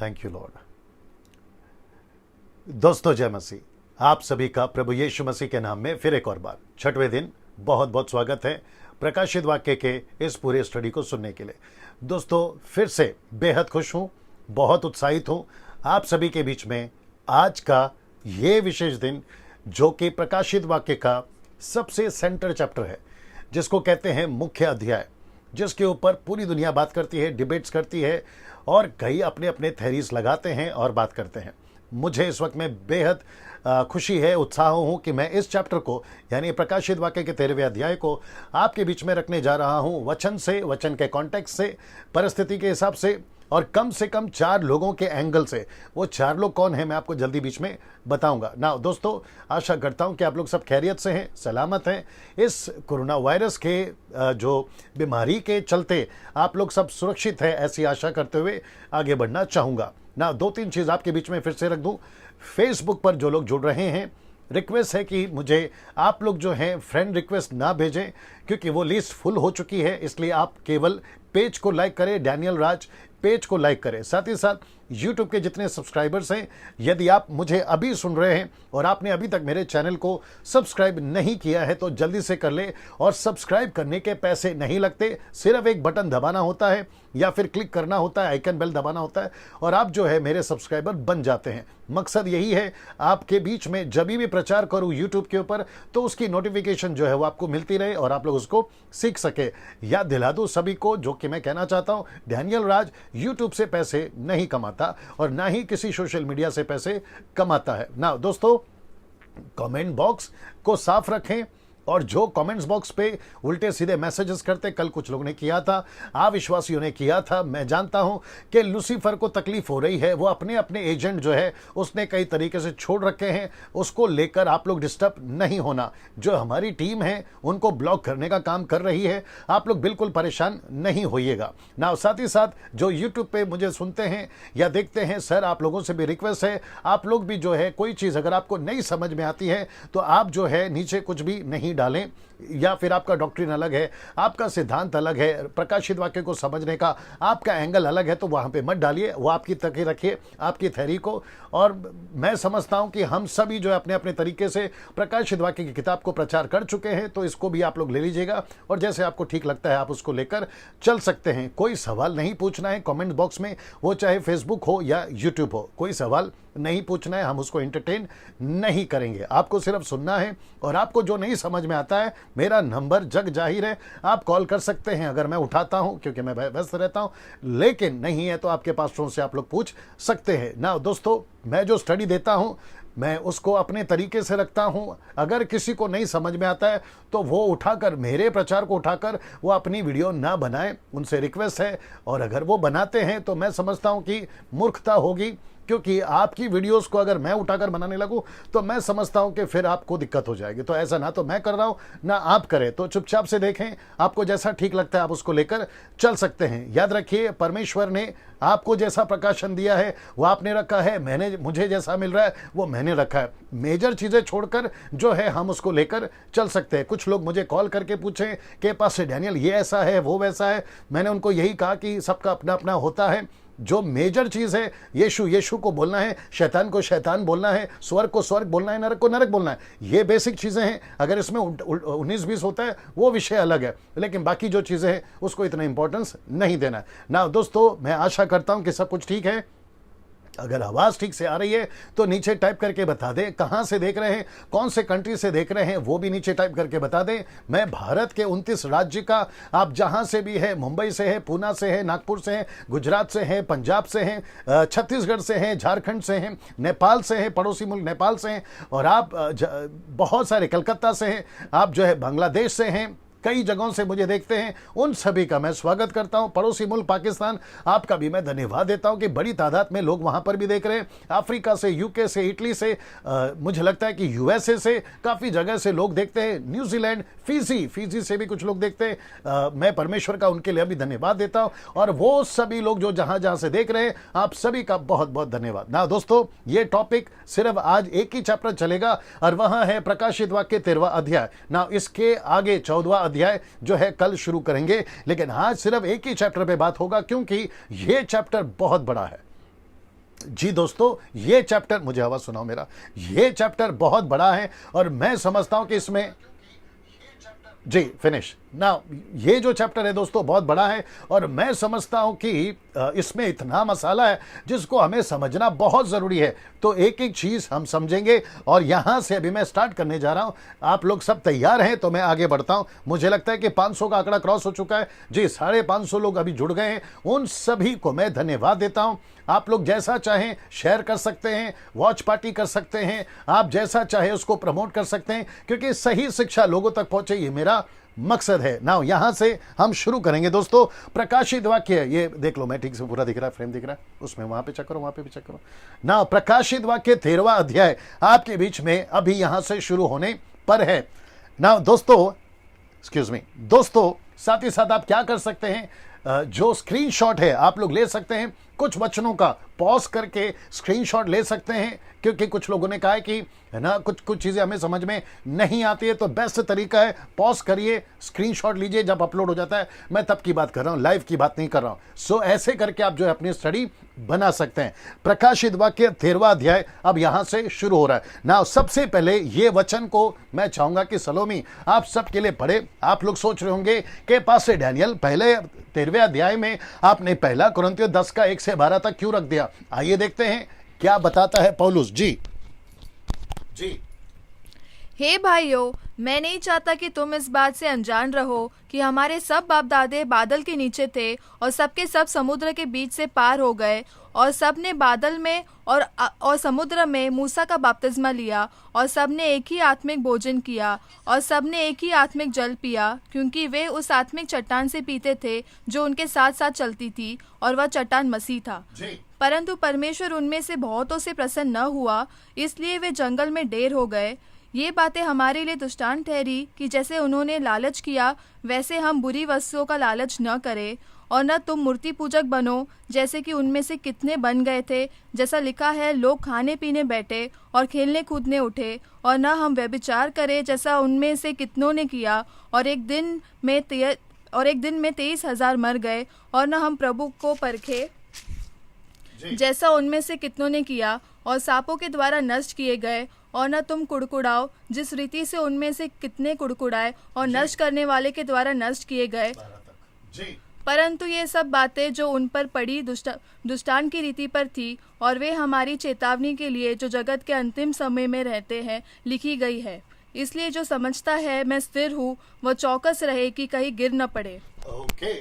Thank you Lord. दोस्तों जय मसीह। आप सभी का प्रभु यीशु मसीह के नाम में फिर एक और बार छठवें दिन बहुत बहुत स्वागत है प्रकाशित वाक्य के इस पूरे स्टडी को सुनने के लिए। दोस्तों फिर से बेहद खुश हूँ, बहुत उत्साहित हूँ आप सभी के बीच में आज का ये विशेष दिन, जो कि प्रकाशित वाक्य का सबसे सेंटर चैप्टर है, जिसको कहते हैं मुख्य अध्याय, जिसके ऊपर पूरी दुनिया बात करती है, डिबेट्स करती है और कई अपने अपने थेरीज लगाते हैं और बात करते हैं। मुझे इस वक्त में बेहद खुशी है, उत्साह हूँ कि मैं इस चैप्टर को यानी प्रकाशित वाक्य के 13वें अध्याय को आपके बीच में रखने जा रहा हूँ, वचन से, वचन के कॉन्टेक्स्ट से, परिस्थिति के हिसाब से और कम से कम 4 लोगों के एंगल से। वो 4 लोग कौन हैं मैं आपको जल्दी बीच में बताऊंगा ना। दोस्तों आशा करता हूं कि आप लोग सब खैरियत से हैं, सलामत हैं। इस कोरोना वायरस के जो बीमारी के चलते आप लोग सब सुरक्षित हैं, ऐसी आशा करते हुए आगे बढ़ना चाहूँगा ना। 2-3 चीज़ आपके बीच में फिर से रख दूँ। फेसबुक पर जो लोग जुड़ रहे हैं, रिक्वेस्ट है कि मुझे आप लोग जो हैं फ्रेंड रिक्वेस्ट ना भेजें, क्योंकि वो लिस्ट फुल हो चुकी है। इसलिए आप केवल पेज को लाइक करें, डैनियल राज पेज को लाइक करें। साथ ही साथ YouTube के जितने सब्सक्राइबर्स हैं, यदि आप मुझे अभी सुन रहे हैं और आपने अभी तक मेरे चैनल को सब्सक्राइब नहीं किया है तो जल्दी से कर ले। और सब्सक्राइब करने के पैसे नहीं लगते, सिर्फ एक बटन दबाना होता है या फिर क्लिक करना होता है, आइकन बेल दबाना होता है और आप जो है मेरे सब्सक्राइबर बन जाते हैं। मकसद यही है आपके बीच में जब भी प्रचार करूँ YouTube के ऊपर तो उसकी नोटिफिकेशन जो है वो आपको मिलती रहे और आप लोग उसको सीख सके। याद दिला दूँ सभी को, जो कि मैं कहना चाहता हूँ, डैनियल राज YouTube से पैसे नहीं कमाता और ना ही किसी सोशल मीडिया से पैसे कमाता है ना। दोस्तों कमेंट बॉक्स को साफ रखें और जो कमेंट्स बॉक्स पे उल्टे सीधे मैसेजेस करते, कल कुछ लोगों ने किया था, अविश्वासियों ने किया था। मैं जानता हूं कि लूसीफर को तकलीफ हो रही है, वो अपने अपने एजेंट जो है उसने कई तरीके से छोड़ रखे हैं, उसको लेकर आप लोग डिस्टर्ब नहीं होना। जो हमारी टीम है उनको ब्लॉक करने का काम कर रही है, आप लोग बिल्कुल परेशान नहीं होइएगा ना। साथ ही साथ जो यूट्यूब पे मुझे सुनते हैं या देखते हैं, सर आप लोगों से भी रिक्वेस्ट है, आप लोग भी जो है कोई चीज़ अगर आपको नहीं समझ में आती है तो आप जो है नीचे कुछ भी नहीं डालें, या फिर आपका डॉक्ट्रिन अलग है, आपका सिद्धांत अलग है, प्रकाशित वाक्य को समझने का आपका एंगल अलग है, तो वहां पे मत डालिए। वो आपकी तक ही रखिए, आपकी थ्योरी को। और मैं समझता हूं कि हम सभी जो है अपने अपने तरीके से प्रकाशित वाक्य की किताब को प्रचार कर चुके हैं, तो इसको भी आप लोग ले लीजिएगा और जैसे आपको ठीक लगता है आप उसको लेकर चल सकते हैं। कोई सवाल नहीं पूछना है कॉमेंट बॉक्स में, वो चाहे फेसबुक हो या यूट्यूब हो, कोई सवाल नहीं पूछना है, हम उसको एंटरटेन नहीं करेंगे। आपको सिर्फ सुनना है और आपको जो नहीं समझ में आता है, मेरा नंबर जग जाहिर है, आप कॉल कर सकते हैं अगर मैं उठाता हूं, क्योंकि मैं व्यस्त रहता हूं, लेकिन नहीं है तो आपके पास फोन से आप लोग पूछ सकते हैं ना। दोस्तों मैं जो स्टडी देता हूं मैं उसको अपने तरीके से रखता हूं। अगर किसी को नहीं समझ में आता है तो वो उठाकर, मेरे प्रचार को उठाकर वो अपनी वीडियो ना बनाए, उनसे रिक्वेस्ट है। और अगर वो बनाते हैं तो मैं समझता हूं कि मूर्खता होगी, क्योंकि आपकी वीडियोस को अगर मैं उठाकर बनाने लगूं तो मैं समझता हूं कि फिर आपको दिक्कत हो जाएगी। तो ऐसा ना तो मैं कर रहा हूं ना आप करें, तो चुपचाप से देखें, आपको जैसा ठीक लगता है आप उसको लेकर चल सकते हैं। याद रखिए, परमेश्वर ने आपको जैसा प्रकाशन दिया है वो आपने रखा है, मुझे जैसा मिल रहा है वो मैंने रखा है। मेजर चीज़ें छोड़कर जो है हम उसको लेकर चल सकते हैं। कुछ लोग मुझे कॉल करके पूछें कि पास से डैनियल ये ऐसा है वो वैसा है, मैंने उनको यही कहा कि सबका अपना अपना होता है। जो मेजर चीज़ है, यीशु यीशु को बोलना है, शैतान को शैतान बोलना है, स्वर्ग को स्वर्ग बोलना है, नरक को नरक बोलना है। ये बेसिक चीज़ें हैं। अगर इसमें 19-20 होता है वो विषय अलग है, लेकिन बाकी जो चीज़ें हैं उसको इतना इंपॉर्टेंस नहीं देना है ना। दोस्तों मैं आशा करता हूं कि सब कुछ ठीक है। अगर आवाज़ ठीक से आ रही है तो नीचे टाइप करके बता दें कहाँ से देख रहे हैं, कौन से कंट्री से देख रहे हैं, वो भी नीचे टाइप करके बता दें। मैं भारत के 29 राज्य का, आप जहाँ से भी है, मुंबई से है, पूना से है, नागपुर से है, गुजरात से है, पंजाब से हैं, छत्तीसगढ़ से हैं, झारखंड से हैं, नेपाल से हैं, पड़ोसी मुल्क नेपाल से हैं, और आप बहुत सारे कलकत्ता से हैं, आप जो है बांग्लादेश से हैं, कई जगहों से मुझे देखते हैं, उन सभी का मैं स्वागत करता हूं। पड़ोसी मुल्क पाकिस्तान, आपका भी मैं धन्यवाद देता हूं कि बड़ी तादाद में लोग वहां पर भी देख रहे हैं। अफ्रीका से, यूके से, इटली से, मुझे लगता है कि यूएसए से काफ़ी जगह से लोग देखते हैं, न्यूजीलैंड, फिजी से भी कुछ लोग देखते हैं। मैं परमेश्वर का उनके लिए भी धन्यवाद देता हूं। और वो सभी लोग जो जहां जहां से देख रहे हैं, आप सभी का बहुत बहुत धन्यवाद ना। दोस्तों ये टॉपिक सिर्फ आज एक ही चैप्टर चलेगा और वहां है प्रकाशित वाक्य 13वां अध्याय ना। इसके आगे 14वां अध्याय जो है कल शुरू करेंगे, लेकिन आज सिर्फ एक ही चैप्टर पे बात होगा, क्योंकि ये चैप्टर बहुत बड़ा है। जी दोस्तों, ये चैप्टर, मुझे आवाज सुनाओ मेरा, ये चैप्टर बहुत बड़ा है और मैं समझता हूं कि इसमें, जी फिनिश ना, ये जो चैप्टर है दोस्तों बहुत बड़ा है और मैं समझता हूं कि इसमें इतना मसाला है जिसको हमें समझना बहुत ज़रूरी है। तो एक एक चीज़ हम समझेंगे और यहां से अभी मैं स्टार्ट करने जा रहा हूं। आप लोग सब तैयार हैं तो मैं आगे बढ़ता हूं। मुझे लगता है कि 500 का आंकड़ा क्रॉस हो चुका है। जी 550 लोग अभी जुड़ गए हैं, उन सभी को मैं धन्यवाद देता हूं। आप लोग जैसा चाहें शेयर कर सकते हैं, वॉच पार्टी कर सकते हैं, आप जैसा चाहे उसको प्रमोट कर सकते हैं, क्योंकि सही शिक्षा लोगों तक पहुंचे ये मेरा मकसद है। नाउ यहां से हम शुरू करेंगे दोस्तों। प्रकाशित वाक्य, ये देख लो, मैं ठीक से पूरा दिख रहा है, फ्रेम दिख रहा है उसमें, वहां पे चेक करो, वहां पे भी चेक करो। नाउ प्रकाशित वाक्य 13वां अध्याय आपके बीच में अभी यहां से शुरू होने पर है। नाउ दोस्तों, एक्सक्यूज मी दोस्तों, साथ ही साथ आप क्या कर सकते हैं, जो स्क्रीनशॉट है आप लोग ले सकते हैं, कुछ वचनों का पॉज करके स्क्रीनशॉट ले सकते हैं, क्योंकि कुछ लोगों ने कहा है कि है ना कुछ चीज़ें हमें समझ में नहीं आती है, तो बेस्ट तरीका है पॉज करिए, स्क्रीनशॉट लीजिए जब अपलोड हो जाता है। मैं तब की बात कर रहा हूँ, लाइव की बात नहीं कर रहा हूँ। सो ऐसे करके आप जो है अपनी स्टडी बना सकते हैं। प्रकाशित वाक्य 13वां अध्याय अब यहां से शुरू हो रहा है ना। सबसे पहले ये वचन को मैं चाहूंगा कि सलोमी आप सबके लिए पढ़े। आप लोग सोच रहे होंगे कि पास्टर डैनियल पहले 13वें अध्याय में आपने पहला कुरिन्थियों 10 का 1 से 12 तक क्यों रख दिया। आइए देखते हैं क्या बताता है पौलुस। जी जी हे भाइयों, मैं नहीं चाहता कि तुम इस बात से अनजान रहो कि हमारे सब बाप दादे बादल के नीचे थे और सबके सब समुद्र के बीच से पार हो गए, और सब ने बादल में और समुद्र में मूसा का बपतिस्मा लिया, और सब ने एक ही आत्मिक भोजन किया, और सब ने एक ही आत्मिक जल पिया, क्योंकि वे उस आत्मिक चट्टान से पीते थे जो उनके साथ साथ चलती थी, और वह चट्टान मसीह था। परंतु परमेश्वर उनमें से बहुतों से प्रसन्न न हुआ, इसलिए वे जंगल में ढेर हो गए। ये बातें हमारे लिए दृष्टांत ठहरी कि जैसे उन्होंने लालच किया वैसे हम बुरी वस्तुओं का लालच न करें, और न तुम मूर्ति पूजक बनो जैसे कि उनमें से कितने बन गए थे। जैसा लिखा है, लोग खाने पीने बैठे और खेलने कूदने उठे, और न हम व्यभिचार करें जैसा उनमें से कितनों ने किया, और एक दिन में 23,000 मर गए। और न हम प्रभु को परखे जैसा उनमें से कितनों ने किया, और सांपों के द्वारा नष्ट किए गए। और न तुम कुड़कुड़ाओ जिस रीति से उनमें से कितने कुड़कुड़ाए और नष्ट करने वाले के द्वारा नष्ट किए गए। परंतु ये सब बातें जो उन पर पड़ी दुष्टान की रीति पर थी, और वे हमारी चेतावनी के लिए जो जगत के अंतिम समय में रहते हैं लिखी गई है। इसलिए जो समझता है मैं स्थिर हूँ, वह चौकस रहे कि कहीं गिर न पड़े। ओके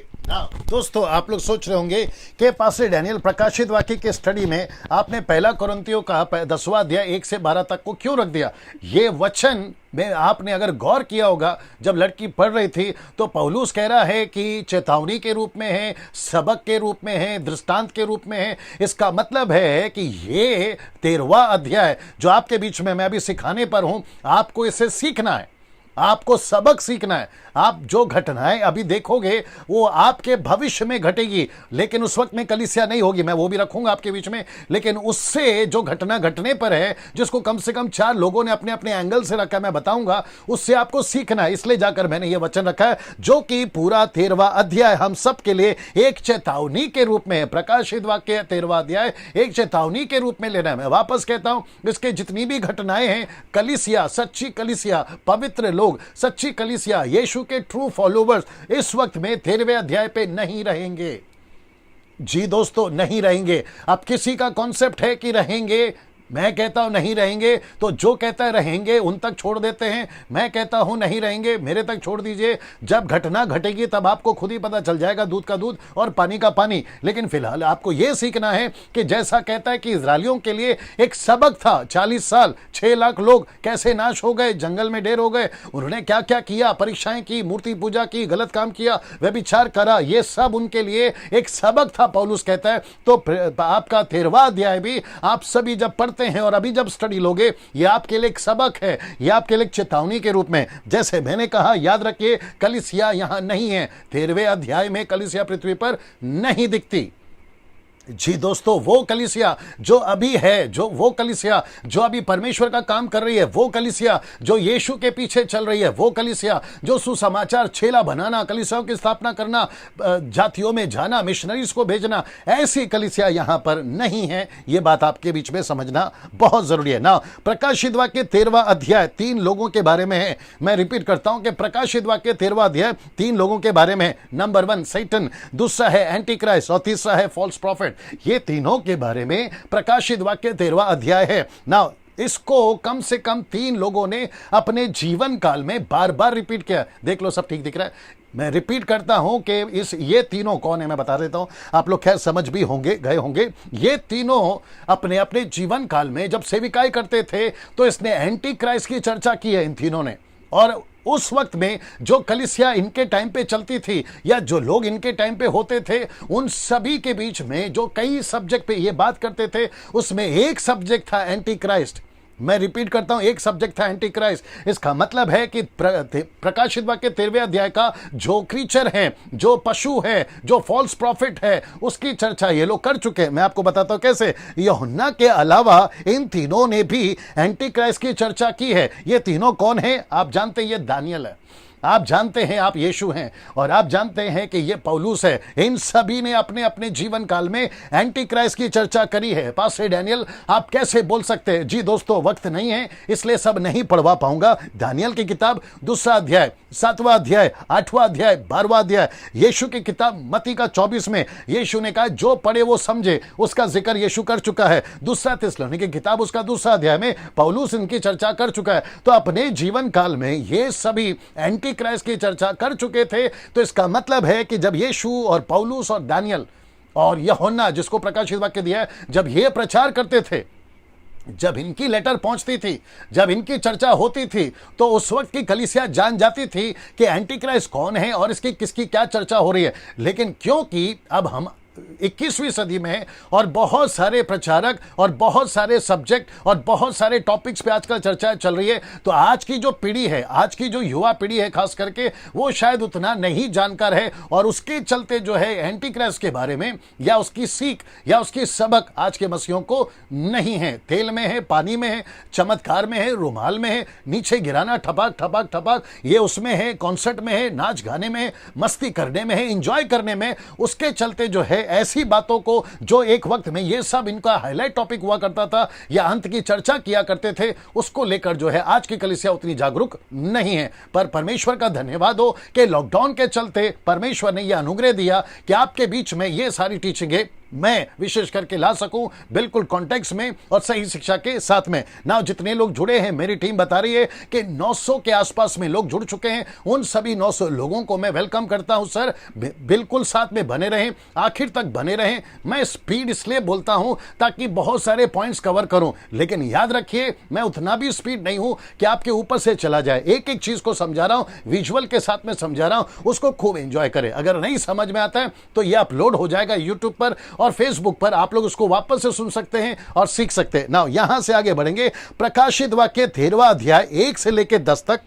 दोस्तों, आप लोग सोच रहे होंगे कि पास्टर डैनियल प्रकाशित वाक्य के स्टडी में आपने पहला कुरिन्थियों का 10वां अध्याय 1 से 12 तक को क्यों रख दिया। ये वचन में आपने अगर गौर किया होगा, जब लड़की पढ़ रही थी तो पौलुस कह रहा है कि चेतावनी के रूप में है, सबक के रूप में है, दृष्टांत के रूप में है। इसका मतलब है कि ये 13वां अध्याय जो आपके बीच में मैं अभी सिखाने पर हूं, आपको इसे सीखना है, आपको सबक सीखना है। आप जो घटनाएं अभी देखोगे वो आपके भविष्य में घटेगी, लेकिन उस वक्त में कलीसिया नहीं होगी, मैं वो भी रखूंगा आपके बीच में। लेकिन उससे जो घटना घटने पर है, जिसको कम से कम 4 लोगों ने अपने अपने एंगल से रखा, मैं बताऊंगा, उससे आपको सीखना है। इसलिए जाकर मैंने ये वचन रखा है, जो कि पूरा 13वां अध्याय हम सब के लिए एक चेतावनी के रूप में है। प्रकाशित वाक्य 13वां अध्याय एक चेतावनी के रूप में लेना है। मैं वापस कहता हूं, इसके जितनी भी घटनाएं हैं, कलीसिया, सच्ची कलीसिया, पवित्र लोग, सच्ची कलीसिया, यीशु के ट्रू फॉलोवर्स इस वक्त में 13वें अध्याय पे नहीं रहेंगे। जी दोस्तों, नहीं रहेंगे। अब किसी का कॉन्सेप्ट है कि रहेंगे, मैं कहता हूं नहीं रहेंगे, तो जो कहता है रहेंगे उन तक छोड़ देते हैं। मैं कहता हूं नहीं रहेंगे, मेरे तक छोड़ दीजिए। जब घटना घटेगी तब आपको खुद ही पता चल जाएगा, दूध का दूध और पानी का पानी। लेकिन फिलहाल आपको यह सीखना है कि जैसा कहता है कि इजरायलियों के लिए एक सबक था, 40 साल 6 लाख लोग कैसे नाश हो गए, जंगल में ढेर हो गए, उन्होंने क्या क्या किया, परीक्षाएं की, मूर्ति पूजा की, गलत काम किया, व्यभिचार करा, ये सब उनके लिए एक सबक था, पौलुस कहता है। तो आपका 13वां अध्याय भी आप सभी जब पढ़ते हैं और अभी जब स्टडी लोगे, ये आपके लिए एक सबक है, ये आपके लिए एक चेतावनी के रूप में। जैसे मैंने कहा, याद रखिए, कलीसिया यहां नहीं है। 13वें अध्याय में कलीसिया पृथ्वी पर नहीं दिखती। जी दोस्तों, वो कलीसिया जो अभी है, जो वो कलीसिया जो अभी परमेश्वर का काम कर रही है, वो कलीसिया जो यीशु के पीछे चल रही है, वो कलीसिया जो सुसमाचार छेला बनाना, कलीसियाओं की स्थापना करना, जातियों में जाना, मिशनरीज को भेजना, ऐसी कलीसिया यहां पर नहीं है। ये बात आपके बीच में समझना बहुत जरूरी है ना। प्रकाशित वाक्य 13वां अध्याय 3 लोगों के बारे में है। मैं रिपीट करता हूं कि प्रकाशित वाक्य 13वां अध्याय 3 लोगों के बारे में है। नंबर 1 सैटन, दूसरा है एंटी क्राइस्ट और तीसरा है फॉल्स प्रॉफिट। ये तीनों के बारे में प्रकाशित वाक्य 13वां अध्याय है ना। इसको कम से कम 3 लोगों ने अपने जीवन काल में बार बार रिपीट किया। देख लो, सब ठीक दिख रहा है। मैं रिपीट करता हूं कि ये तीनों कौन है, मैं बता देता हूं, आप लोग खैर समझ भी होंगे, गए होंगे। ये तीनों अपने अपने जीवन काल में जब सेविकाई करते थे तो इसने एंटी क्राइस्ट की चर्चा की है इन तीनों ने। और उस वक्त में जो कलीसिया इनके टाइम पे चलती थी या जो लोग इनके टाइम पे होते थे, उन सभी के बीच में जो कई सब्जेक्ट पे ये बात करते थे, उसमें एक सब्जेक्ट था एंटी क्राइस्ट। मैं रिपीट करता हूं, एक सब्जेक्ट था एंटी क्राइस्ट। इसका मतलब है कि प्रकाशित वाक्य 13वें अध्याय का जो क्रीचर है, जो पशु है, जो फॉल्स प्रॉफिट है, उसकी चर्चा ये लोग कर चुके हैं। मैं आपको बताता हूं कैसे। यूहन्ना के अलावा इन तीनों ने भी एंटी क्राइस्ट की चर्चा की है। ये तीनों कौन है आप जानते हैं? ये दानियल है, आप जानते हैं, आप यीशु हैं, और आप जानते हैं कि ये पौलुस है। इन सभी ने अपने अपने जीवन काल में एंटी क्राइस्ट की चर्चा करी है। पास्टर डैनियल आप कैसे बोल सकते हैं? जी दोस्तों, वक्त नहीं है इसलिए सब नहीं पढ़वा पाऊंगा। दानियल की किताब 2 अध्याय, 7वां अध्याय, 8वां अध्याय, 12वां अध्याय, यीशु की किताब मत्ती का 24 में यीशु ने कहा जो पढ़े वो समझे, उसका जिक्र यीशु कर चुका है। 2 थिस्सलुनीके की किताब उसका 2 अध्याय में पौलुस इनकी चर्चा कर चुका है। तो अपने जीवन काल में ये सभी एंटी क्राइस्ट की चर्चा कर चुके थे। तो इसका मतलब है कि जब यीशु और पौलुस और दानियल और यूहन्ना, जिसको प्रकाशित वाक्य दिया है, जब ये प्रचार करते थे, जब इनकी लेटर पहुंचती थी, जब इनकी चर्चा होती थी, तो उस वक्त की कलीसिया जान जाती थी कि एंटी क्राइस्ट कौन है और इसकी किसकी क्या चर्चा हो रही है। लेकिन क्योंकि अब हम 21वीं सदी में और बहुत सारे प्रचारक और बहुत सारे सब्जेक्ट और बहुत सारे टॉपिक्स पे आजकल चर्चा चल रही है, तो आज की जो पीढ़ी है, आज की जो युवा पीढ़ी है खास करके, वो शायद उतना नहीं जानकार है। और उसके चलते जो है एंटी क्राइस्ट के बारे में या उसकी सीख या उसकी सबक आज के मसीहों को नहीं है। तेल में है, पानी में है, चमत्कार में है, रुमाल में है, नीचे गिराना, ठपाक ठपाक ठपाक, ये उसमें है, कॉन्सर्ट में है, नाच गाने में है, मस्ती करने में है, इंजॉय करने में। उसके चलते जो है ऐसी बातों को जो एक वक्त में ये सब इनका हाईलाइट टॉपिक हुआ करता था या अंत की चर्चा किया करते थे, उसको लेकर जो है आज की कलीसिया उतनी जागरूक नहीं है। पर परमेश्वर का धन्यवाद हो कि लॉकडाउन के चलते परमेश्वर ने यह अनुग्रह दिया कि आपके बीच में ये सारी टीचिंगें मैं विशेष करके ला सकूं, बिल्कुल कॉन्टेक्स्ट में और सही शिक्षा के साथ में ना। जितने लोग जुड़े हैं, मेरी टीम बता रही है कि 900 के आसपास में लोग जुड़ चुके हैं। उन सभी 900 लोगों को मैं वेलकम करता हूं। सर बिल्कुल साथ में बने रहें, आखिर तक बने रहें। मैं स्पीड इसलिए बोलता हूं ताकि बहुत सारे पॉइंट्स कवर करूं, लेकिन याद रखिए मैं उतना भी स्पीड नहीं हूं कि आपके ऊपर से चला जाए। एक एक चीज को समझा रहा हूं, विजुअल के साथ में समझा रहा हूं, उसको खूब एंजॉय करें। अगर नहीं समझ में आता है तो यह अपलोड हो जाएगा यूट्यूब पर और फेसबुक पर, आप लोग उसको वापस से सुन सकते हैं और सीख सकते हैं। ना यहां से आगे बढ़ेंगे। प्रकाशित वाक्य 13वां अध्याय 1 से लेकर 10 तक।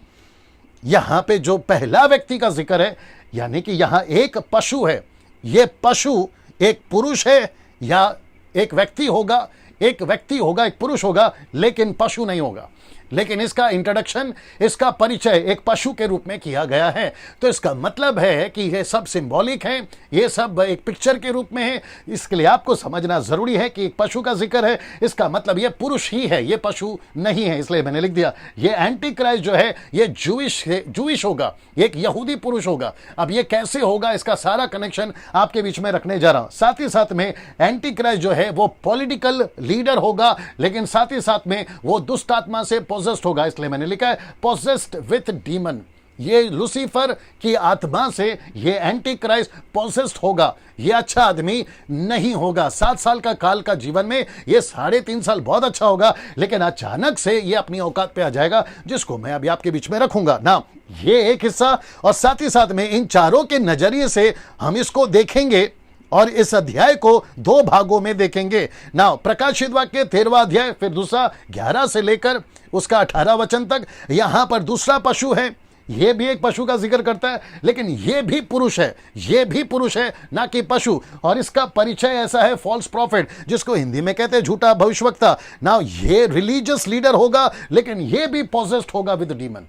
यहां पे जो पहला व्यक्ति का जिक्र है, यानी कि यहां एक पशु है। यह पशु एक पुरुष है या एक व्यक्ति होगा, एक व्यक्ति होगा, एक पुरुष होगा, लेकिन पशु नहीं होगा। लेकिन इसका इंट्रोडक्शन, इसका परिचय एक पशु के रूप में किया गया है। तो इसका मतलब है कि ये सब सिंबॉलिक है, ये सब एक पिक्चर के रूप में है। इसके लिए आपको समझना जरूरी है कि एक पशु का जिक्र है, इसका मतलब ये पुरुष ही है, ये पशु नहीं है। इसलिए मैंने लिख दिया ये एंटी क्राइस्ट जो है ये जूइश होगा, एक यहूदी पुरुष होगा। अब ये कैसे होगा, इसका सारा कनेक्शन आपके बीच में रखने जा रहा हूं। साथ ही साथ में एंटी क्राइस्ट जो है वो पॉलिटिकल लीडर होगा, लेकिन साथ ही साथ में वो दुष्ट आत्मा से पोजेस्ड होगा। इसलिए मैंने लिखा है पोजेस्ड विथ डीमन। ये लूसीफर की आत्मा से ये एंटी क्राइस्ट पोजेस्ड होगा। ये अच्छा आदमी नहीं होगा। 7 साल का काल का जीवन में ये 3.5 साल बहुत अच्छा होगा, लेकिन अचानक से ये अपनी औकात पे आ जाएगा, जिसको मैं अभी आपके बीच में रखूंगा ना। ये एक हिस्सा, और साथ ही साथ में इन चारों के नजरिए से हम इसको देखेंगे और इस अध्याय को 2 भागों में देखेंगे ना। प्रकाशित वाक्य 13वां अध्याय, फिर दूसरा 11 से लेकर उसका 18 वचन तक। यहां पर दूसरा पशु है, ये भी एक पशु का जिक्र करता है, लेकिन ये भी पुरुष है, ये भी पुरुष है, ना कि पशु। और इसका परिचय ऐसा है, फॉल्स प्रॉफिट, जिसको हिंदी में कहते हैं झूठा भविष्यवक्ता। ना ये रिलीजियस लीडर होगा, लेकिन ये भी पॉसेस्ड होगा विद डीमन।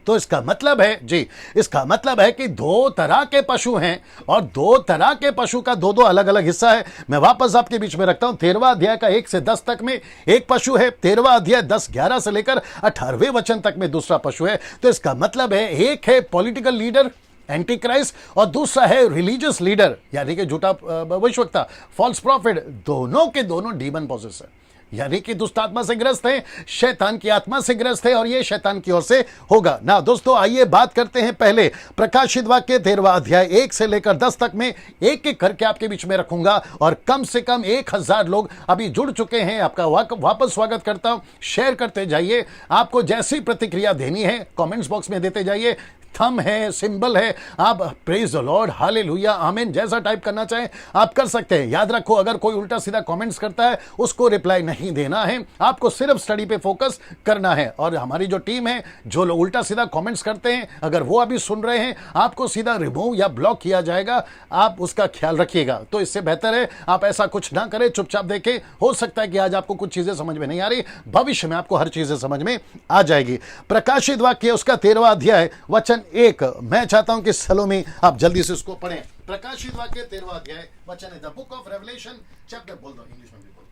तो इसका मतलब है जी, इसका मतलब है कि दो तरह के पशु हैं, और दो तरह के पशु का दो अलग अलग हिस्सा है। मैं वापस आपके बीच में रखता हूं, 13वां अध्याय का 1 से 10 तक में एक पशु है, 13वां अध्याय 10-11 से लेकर 18वें वचन तक में दूसरा पशु है। तो इसका मतलब है, एक है पॉलिटिकल लीडर एंटी क्राइस्ट, और दूसरा है रिलीजियस लीडर यानी कि झूठा भविष्यवक्ता, फॉल्स प्रॉफिट। दोनों के दोनों डीमन पॉसेस है, यानी कि दुष्ट आत्मा से ग्रस्त है, शैतान की आत्मा से ग्रस्त है, और ये शैतान की ओर से होगा। ना दोस्तों, आइए बात करते हैं पहले प्रकाशित वाक्य 13वां अध्याय 1 से लेकर 10 तक में। एक एक करके आपके बीच में रखूंगा, और कम से कम 1000 लोग अभी जुड़ चुके हैं। आपका वापस स्वागत करता हूं। शेयर करते जाइए, आपको जैसी प्रतिक्रिया देनी है कमेंट्स बॉक्स में देते जाइए। थंब है, सिंबल है, आप प्रेज द लॉर्ड, हालेलुया, आमीन जैसा टाइप करना चाहें आप कर सकते हैं। याद रखो, अगर कोई उल्टा सीधा कमेंट्स करता है उसको रिप्लाई नहीं देना है, आपको सिर्फ स्टडी पे फोकस करना है। और हमारी जो टीम है, जो लोग उल्टा सीधा कमेंट्स करते हैं, अगर वो अभी सुन रहे हैं, आपको सीधा रिमूव या ब्लॉक किया जाएगा, आप उसका ख्याल रखिएगा। तो इससे बेहतर है आप ऐसा कुछ ना करें, चुपचाप देखें। हो सकता है कि आज आपको कुछ चीजें समझ में नहीं आ रही, भविष्य में आपको हर चीजें समझ में आ जाएगी। प्रकाशित वाक्य उसका 13वां अध्याय वचन 1, मैं चाहता हूं कि सलोमी आप जल्दी से उसको पढ़ें। प्रकाशित वाक्य 13वां अध्याय वचन है, the book of Revelation chapter, बोल दो इंग्लिश में भी बोल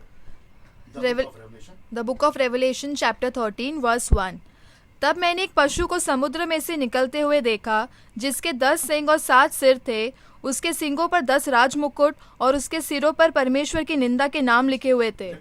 दो, the book of Revelation chapter 13 verse 1। तब मैंने एक पशु को समुद्र में से निकलते हुए देखा, जिसके 10 सींग और 7 सिर थे। उसके सींगों पर 10 राजमुकुट और उसके सिरों पर परमेश्वर की निंदा के नाम लिखे हुए थे।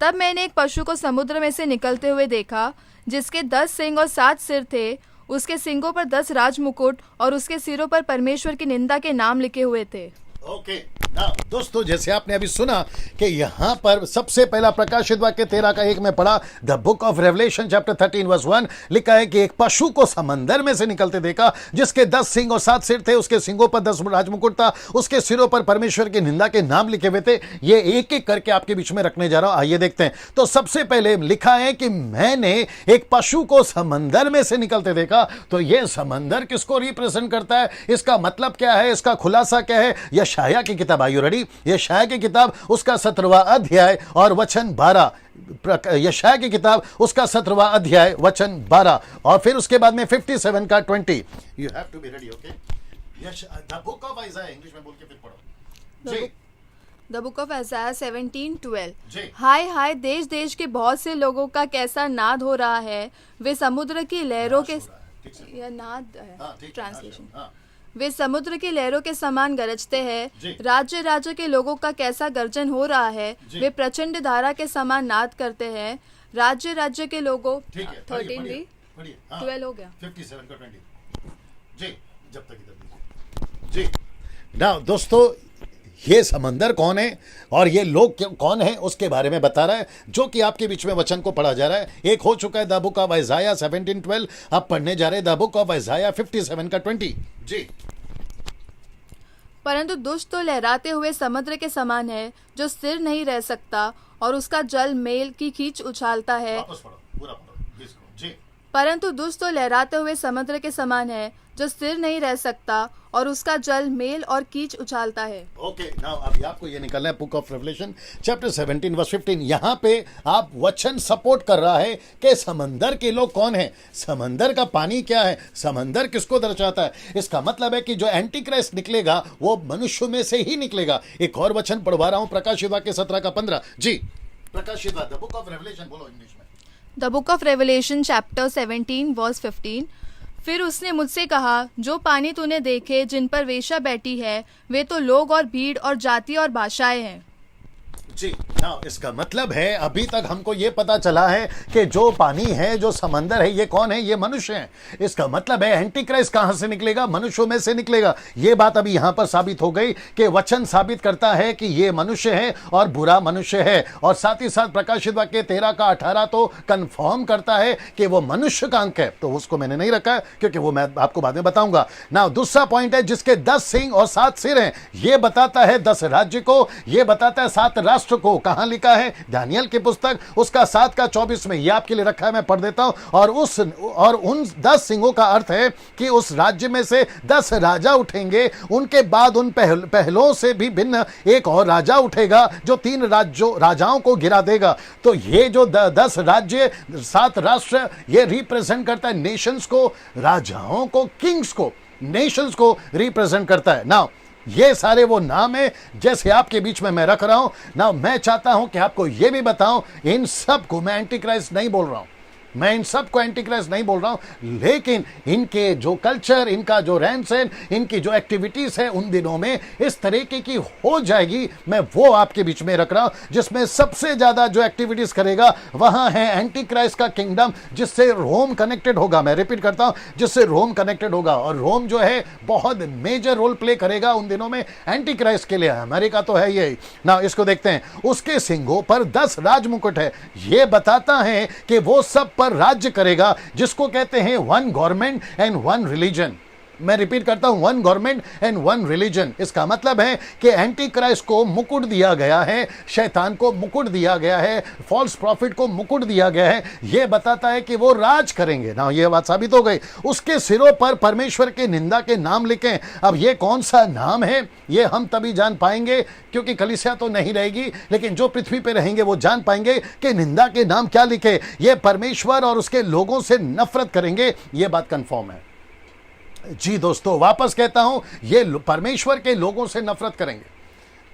तब मैंने एक पशु को समुद्र में से निकलते हुए देखा, जिसके 10 सींग और 7 सिर थे। उसके सींगों पर 10 राजमुकुट और उसके सिरों पर परमेश्वर की निंदा के नाम लिखे हुए थे। ओके ना दोस्तों, जैसे आपने अभी सुना कि यहां पर सबसे पहला प्रकाशित वाक्य 13 का 1 में पढ़ा, the book of Revelation chapter 13 verse 1, लिखा है कि एक पशु को समंदर में से निकलते देखा, जिसके 10 सींग और 7 सिर थे। उसके सींगों पर 10 राजमुकुट था, उसके सिरों पर परमेश्वर की निंदा के नाम लिखे हुए थे। ये एक एक करके आपके बीच में रखने जा रहा हूं, आइए देखते हैं। तो सबसे पहले लिखा है कि मैंने एक पशु को समंदर में से निकलते देखा। तो यह समंदर किसको रिप्रेजेंट करता है, इसका मतलब क्या है, इसका खुलासा क्या है? यशायाह की किताब, आर यू रेडी? यशायाह की किताब उसका 17वां अध्याय और वचन 12। यशायाह की किताब उसका 17वां अध्याय वचन 12, और फिर उसके बाद में 57 का 20। You have to be ready, okay? The book of Isaiah, English में बोल के फिर पढ़ो जी। The book of Isaiah 17:12। जी। हाय हाय, देश देश के बहुत से लोगों का कैसा नाद हो रहा है। वे समुद्र की लहरों के, यह नाद है ट्रांसलेशन, वे समुद्र की लहरों के समान गरजते हैं। राज्य राज्य के लोगों का कैसा गर्जन हो रहा है। वे प्रचंड धारा के समान नाद करते हैं। राज्य राज्य के लोगों, 13 भी 12 हो गया, 57 का 20 जी, जब तक इधर जी। ना दोस्तों, ये समंदर कौन है और ये लोग कौन है, उसके बारे में बता रहा है, जो कि आपके बीच में वचन को पढ़ा जा रहा है। एक हो चुका है द बुक ऑफ आइज़ाया 17:12, अब पढ़ने जा रहे हैं द बुक ऑफ आइज़ाया 57 का 20 जी। परंतु दुष्ट तो लहराते हुए समुद्र के समान है, जो स्थिर नहीं रह सकता, और उसका जल मेल की खींच उछालता है। वापस पढ़ो, पूरा पढ़ो जी। परंतु दुष्ट तो लहराते हुए समुद्र के समान है, जो स्थिर नहीं रह सकता, और उसका जल मेल और कीच उछालता है। ओके, नाउ अभी आपको ये निकलना है book of Revelation chapter 17 verse 15। यहाँ पे आप वचन सपोर्ट कर रहा है कि समंदर के लोग कौन है, समंदर का पानी क्या है, समंदर किसको दर्शाता है। इसका मतलब है कि जो एंटी क्राइस्ट निकलेगा वो मनुष्यों में से ही निकलेगा। एक और वचन पढ़वा रहा हूँ, प्रकाशित वाक्य 17 का 15 जी। प्रकाशित वाक्य द बुक ऑफ रेवलेशन, बोलो इंग्लिश में। The book of Revelation chapter 17 verse 15। फिर उसने मुझसे कहा, जो पानी तूने देखे जिन पर वेश्या बैठी है, वे तो लोग और भीड़ और जाति और भाषाएं हैं जी। ना इसका मतलब है, अभी तक हमको ये पता चला है कि जो पानी है, जो समंदर है, ये कौन है, ये मनुष्य है। इसका मतलब है एंटी क्राइस्ट कहां से निकलेगा, मनुष्यों में से निकलेगा। ये बात अभी यहां पर साबित हो गई कि वचन साबित करता है कि ये मनुष्य है और बुरा मनुष्य है। और साथ ही साथ प्रकाशित वाक्य 13 का 18 तो कंफर्म करता है कि वो मनुष्य का अंक है। तो उसको मैंने नहीं रखा है क्योंकि वो मैं आपको बाद में बताऊंगा। ना दूसरा पॉइंट है, जिसके 10 सींग और 7 सिर हैं, ये बताता है 10 राज्य को, ये बताता है 7 राष्ट्र राष्ट्र को कहां लिखा है? दानियल की पुस्तक उसका 7:24 में, यह आपके लिए रखा है, मैं पढ़ देता हूं। और उन 10 सिंहों का अर्थ है कि उस राज्य में से 10 राजा उठेंगे, उनके बाद उन पहलों से भी भिन्न एक और राजा उठेगा जो 3 राजाओं को गिरा देगा। तो ये जो 10 राज्य, 7 राष्ट्र, ये रिप्रेजेंट करता है नेशंस को, राजाओं को, किंग्स को, नेशंस को रिप्रेजेंट करता है। नाउ ये सारे वो नाम है जैसे आपके बीच में मैं रख रहा हूं ना। मैं चाहता हूं कि आपको ये भी बताऊं, इन सब को मैं एंटी क्राइस्ट नहीं बोल रहा हूं, मैं इन सब को एंटी क्राइस्ट नहीं बोल रहा हूं, लेकिन इनके जो कल्चर, इनका जो रहन सहन, इनकी जो एक्टिविटीज है उन दिनों में इस तरीके की हो जाएगी। मैं वो आपके बीच में रख रहा हूं जिसमें सबसे ज्यादा जो एक्टिविटीज करेगा वहां है एंटी क्राइस्ट का किंगडम, जिससे रोम कनेक्टेड होगा। मैं रिपीट करता हूं, जिससे रोम कनेक्टेड होगा, और रोम जो है बहुत मेजर रोल प्ले करेगा उन दिनों में एंटी क्राइस्ट के लिए। अमेरिका तो है ये ना। इसको देखते हैं, उसके सिंगों पर 10 राजमुकुट है। ये बताता है कि वो सब पर राज्य करेगा, जिसको कहते हैं 1 गवर्नमेंट एंड 1 रिलीजन। मैं रिपीट करता हूं, 1 गवर्नमेंट एंड 1 रिलीजन। इसका मतलब है कि एंटी क्राइस्ट को मुकुट दिया गया है, शैतान को मुकुट दिया गया है, फॉल्स प्रॉफिट को मुकुट दिया गया है। यह बताता है कि वो राज करेंगे ना। यह बात साबित हो गई। उसके सिरों पर परमेश्वर के निंदा के नाम लिखें। अब यह कौन सा नाम है ये हम तभी जान पाएंगे, क्योंकि कलीसिया तो नहीं रहेगी, लेकिन जो पृथ्वी पे रहेंगे वो जान पाएंगे कि निंदा के नाम क्या लिखे। ये परमेश्वर और उसके लोगों से नफरत करेंगे, यह बात कंफर्म है। जी दोस्तों, वापस कहता हूं, ये परमेश्वर के लोगों से नफरत करेंगे,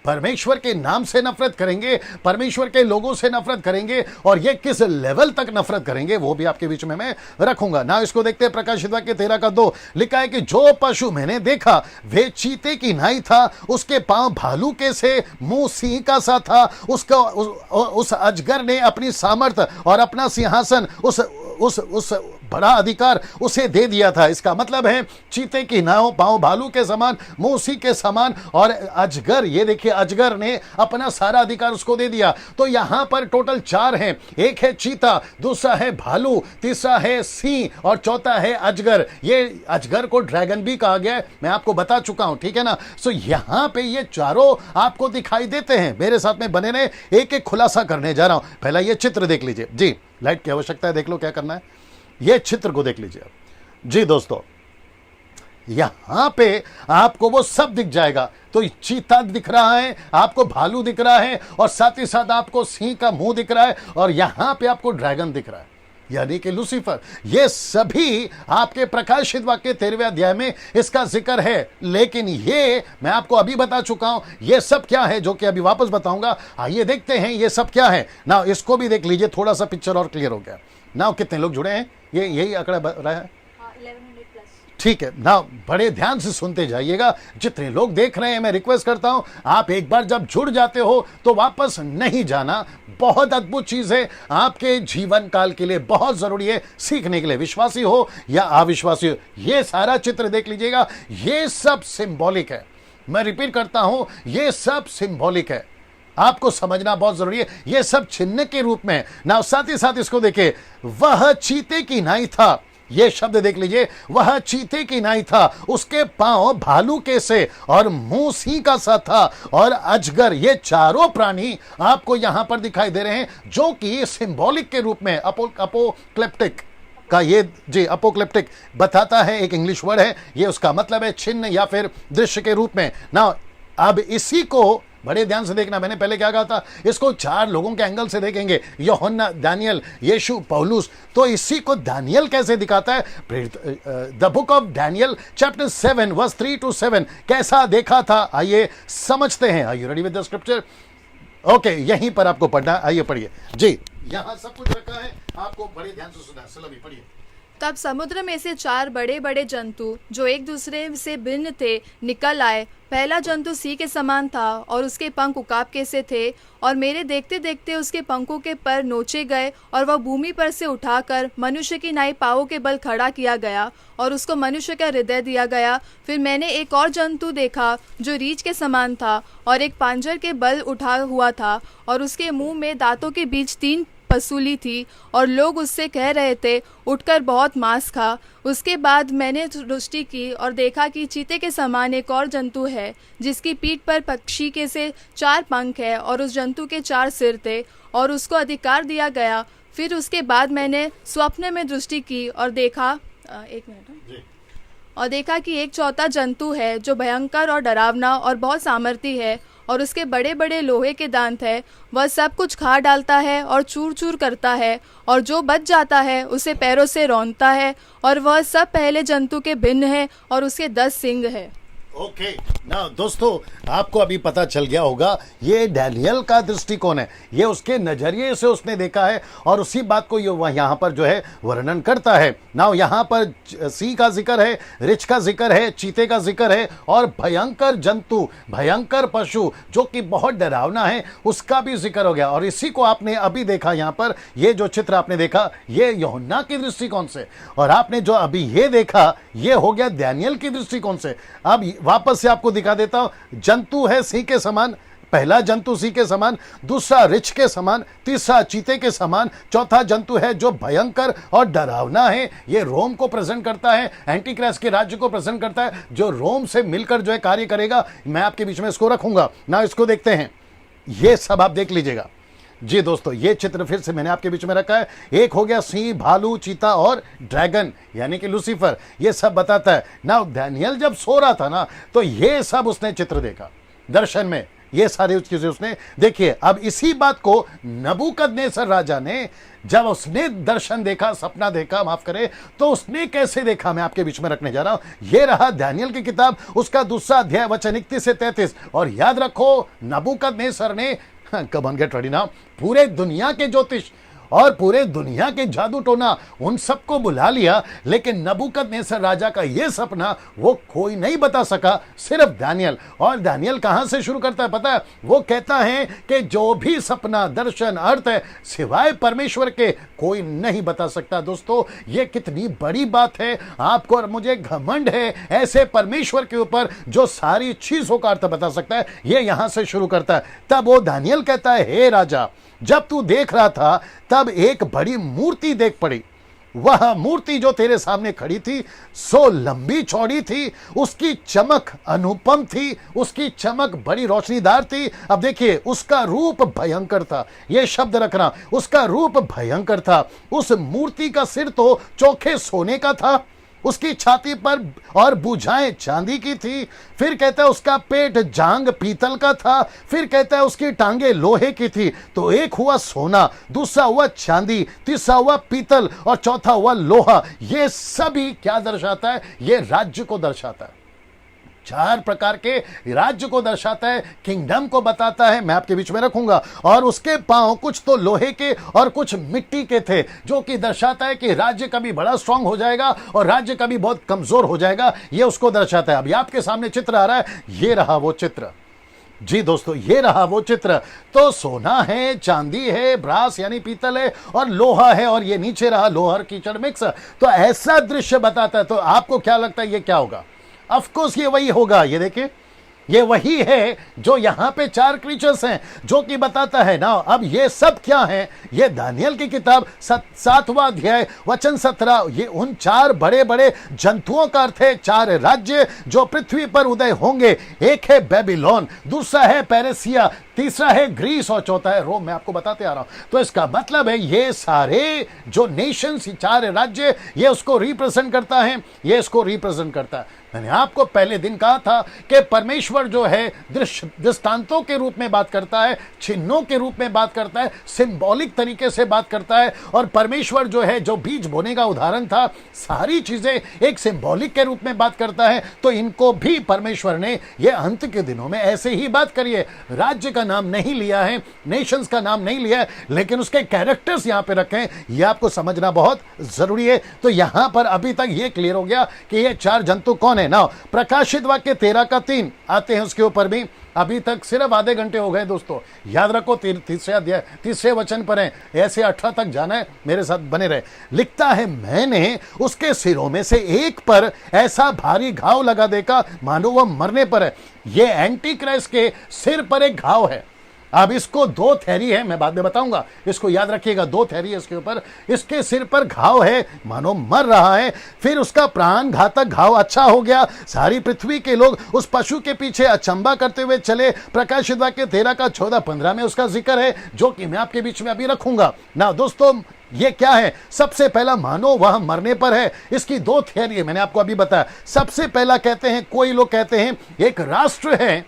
परमेश्वर के नाम से नफरत करेंगे, परमेश्वर के लोगों से नफरत करेंगे। और ये किस लेवल तक नफरत करेंगे वो भी आपके बीच में मैं रखूंगा ना। इसको देखते हैं, प्रकाशित वाक्य 13:2 लिखा है कि जो पशु मैंने देखा वे चीते की नाई था, उसके पांव भालू के से, मुंह सिंह का सा था। उस अजगर ने अपनी सामर्थ और अपना सिंहासन, उस बड़ा अधिकार उसे दे दिया था। इसका मतलब है चीते की नाव पांव भालू के समान, मुंह उसी के समान, और अजगर, ये देखिए अजगर ने अपना सारा अधिकार उसको दे दिया। तो यहां पर टोटल 4 हैं, एक है चीता, दूसरा है भालू, तीसरा है सिंह और चौथा है अजगर। ये अजगर को ड्रैगन भी कहा गया है, मैं आपको बता चुका हूं, ठीक है ना। सो यहां पे ये चारों आपको दिखाई देते हैं। मेरे साथ में बने रहे, एक एक खुलासा करने जा रहा हूं। पहला ये चित्र देख लीजिए जी, लाइट की आवश्यकता है, देख लो क्या करना है। ये चित्र को देख लीजिए जी दोस्तों, यहां पे आपको वो सब दिख जाएगा। तो चीता दिख रहा है, आपको भालू दिख रहा है, और साथ ही साथ आपको सिंह का मुंह दिख रहा है, और यहां पे आपको ड्रैगन दिख रहा है, यानी कि लूसीफर। ये सभी आपके प्रकाशित वाक्य 13वें अध्याय में इसका जिक्र है। लेकिन ये मैं आपको अभी बता चुका हूं, ये सब क्या है, जो कि अभी वापस बताऊंगा। आइए देखते हैं ये सब क्या है ना। इसको भी देख लीजिए, थोड़ा सा पिक्चर और क्लियर हो गया ना। कितने लोग जुड़े हैं, ये यही आंकड़ा रहा है, 1100+। ठीक है ना। बड़े ध्यान से सुनते जाइएगा। जितने लोग देख रहे हैं, मैं रिक्वेस्ट करता हूं, आप एक बार जब जुड़ जाते हो तो वापस नहीं जाना। बहुत अद्भुत चीज है, आपके जीवन काल के लिए बहुत जरूरी है, सीखने के लिए, विश्वासी हो या अविश्वासी हो। ये सारा चित्र देख लीजिएगा, ये सब सिंबॉलिक है। मैं रिपीट करता हूं, ये सब सिंबॉलिक है, आपको समझना बहुत जरूरी है। यह सब चिन्ह के रूप में ना। साथ ही साथ इसको देखिए, वह चीते की नाई था, यह शब्द देख लीजिए, वह चीते की नाई था, उसके पांव भालू के से और मुंह सिंह का सा था, और अजगर। ये चारों प्राणी आपको यहां पर दिखाई दे रहे हैं, जो कि सिंबॉलिक के रूप में, अपोक्लिप्टिक का ये जी, अपोक्लिप्टिक बताता है, एक इंग्लिश वर्ड है, ये उसका मतलब है चिन्ह या फिर दृश्य के रूप में ना। अब इसी को बड़े ध्यान से देखना, मैंने पहले क्या कहा था, इसको 4 लोगों के एंगल से देखेंगे, यूहन्ना, दानियल, यीशु, पौलुस। तो इसी को दानियल कैसे दिखाता है? The book of Daniel chapter 7 verse 3 to 7 कैसा देखा था, आइए समझते हैं। Are you ready with the scripture? Okay, यहीं पर आपको पढ़ना, आइए पढ़िए जी, यहां सब कुछ रखा है, आपको बड़े ध्यान से सुना। सलामी पढ़िए। तब समुद्र में से 4 बड़े बड़े जंतु जो एक दूसरे से भिन्न थे निकल आए। पहला जंतु सिंह के समान था और उसके पंख उकाब के से थे, और मेरे देखते देखते उसके पंखों के पर नोचे गए, और वह भूमि पर से उठाकर मनुष्य की नाई पाँवों के बल खड़ा किया गया, और उसको मनुष्य का हृदय दिया गया। फिर मैंने एक और जंतु देखा जो रीछ के समान था और एक पांजर के बल उठा हुआ था, और उसके मुंह में दांतों के बीच 3 वसूली थी और लोग उससे कह रहे थे, उठकर बहुत मांस खा। उसके बाद मैंने दृष्टि की और देखा कि चीते के समान एक और जंतु है, जिसकी पीठ पर पक्षी के से 4 पंख है और उस जंतु के 4 सिर थे और उसको अधिकार दिया गया। फिर उसके बाद मैंने स्वप्न में दृष्टि की और देखा और देखा कि एक चौथा जंतु है जो भयंकर और डरावना और बहुत सामर्थी है और उसके बड़े बड़े लोहे के दांत है। वह सब कुछ खा डालता है और चूर चूर करता है और जो बच जाता है उसे पैरों से रौंदता है और वह सब पहले जंतु के भिन्न है और उसके 10 सिंग है। ओके ना दोस्तों, आपको अभी पता चल गया होगा ये डैनियल का दृष्टिकोण है, ये उसके नजरिए से उसने देखा है और उसी बात को ये वह यहाँ पर जो है वर्णन करता है। ना यहाँ पर सी का जिक्र है, रिच का जिक्र है, चीते का जिक्र है और भयंकर जंतु, भयंकर पशु जो कि बहुत डरावना है, उसका भी जिक्र हो गया। और इसी को आपने अभी देखा यहाँ पर, ये जो चित्र आपने देखा ये यूहन्ना के दृष्टिकोण से, और आपने जो अभी ये देखा ये हो गया डैनियल की दृष्टिकोण से। अब वापस से आपको दिखा देता हूं, जंतु है सिंह के समान, पहला जंतु सिंह के समान, दूसरा रिछ के समान, तीसरा चीते के समान, चौथा जंतु है जो भयंकर और डरावना है। ये रोम को प्रेजेंट करता है, एंटी क्राइस्ट के राज्य को प्रेजेंट करता है, जो रोम से मिलकर जो है कार्य करेगा। मैं आपके बीच में इसको रखूंगा ना, इसको देखते हैं, ये सब आप देख लीजिएगा। जी दोस्तों, ये चित्र फिर से मैंने आपके बीच में रखा है। एक हो गया सिंह, भालू, चीता और ड्रैगन यानी कि लूसीफर, ये सब बताता है ना। डैनियल जब सो रहा था ना, तो ये सब उसने चित्र देखा दर्शन में, ये सारी चीजें उसने देखी है। अब इसी बात को नबूकदनेस्सर राजा ने, जब उसने दर्शन देखा, सपना देखा, माफ करे, तो उसने कैसे देखा मैं आपके बीच में रखने जा रहा हूं। ये रहा दानियल की किताब, उसका 2 अध्याय वचन 31 से 33। और याद रखो, नबूकदनेस्सर ने come on get ready now, पूरे दुनिया के ज्योतिष और पूरे दुनिया के जादू टोना उन सबको बुला लिया, लेकिन नबूकदनेस्सर राजा का यह सपना वो कोई नहीं बता सका, सिर्फ दानियल। और दानियल कहां से शुरू करता है पता है? वो कहता है कि जो भी सपना, दर्शन, अर्थ है, सिवाय परमेश्वर के कोई नहीं बता सकता। दोस्तों, ये कितनी बड़ी बात है। आपको और मुझे घमंड है ऐसे परमेश्वर के ऊपर जो सारी चीजों का अर्थ बता सकता है। ये यहां से शुरू करता है। तब वो दानियल कहता है, हे राजा, जब तू देख रहा था तब एक बड़ी मूर्ति देख पड़ी। वह मूर्ति जो तेरे सामने खड़ी थी सो लंबी चौड़ी थी, उसकी चमक अनुपम थी, उसकी चमक बड़ी रोशनीदार थी। अब देखिए, उसका रूप भयंकर था, यह शब्द रखना, उसका रूप भयंकर था। उस मूर्ति का सिर तो चोखे सोने का था, उसकी छाती पर और भुजाएं चांदी की थी। फिर कहता है उसका पेट जांग पीतल का था। फिर कहता है उसकी टांगे लोहे की थी। तो एक हुआ सोना, दूसरा हुआ चांदी, तीसरा हुआ पीतल और चौथा हुआ लोहा। ये सभी क्या दर्शाता है? ये राज्य को दर्शाता है। 4 प्रकार के राज्य को दर्शाता है, किंगडम को बताता है। मैं आपके बीच में रखूंगा। और उसके पांव कुछ तो लोहे के और कुछ मिट्टी के थे, जो कि दर्शाता है कि राज्य कभी बड़ा स्ट्रांग हो जाएगा और राज्य कभी बहुत कमजोर हो जाएगा। ये उसको दर्शाता है। अभी आपके सामने चित्र आ रहा है, ये रहा वो चित्र। जी दोस्तों, ये रहा वो चित्र। तो सोना है, चांदी है, ब्रास यानी पीतल है और लोहा है, और ये नीचे रहा लोहर कीचड़ मिक्स। तो ऐसा दृश्य बताता है। तो आपको क्या लगता है ये क्या होगा? ऑफ कोर्स ये वही होगा। ये देखिए, ये वही है जो यहां पे 4 क्रीचर्स हैं, जो कि बताता है ना। अब ये सब क्या है? ये दानियल की किताब 7वां अध्याय वचन 17, ये उन 4 बड़े बड़े जंतुओं का अर्थ है। 4 राज्य जो पृथ्वी पर उदय होंगे। एक है बेबीलोन, दूसरा है पेरेसिया, तीसरा है ग्रीस और चौथा है रोम। मैं आपको बताते आ रहा हूं। तो इसका मतलब है ये सारे जो नेशंस, 4 राज्य, ये उसको रिप्रेजेंट करता है, ये इसको रिप्रेजेंट करता है। मैंने आपको पहले दिन कहा था कि परमेश्वर जो है दृष्टांतों के रूप में बात करता है, चिन्हों के रूप में बात करता है, सिंबॉलिक तरीके से बात करता है। और परमेश्वर जो है, जो बीज बोने का उदाहरण था, सारी चीजें एक सिंबॉलिक के रूप में बात करता है। तो इनको भी परमेश्वर ने ये अंत के दिनों में ऐसे ही बात करी है। राज्य का नाम नहीं लिया है, नेशंस का नाम नहीं लिया है, लेकिन उसके कैरेक्टर्स यहां पे रखे हैं। ये आपको समझना बहुत जरूरी है। तो यहां पर अभी तक ये क्लियर हो गया कि ये 4 जंतु कौन है ना। प्रकाशित वाक्य 13 का 3 आते हैं उसके ऊपर भी। अभी तक सिर्फ आधे घंटे हो गए दोस्तों। याद रखो, 3 अध्याय 3 वचन पर है, ऐसे 18 तक जाना है। मेरे साथ बने रहे। लिखता है, मैंने उसके सिरों में से एक पर ऐसा भारी घाव लगा देखा मानो वह मरने पर है। यह एंटी क्राइस्ट के सिर पर एक घाव है। अब इसको दो थैरी है, मैं बाद में बताऊंगा, इसको याद रखिएगा, दो थैरी है इसके ऊपर। इसके सिर पर घाव है, मानो मर रहा है, फिर उसका प्राण घातक घाव अच्छा हो गया। सारी पृथ्वी के लोग उस पशु के पीछे अचंबा करते हुए चले। प्रकाशित वाक्य 13 का 14-15 में उसका जिक्र है, जो कि मैं आपके बीच में अभी रखूंगा ना। दोस्तों ये क्या है? सबसे पहला मानो वह मरने पर है। इसकी दो थियरी है, मैंने आपको अभी बताया। सबसे पहला कहते हैं, कोई लोग कहते हैं एक राष्ट्र है,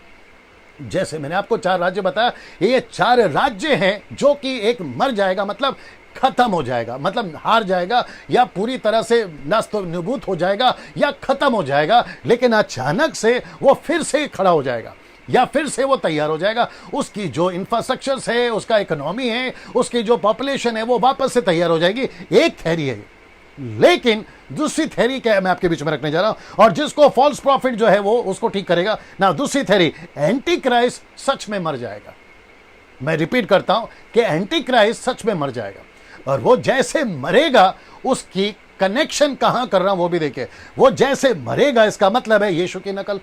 जैसे मैंने आपको 4 राज्य बताया, ये 4 राज्य हैं जो कि एक मर जाएगा, मतलब खत्म हो जाएगा, मतलब हार जाएगा या पूरी तरह से नस्तोन्मुख हो जाएगा या खत्म हो जाएगा, लेकिन अचानक से वो फिर से खड़ा हो जाएगा या फिर से वो तैयार हो जाएगा। उसकी जो इंफ्रास्ट्रक्चर्स है, उसका इकोनॉमी है, उसकी जो पॉपुलेशन है, वो वापस से तैयार हो जाएगी। एक थ्योरी है। लेकिन दूसरी थ्योरी क्या है, मैं आपके बीच में रखने जा रहा हूं, और जिसको फॉल्स प्रॉफिट जो है वो उसको ठीक करेगा ना। दूसरी थ्योरी, एंटी क्राइस्ट सच में मर जाएगा। मैं रिपीट करता हूं कि एंटी क्राइस्ट सच में मर जाएगा, और वो जैसे मरेगा, उसकी कनेक्शन कहां कर रहा हूं वो भी देखिए। वो जैसे मरेगा, इसका मतलब है यीशु की नकल।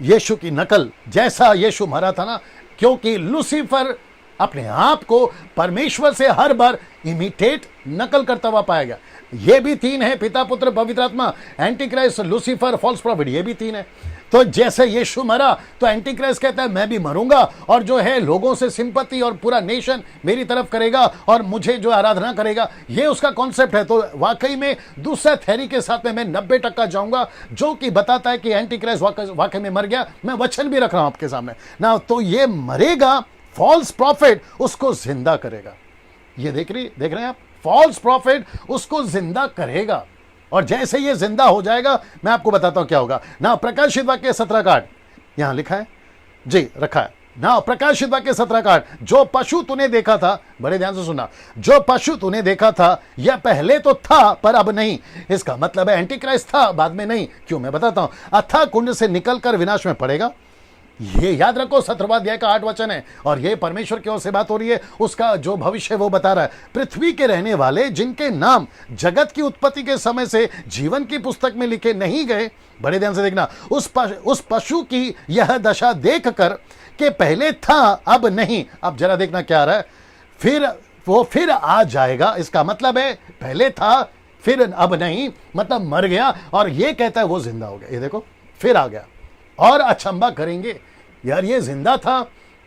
यीशु की नकल, जैसा यीशु मरा था ना, क्योंकि लूसीफर अपने आप को परमेश्वर से हर बार इमिटेट, नकल करता हुआ पाया गया। ये भी 3 है, पिता पुत्र पवित्र आत्मा, antichrist, Lucifer, false prophet, ये भी 3 है। तो जैसे यीशु मरा, तो एंटी क्राइस्ट कहता है मैं भी मरूंगा, और जो है लोगों से सिंपैथी और पूरा नेशन मेरी तरफ करेगा और मुझे जो आराधना करेगा, ये उसका कॉन्सेप्ट है। तो वाकई में दूसरा थ्योरी के साथ में मैं 90% जाऊंगा, जो कि बताता है कि एंटी क्राइस्ट वाकई में मर गया। मैं वचन भी रख रहा हूं आपके सामने ना। तो ये मरेगा, फॉल्स प्रॉफिट उसको जिंदा करेगा। ये देख रहे हैं आप, फॉल्स प्रॉफिट उसको जिंदा करेगा, और जैसे ये जिंदा हो जाएगा, मैं आपको बताता हूं क्या होगा ना। प्रकाशित वाक्य 17 का 8 यहां लिखा है जी, रखा है ना। प्रकाशित वाक्य 17 का 8, जो पशु तूने देखा था, बड़े ध्यान से सुना, जो पशु तूने देखा था यह पहले तो था पर अब नहीं। इसका मतलब है एंटी क्राइस्ट था, बाद में नहीं। क्यों, मैं बताता हूं। अथाह कुंड से निकलकर विनाश में पड़ेगा। ये याद रखो, 17वां अध्याय का 8 वचन है, और ये परमेश्वर की ओर से बात हो रही है। उसका जो भविष्य वो बता रहा है, पृथ्वी के रहने वाले जिनके नाम जगत की उत्पत्ति के समय से जीवन की पुस्तक में लिखे नहीं गए, बड़े ध्यान से देखना, उस पशु की यह दशा देखकर कि पहले था अब नहीं। अब जरा देखना क्या आ रहा है, फिर आ जाएगा। इसका मतलब है पहले था फिर अब नहीं, मतलब मर गया, और ये कहता है वो जिंदा हो गया। ये देखो, फिर आ गया, और अचंबा करेंगे, यार ये जिंदा था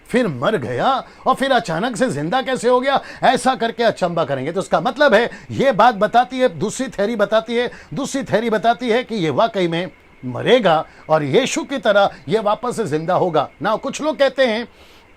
फिर मर गया और फिर अचानक से जिंदा कैसे हो गया, ऐसा करके अचंबा करेंगे। तो उसका मतलब है, ये बात बताती है, दूसरी थ्योरी बताती है कि ये वाकई में मरेगा और यीशु की तरह ये वापस से जिंदा होगा ना। कुछ लोग कहते हैं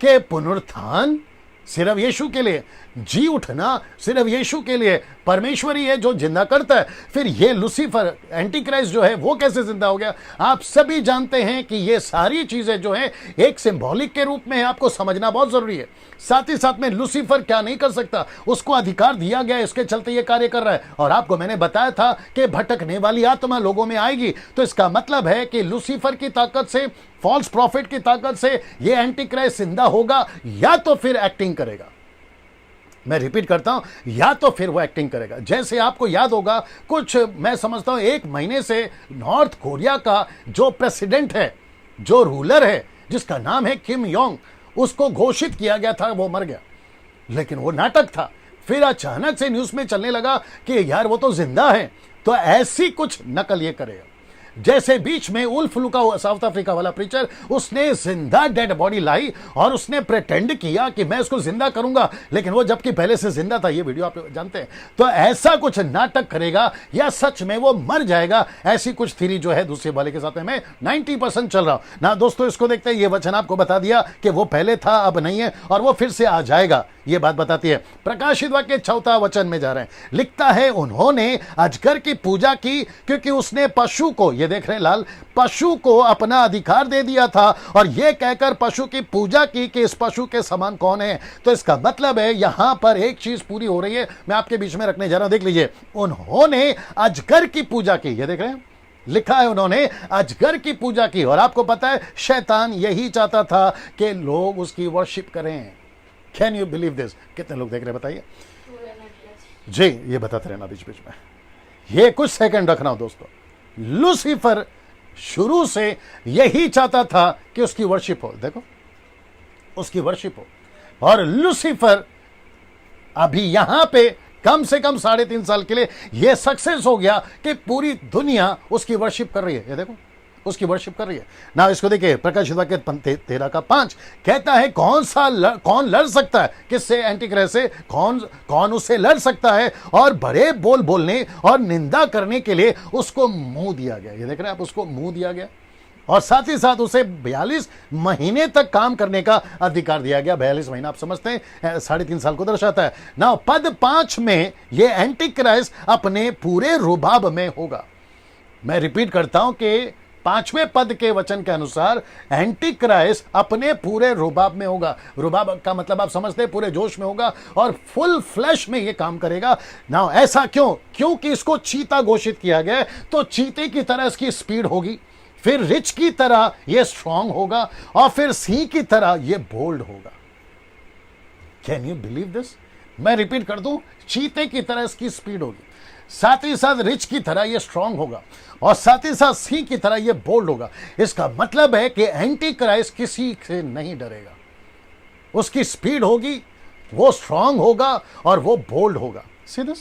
कि पुनरुत्थान सिर्फ यीशु के लिए, जी उठना सिर्फ यीशु के लिए, परमेश्वर ही है जो जिंदा करता है। फिर ये लूसीफर, एंटी क्राइस्ट जो है, वो कैसे जिंदा हो गया? आप सभी जानते हैं कि ये सारी चीजें जो है एक सिंबॉलिक के रूप में है, आपको समझना बहुत जरूरी है। साथ ही साथ में लूसीफर क्या नहीं कर सकता, उसको अधिकार दिया गया, इसके चलते ये कार्य कर रहा है। और आपको मैंने बताया था कि भटकने वाली आत्मा लोगों में आएगी, तो इसका मतलब है कि लूसीफर की ताकत से, फॉल्स प्रॉफिट की ताकत से ये एंटी क्राइस्ट जिंदा होगा, या तो फिर एक्टिंग करेगा। मैं रिपीट करता हूं, या तो फिर वो एक्टिंग करेगा। जैसे आपको याद होगा, कुछ मैं समझता हूं 1 महीने से नॉर्थ कोरिया का जो प्रेसिडेंट है, जो रूलर है, जिसका नाम है किम योंग, उसको घोषित किया गया था वो मर गया, लेकिन वो नाटक था। फिर अचानक से न्यूज में चलने लगा कि यार वो तो जिंदा है। तो ऐसी कुछ नकल ये करेगा। जैसे बीच में उल्फ लुका, साउथ अफ्रीका वाला प्रीचर, उसने जिंदा डेड बॉडी लाई और उसने प्रेटेंड किया कि मैं उसको जिंदा करूंगा, लेकिन वो जबकि पहले से जिंदा था। ये वीडियो आप जानते हैं। तो ऐसा कुछ नाटक करेगा या सच में वो मर जाएगा, ऐसी कुछ थ्योरी जो है दूसरे वाले के साथ में मैं 90% चल रहा हूं ना। दोस्तों इसको देखते हैं, ये वचन आपको बता दिया कि वो पहले था अब नहीं है, और वो फिर से आ जाएगा। ये बात बताती है। प्रकाशित वाक्य 4 वचन में जा रहे हैं, लिखता है उन्होंने अजगर की पूजा की क्योंकि उसने पशु को, ये देख रहे हैं लाल, पशु को अपना अधिकार दे दिया था, और ये कहकर पशु की पूजा की कि इस पशु के समान कौन है। तो इसका मतलब है यहां पर एक चीज पूरी हो रही है, मैं आपके बीच में रखने जा रहा हूं, देख लीजिए। उन्होंने अजगर की पूजा की, ये देख रहे हैं, लिखा है उन्होंने अजगर की पूजा की। और आपको पता है शैतान यही चाहता था कि लोग उसकी वर्शिप करें। Can you believe this? कितने लोग देख रहे हैं बताइए जी, ये बताते रहना बीच बीच में, ये कुछ सेकंड रखना हो दोस्तों। लूसीफर शुरू से यही चाहता था कि उसकी वर्शिप हो। देखो उसकी वर्शिप हो। और लूसीफर अभी यहां पे कम से कम 3.5 साल के लिए यह सक्सेस हो गया कि पूरी दुनिया उसकी वर्शिप कर रही है। ये देखो, उसकी वर्शिप कर रही है ना। इसको देखिए, प्रकाशित वाक्य 13:5 कहता है कौन लड़ सकता है किससे? एंटीक्राइस्ट से। कौन उससे लड़ सकता है? और बड़े बोल बोलने और निंदा करने के लिए उसको मुंह दिया गया। ये देख रहे हैं आप, उसको मुंह दिया गया और साथ ही साथ उसे 42 महीने तक काम करने का अधिकार दिया गया। 42 महीना आप समझते हैं 3.5 साल को दर्शाता है ना। पद 5 में यह एंटीक्राइस्ट अपने पूरे रुबाब में होगा। मैं रिपीट करता हूं कि 5वें पद के वचन के अनुसार एंटीक्राइस्ट अपने पूरे रुबाब में होगा। रुबाब का मतलब आप समझते हैं, पूरे जोश में होगा और फुल फ्लैश में यह काम करेगा ना। ऐसा क्यों? क्योंकि इसको चीता घोषित किया गया है, तो चीते की तरह इसकी स्पीड होगी, फिर रिच की तरह यह स्ट्रांग होगा और फिर सिंह की तरह यह बोल्ड होगा। Can you believe this? मैं रिपीट कर दूं, चीते की तरह इसकी स्पीड होगी, साथ ही साथ रिच की तरह यह स्ट्रांग होगा और साथ ही साथ सिंह की तरह यह बोल्ड होगा। इसका मतलब है कि एंटी क्राइस्ट किसी से नहीं डरेगा। उसकी स्पीड होगी, वो स्ट्रांग होगा और वो बोल्ड होगा। See this?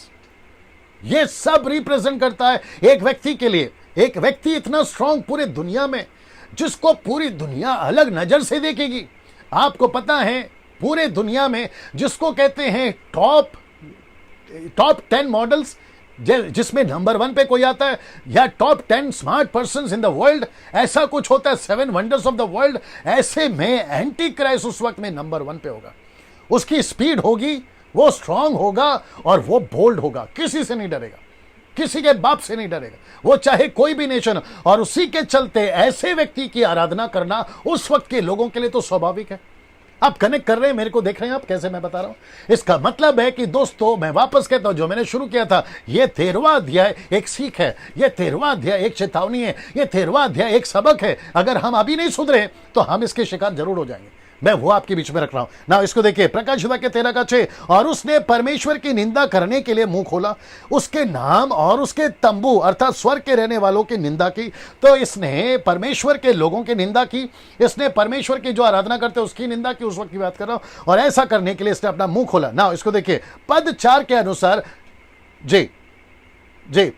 ये सब रिप्रेजेंट करता है एक व्यक्ति के लिए। एक व्यक्ति इतना स्ट्रांग पूरे दुनिया में, जिसको पूरी दुनिया अलग नजर से देखेगी। आपको पता है, पूरे दुनिया में जिसको कहते हैं टॉप 10 मॉडल्स, जिसमें नंबर 1 पे कोई आता है, या top 10 smart persons in the world, ऐसा कुछ होता है, 7 वंडर्स ऑफ द वर्ल्ड। ऐसे में एंटी क्राइस्ट उस वक्त में नंबर 1 पे होगा। उसकी स्पीड होगी, वो स्ट्रांग होगा और वो बोल्ड होगा। किसी से नहीं डरेगा, किसी के बाप से नहीं डरेगा, वो चाहे कोई भी नेशन हो। और उसी के चलते ऐसे व्यक्ति की आराधना करना उस वक्त के लोगों के लिए तो स्वाभाविक है। आप कनेक्ट कर रहे हैं, मेरे को देख रहे हैं आप कैसे मैं बता रहा हूं? इसका मतलब है कि दोस्तों, मैं वापस कहता हूं, जो मैंने शुरू किया था, यह 13वां अध्याय एक सीख है, यह 13वां अध्याय एक चेतावनी है, यह 13वां अध्याय एक सबक है। अगर हम अभी नहीं सुधरे तो हम इसके शिकार जरूर हो जाएंगे। मैं वो आपके बीच में रख रहा हूं ना। इसको देखिए, प्रकाशित वाक्य 13:6 और उसने परमेश्वर की निंदा करने के लिए मुंह खोला, उसके नाम और उसके तंबू अर्थात स्वर्ग के रहने वालों की निंदा की। तो इसने परमेश्वर के लोगों की निंदा की, इसने परमेश्वर की जो आराधना करते उसकी निंदा की। उस वक्त की बात कर रहा हूं। और ऐसा करने के लिए इसने अपना मुंह खोला ना। इसको देखिए, पद 4 के अनुसार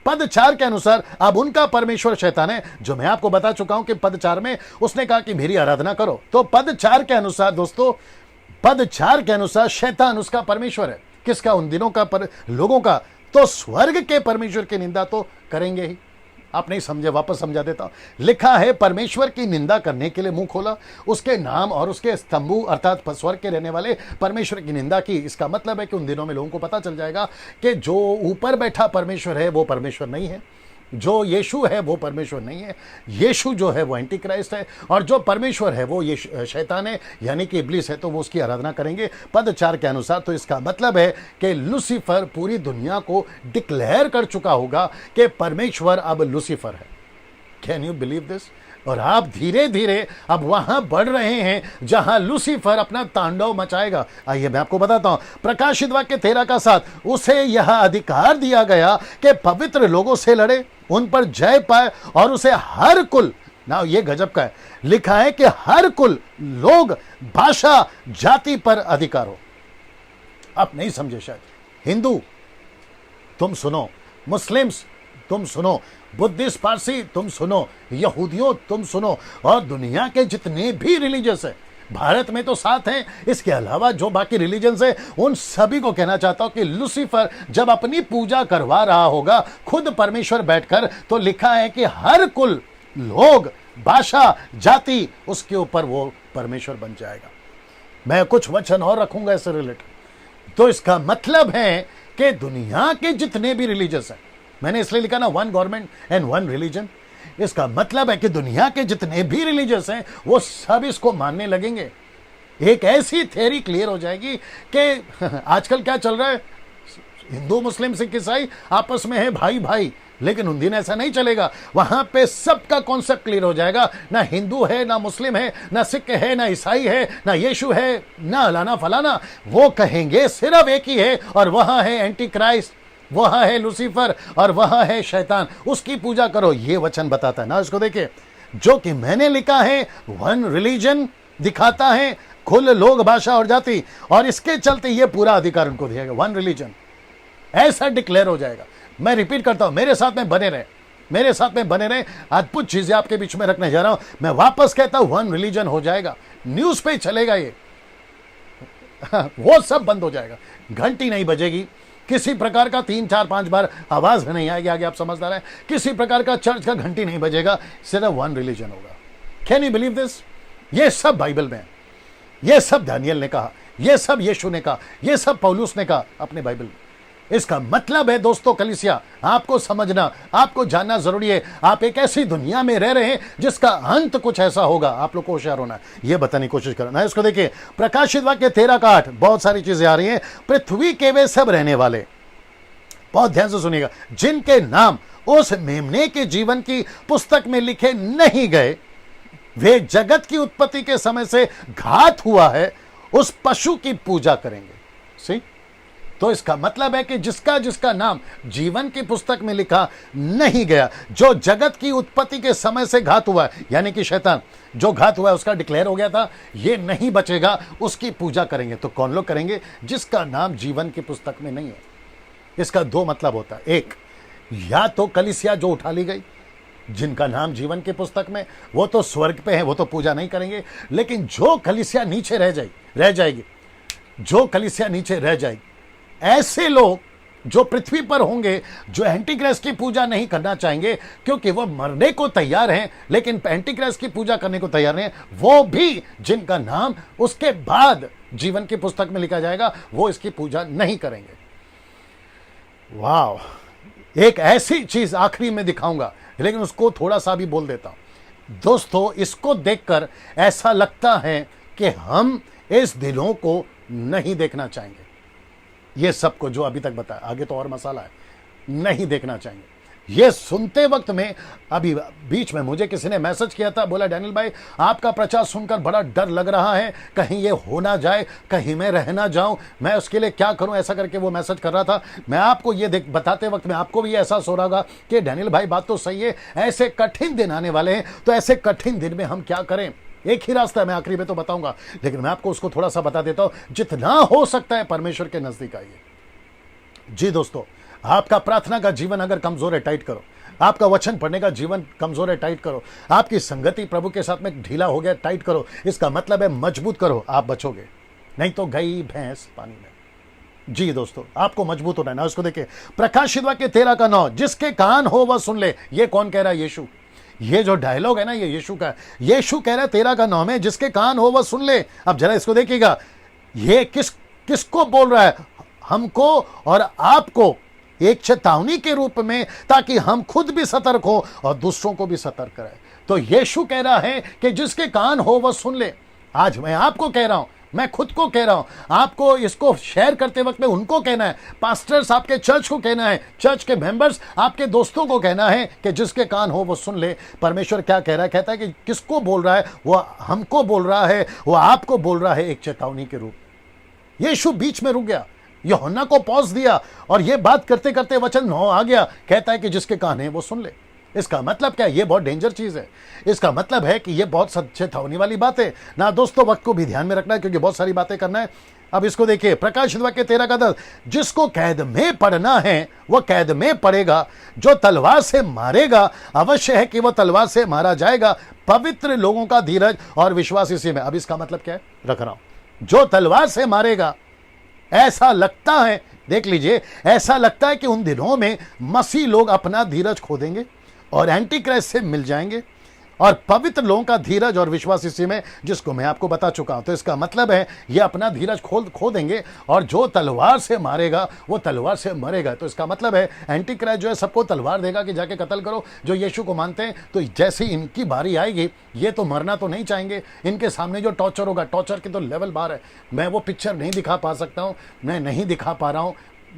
पद 4 के अनुसार अब उनका परमेश्वर शैतान है, जो मैं आपको बता चुका हूं कि पद 4 में उसने कहा कि मेरी आराधना करो। तो पद 4 के अनुसार दोस्तों, पद 4 के अनुसार शैतान उसका परमेश्वर है। किसका? उन दिनों का, लोगों का। तो स्वर्ग के परमेश्वर की निंदा तो करेंगे ही। आप नहीं समझे, वापस समझा देता हूं। लिखा है परमेश्वर की निंदा करने के लिए मुंह खोला, उसके नाम और उसके स्तंभू अर्थात स्वर्ग के रहने वाले परमेश्वर की निंदा की। इसका मतलब है कि उन दिनों में लोगों को पता चल जाएगा कि जो ऊपर बैठा परमेश्वर है वो परमेश्वर नहीं है, जो यीशु है वो परमेश्वर नहीं है, यीशु जो है वो एंटी क्राइस्ट है, और जो परमेश्वर है वो ये शैतान है यानी कि इब्लिस है। तो वो उसकी आराधना करेंगे पद 4 के अनुसार। तो इसका मतलब है कि लूसीफर पूरी दुनिया को डिक्लेयर कर चुका होगा कि परमेश्वर अब लूसीफर है। Can you believe this? और आप धीरे धीरे अब वहां बढ़ रहे हैं जहां लूसीफर अपना तांडव मचाएगा। आइए मैं आपको बताता हूं, प्रकाशित वाक्य 13:7 उसे यह अधिकार दिया गया कि पवित्र लोगों से लड़े, उन पर जय पाए और उसे हर कुल, ना ये गजब का है, लिखा है कि हर कुल, लोग, भाषा, जाति पर अधिकार हो। आप नहीं समझे शायद। हिंदू तुम सुनो, मुस्लिम्स तुम सुनो, बुद्धिस्ट पारसी तुम सुनो, यहूदियों तुम सुनो, और दुनिया के जितने भी रिलीजियस है, भारत में तो 7 हैं, इसके अलावा जो बाकी रिलीजन्स है, उन सभी को कहना चाहता हूं कि लूसीफर जब अपनी पूजा करवा रहा होगा खुद परमेश्वर बैठकर, तो लिखा है कि हर कुल, लोग, भाषा, जाति, उसके ऊपर वो परमेश्वर बन जाएगा। मैं कुछ वचन और रखूंगा इससे रिलेटेड। तो इसका मतलब है कि दुनिया के जितने भी रिलीजियस हैं, मैंने इसलिए लिखा ना 1 गवर्नमेंट एंड 1 रिलीजन, इसका मतलब है कि दुनिया के जितने भी रिलीजियस हैं वो सब इसको मानने लगेंगे। एक ऐसी थ्योरी क्लियर हो जाएगी कि आजकल क्या चल रहा है, हिंदू, मुस्लिम, सिख, ईसाई आपस में है भाई भाई, लेकिन उन दिन ऐसा नहीं चलेगा। वहां पे सबका कॉन्सेप्ट क्लियर हो जाएगा। ना हिंदू है, ना मुस्लिम है, ना सिख है, ना ईसाई है, ना यीशु है, ना अलाना फलाना। वो कहेंगे सिर्फ एक ही है, और वहां है एंटी क्राइस्ट, वहां है लूसीफर और वहां है शैतान, उसकी पूजा करो। ये वचन बताता है ना। इसको देखिए, जो कि मैंने लिखा है 1 रिलीजन दिखाता है, कुल, लोग, भाषा और जाति, और इसके चलते ये पूरा अधिकार उनको दिया गया। वन रिलीजन ऐसा डिक्लेयर हो जाएगा। मैं रिपीट करता हूं, मेरे साथ में बने रहे, मेरे साथ में बने रहे। अद्भुत चीजें आपके बीच में रखने जा रहा हूं। मैं वापस कहता हूं, वन रिलीजन हो जाएगा, न्यूज पे चलेगा ये। वो सब बंद हो जाएगा, घंटी नहीं बजेगी, किसी प्रकार का 3 4 5 बार आवाज नहीं आएगी, आगे आप समझदार हैं, किसी प्रकार का चर्च का घंटी नहीं बजेगा, सिर्फ वन रिलीजन होगा। Can you believe this? ये सब बाइबल में है, ये सब दानियल ने कहा, ये सब यीशु ने कहा, ये सब पौलुस ने कहा अपने बाइबल में। इसका मतलब है दोस्तों, कलीसिया, आपको समझना, आपको जानना जरूरी है। आप एक ऐसी दुनिया में रह रहे हैं जिसका अंत कुछ ऐसा होगा। आप लोग को होशियार होना है, यह बताने की कोशिश करना। इसको देखिए, प्रकाशित वाक्य 13:8, बहुत सारी चीजें आ रही हैं। पृथ्वी के वे सब रहने वाले, बहुत ध्यान से सुनिएगा, जिनके नाम उस मेमने के जीवन की पुस्तक में लिखे नहीं गए, वे जगत की उत्पत्ति के समय से घात हुआ है उस पशु की पूजा करेंगे। सी, तो इसका मतलब है कि जिसका जिसका नाम जीवन की पुस्तक में लिखा नहीं गया, जो जगत की उत्पत्ति के समय से घात हुआ है, यानी कि शैतान जो घात हुआ है उसका डिक्लेयर हो गया था, ये नहीं बचेगा, उसकी पूजा करेंगे। तो कौन लोग करेंगे? जिसका नाम जीवन की पुस्तक में नहीं है। इसका 2 मतलब होता है। एक, या तो कलीसिया जो उठा ली गई, जिनका नाम जीवन की पुस्तक में, वो तो स्वर्ग पे है, वो तो पूजा नहीं करेंगे। लेकिन जो कलीसिया नीचे रह जाएगी, जो कलीसिया नीचे रह जाएगी, ऐसे लोग जो पृथ्वी पर होंगे, जो एंटीक्राइस्ट की पूजा नहीं करना चाहेंगे, क्योंकि वो मरने को तैयार हैं लेकिन एंटीक्राइस्ट की पूजा करने को तैयार नहीं है, वो भी जिनका नाम उसके बाद जीवन की पुस्तक में लिखा जाएगा, वो इसकी पूजा नहीं करेंगे। वाह, एक ऐसी चीज आखिरी में दिखाऊंगा, लेकिन उसको थोड़ा सा भी बोल देता हूं। दोस्तों, इसको देखकर ऐसा लगता है कि हम इस दिनों को नहीं देखना चाहेंगे। ये सबको जो अभी तक बताया, आगे तो और मसाला है, नहीं देखना चाहेंगे। ये सुनते वक्त में, अभी बीच में मुझे किसी ने मैसेज किया था, बोला डैनियल भाई आपका प्रचार सुनकर बड़ा डर लग रहा है, कहीं ये हो ना जाए, कहीं मैं रह ना जाऊं, मैं उसके लिए क्या करूं, ऐसा करके वो मैसेज कर रहा था। मैं आपको ये बताते वक्त में आपको भी एहसास हो रहा होगा कि डैनियल भाई बात तो सही है, ऐसे कठिन दिन आने वाले हैं, तो ऐसे कठिन दिन में हम क्या करें? एक ही रास्ता है, मैं आखिरी में तो बताऊंगा, लेकिन मैं आपको उसको थोड़ा सा बता देता हूं। जितना हो सकता है परमेश्वर के नजदीक आइए। जी दोस्तों, आपका प्रार्थना का जीवन अगर कमजोर है, टाइट करो। आपका वचन पढ़ने का जीवन कमजोर है, टाइट करो। आपकी संगति प्रभु के साथ में ढीला हो गया, टाइट करो। इसका मतलब है मजबूत करो, आप बचोगे, नहीं तो गई भैंस पानी में। जी दोस्तों, आपको मजबूत होना है ना। उसको देखिए, प्रकाशित वाक्य 13:9, जिसके कान हो वह सुन ले। ये कौन कह रहा है? यीशु। ये जो डायलॉग है ना, ये यीशु का है। यीशु कह रहा है 13:9 में, जिसके कान हो वह सुन ले। अब जरा इसको देखिएगा, ये किसको बोल रहा है? हमको और आपको, एक चेतावनी के रूप में, ताकि हम खुद भी सतर्क हो और दूसरों को भी सतर्क करें। तो यीशु कह रहा है कि जिसके कान हो वह सुन ले। आज मैं आपको कह रहा हूं, मैं खुद को कह रहा हूं, आपको इसको शेयर करते वक्त में उनको कहना है, पास्टर्स आपके चर्च को कहना है, चर्च के मेंबर्स आपके दोस्तों को कहना है कि जिसके कान हो वो सुन ले। परमेश्वर क्या कह रहा है? कहता है कि किसको बोल रहा है? वो हमको बोल रहा है, वो आपको बोल रहा है, एक चेतावनी के रूप। यीशु बीच में रुक गया, यूहन्ना को पॉज दिया, और ये बात करते करते वचन 9 आ गया, कहता है कि जिसके कान है वो सुन ले। इसका मतलब क्या है? ये बहुत डेंजर चीज है। इसका मतलब है कि ये बहुत चेतावनी वाली बात है ना। दोस्तों, वक्त को भी ध्यान में रखना है, क्योंकि बहुत सारी बातें करना है। अब इसको देखिए, प्रकाशित वाक्य 13:10, जिसको कैद में पड़ना है वह कैद में पड़ेगा, जो तलवार से मारेगा अवश्य है कि वह तलवार से मारा जाएगा। पवित्र लोगों का धीरज और विश्वास इसी में। अब इसका मतलब क्या है? रख रहा हूं, जो तलवार से मारेगा। ऐसा लगता है, देख लीजिए, ऐसा लगता है कि उन दिनों में मसीह लोग अपना धीरज खो देंगे और एंटी क्राइस्ट से मिल जाएंगे, और पवित्र लोगों का धीरज और विश्वास इसी में, जिसको मैं आपको बता चुका हूं। तो इसका मतलब है ये अपना धीरज खो देंगे, और जो तलवार से मारेगा वो तलवार से मरेगा। तो इसका मतलब है एंटी क्राइस्ट जो है सबको तलवार देगा कि जाके कत्ल करो, जो यीशु को मानते हैं। तो जैसे इनकी बारी आएगी, ये तो मरना तो नहीं चाहेंगे। इनके सामने जो टॉर्चर होगा, टॉर्चर की तो लेवल बार है। मैं वो पिक्चर नहीं दिखा पा सकता हूं, मैं नहीं दिखा पा रहा हूं।